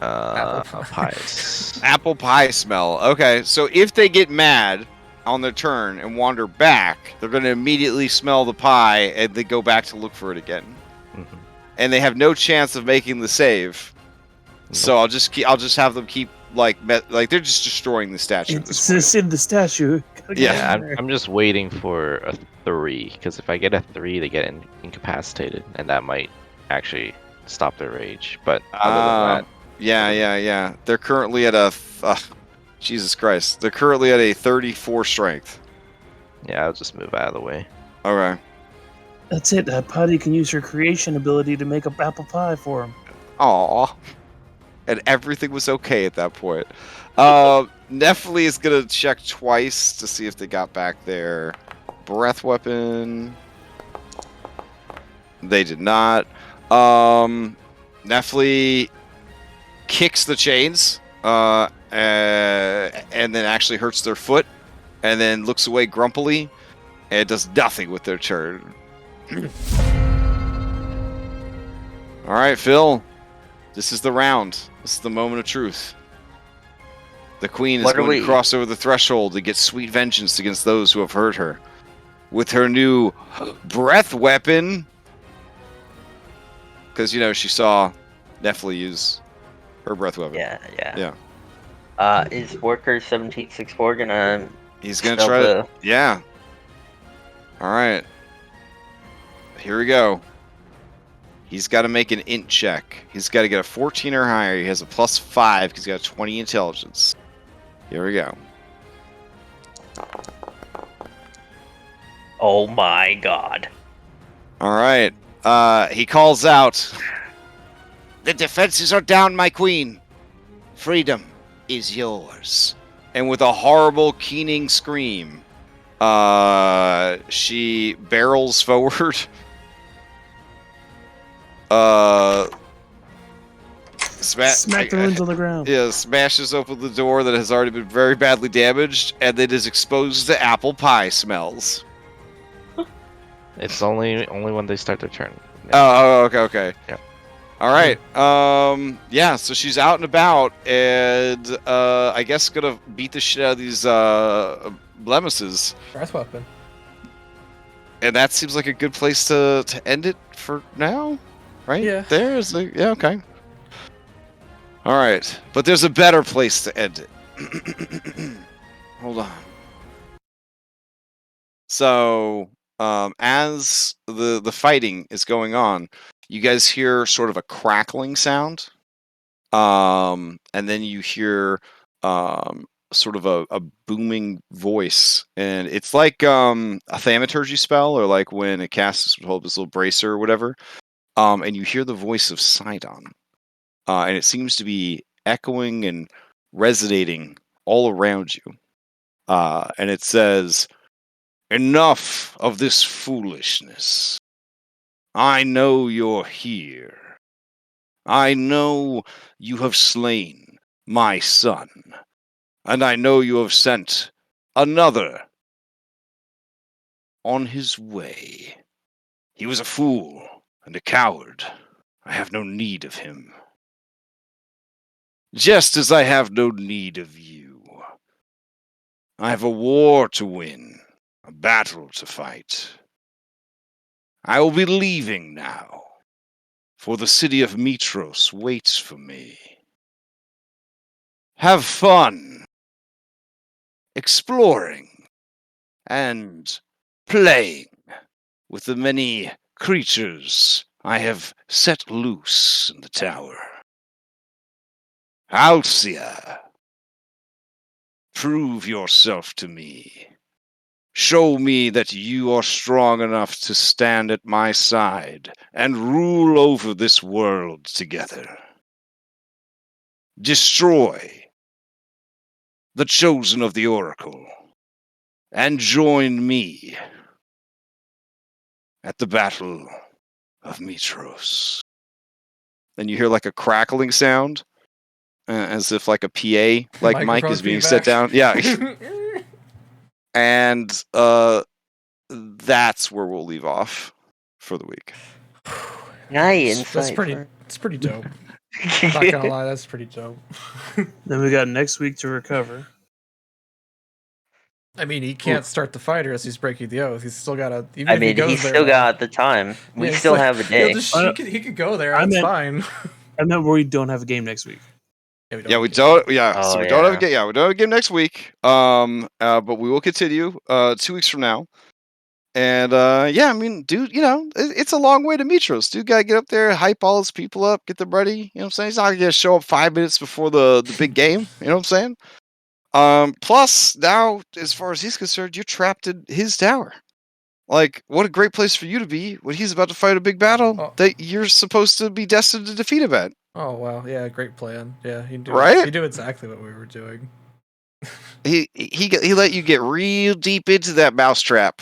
Apple Pies. Apple pie smell. Okay, so if they get mad on their turn and wander back, they're going to immediately smell the pie and they go back to look for it again. Mm-hmm. And they have no chance of making the save. Nope. So I'll just have them keep like they're just destroying the statue. It's in the statue. Yeah, I'm just waiting for a 3, because if I get a 3, they get incapacitated, and that might actually stop their rage. But other than that, yeah. They're currently at a Jesus Christ. They're currently at a 34 strength. yeah, I'll just move out of the way. Okay. That's it. Patty can use her creation ability to make up apple pie for him. Aw. And everything was okay at that point. Nephilim is going to check twice to see if they got back their breath weapon. They did not. Nephilim kicks the chains and then actually hurts their foot and then looks away grumpily and does nothing with their turn. All right, Phil. This is the round. This is the moment of truth. The queen is going to cross over the threshold and get sweet vengeance against those who have hurt her. With her new breath weapon. Because, she saw Nephilim use her breath weapon. Yeah. Is Worker 1764 gonna... He's going to try to... Yeah. Alright. Here we go. He's got to make an int check. He's got to get a 14 or higher. He has a +5 because he's got a 20 intelligence. Here we go. Oh my god. All right. He calls out, "The defenses are down, my queen. Freedom is yours." And with a horrible, keening scream, she barrels forward. Smack the runes on the ground. Yeah, smashes open the door that has already been very badly damaged, and then is exposed to apple pie smells. It's only when they start their turn. Yeah. Oh, okay. Yeah. All right. Yeah. So she's out and about, and I guess gonna beat the shit out of these blemishes. Breath weapon. And that seems like a good place to end it for now, right? Yeah. There's yeah. Okay. All right, but there's a better place to end it. Hold on. So, as the fighting is going on, you guys hear sort of a crackling sound, and then you hear sort of a booming voice, and it's like a thaumaturgy spell, or like when a caster would hold this little bracer or whatever, and you hear the voice of Sidon, and it seems to be echoing and resonating all around you, and it says, "Enough of this foolishness. I know you're here. I know you have slain my son, and I know you have sent another on his way. He was a fool and a coward. I have no need of him. Just as I have no need of you. I have a war to win, a battle to fight. I will be leaving now, for the city of Mitros waits for me. Have fun, exploring, and playing with the many creatures I have set loose in the tower. Halcyon, prove yourself to me. Show me that you are strong enough to stand at my side and rule over this world together. Destroy the chosen of the Oracle, and join me at the Battle of Mitros." Then you hear like a crackling sound, as if like a PA, like mic Microphone is being feedback. set down. Yeah. And that's where we'll leave off for the week. Nice. That's pretty. It's pretty dope. I'm not gonna lie, that's pretty dope. Then we got next week to recover. I mean, he can't start the fight as he's breaking the oath. He's still got to. I mean, he's still got the time. We still have a day. He could go there. It's fine. I meant we don't have a game next week. Yeah, we don't. Yeah, Oh, so we don't have a game. Yeah, we don't have a game next week. But we will continue 2 weeks from now. And yeah, I mean, dude, you know, it's a long way to Mitros. Dude, gotta get up there, hype all his people up, get them ready. You know what I'm saying? He's not gonna show up 5 minutes before the big game. You know what I'm saying? Plus, now, as far as he's concerned, you're trapped in his tower. Like, what a great place for you to be when he's about to fight a big battle that you're supposed to be destined to defeat him at. Oh wow, yeah, great plan. Yeah, he do exactly what we were doing. He let you get real deep into that mousetrap.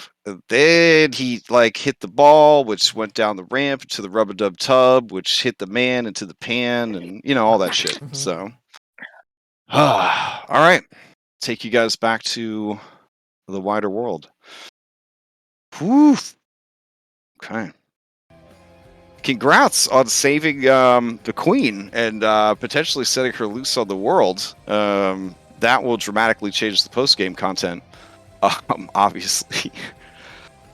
Then he like hit the ball, which went down the ramp to the rub-a-dub tub, which hit the man into the pan, and you know all that shit. So, all right, take you guys back to the wider world. Whew. Okay. Congrats on saving the queen and potentially setting her loose on the world. That will dramatically change the post-game content. Obviously.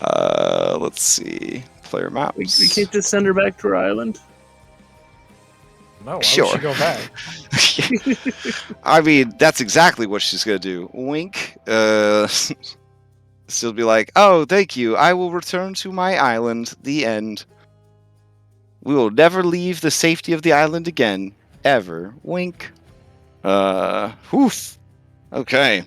Let's see. Player maps. We can't just send her back to her island. No, why would she go back? I mean, that's exactly what she's gonna do. Wink. She'll be like, "Oh, thank you. I will return to my island." The end. We will never leave the safety of the island again, ever. Wink. Oof. Okay.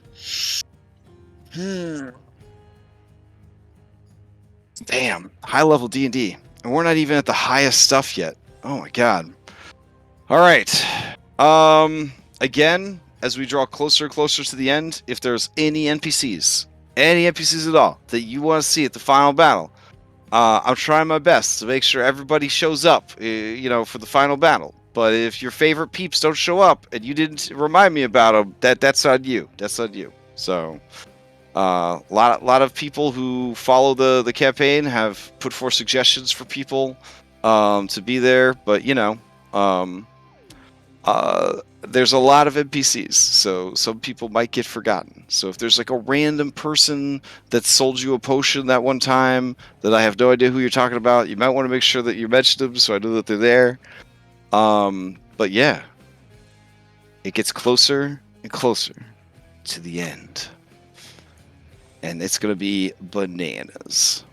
Damn, high level D&D, and we're not even at the highest stuff yet. Oh my god. All right. Again, as we draw closer and closer to the end, if there's any NPCs at all that you want to see at the final battle, I'm trying my best to make sure everybody shows up, for the final battle. But if your favorite peeps don't show up and you didn't remind me about them, that's on you. That's on you. So, a lot of people who follow the campaign have put forth suggestions for people to be there, but there's a lot of NPCs, so some people might get forgotten. So if there's like a random person that sold you a potion that one time that I have no idea who you're talking about, you might want to make sure that you mention them so I know that they're there. But yeah, it gets closer and closer to the end, and it's gonna be bananas.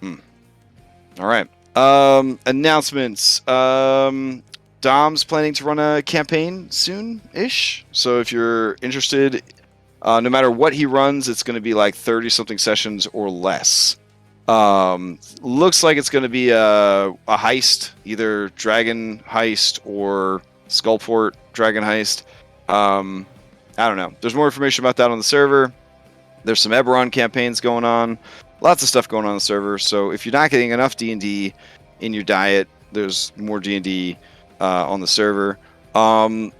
All right. Announcements. Dom's planning to run a campaign soon-ish. So if you're interested, no matter what he runs, it's going to be like 30-something sessions or less. Looks like it's going to be a heist, either Dragon Heist or Skullport Dragon Heist. I don't know. There's more information about that on the server. There's some Eberron campaigns going on. Lots of stuff going on the server. So if you're not getting enough D&D in your diet, there's more D&D on the server.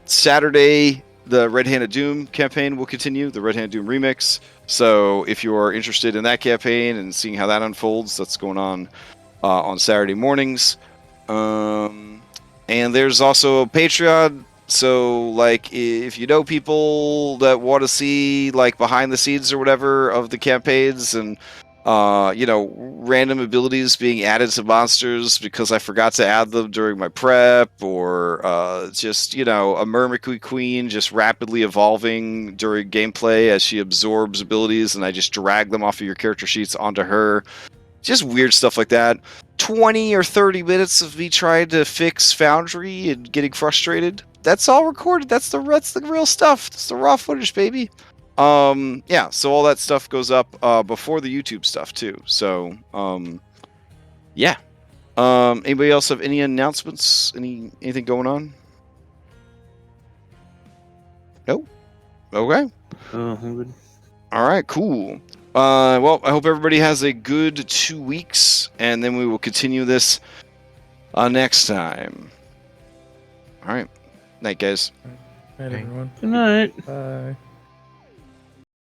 Saturday, the Red Hand of Doom campaign will continue, the Red Hand of Doom remix. So if you are interested in that campaign and seeing how that unfolds, that's going on Saturday mornings. And there's also a Patreon. So like if you know people that want to see like behind the scenes or whatever of the campaigns and random abilities being added to monsters because I forgot to add them during my prep, or just a Myrmidon Queen just rapidly evolving during gameplay as she absorbs abilities, and I just drag them off of your character sheets onto her. Just weird stuff like that. 20 or 30 minutes of me trying to fix Foundry and getting frustrated. That's all recorded. That's the real stuff. That's the raw footage, baby. Yeah, so all that stuff goes up before the YouTube stuff too. So yeah. Anybody else have any announcements? Anything going on? Nope. Okay. I'm good. All right, cool. Well, I hope everybody has a good 2 weeks, and then we will continue this next time. All right. Night, guys. Night, everyone. Good night. Bye.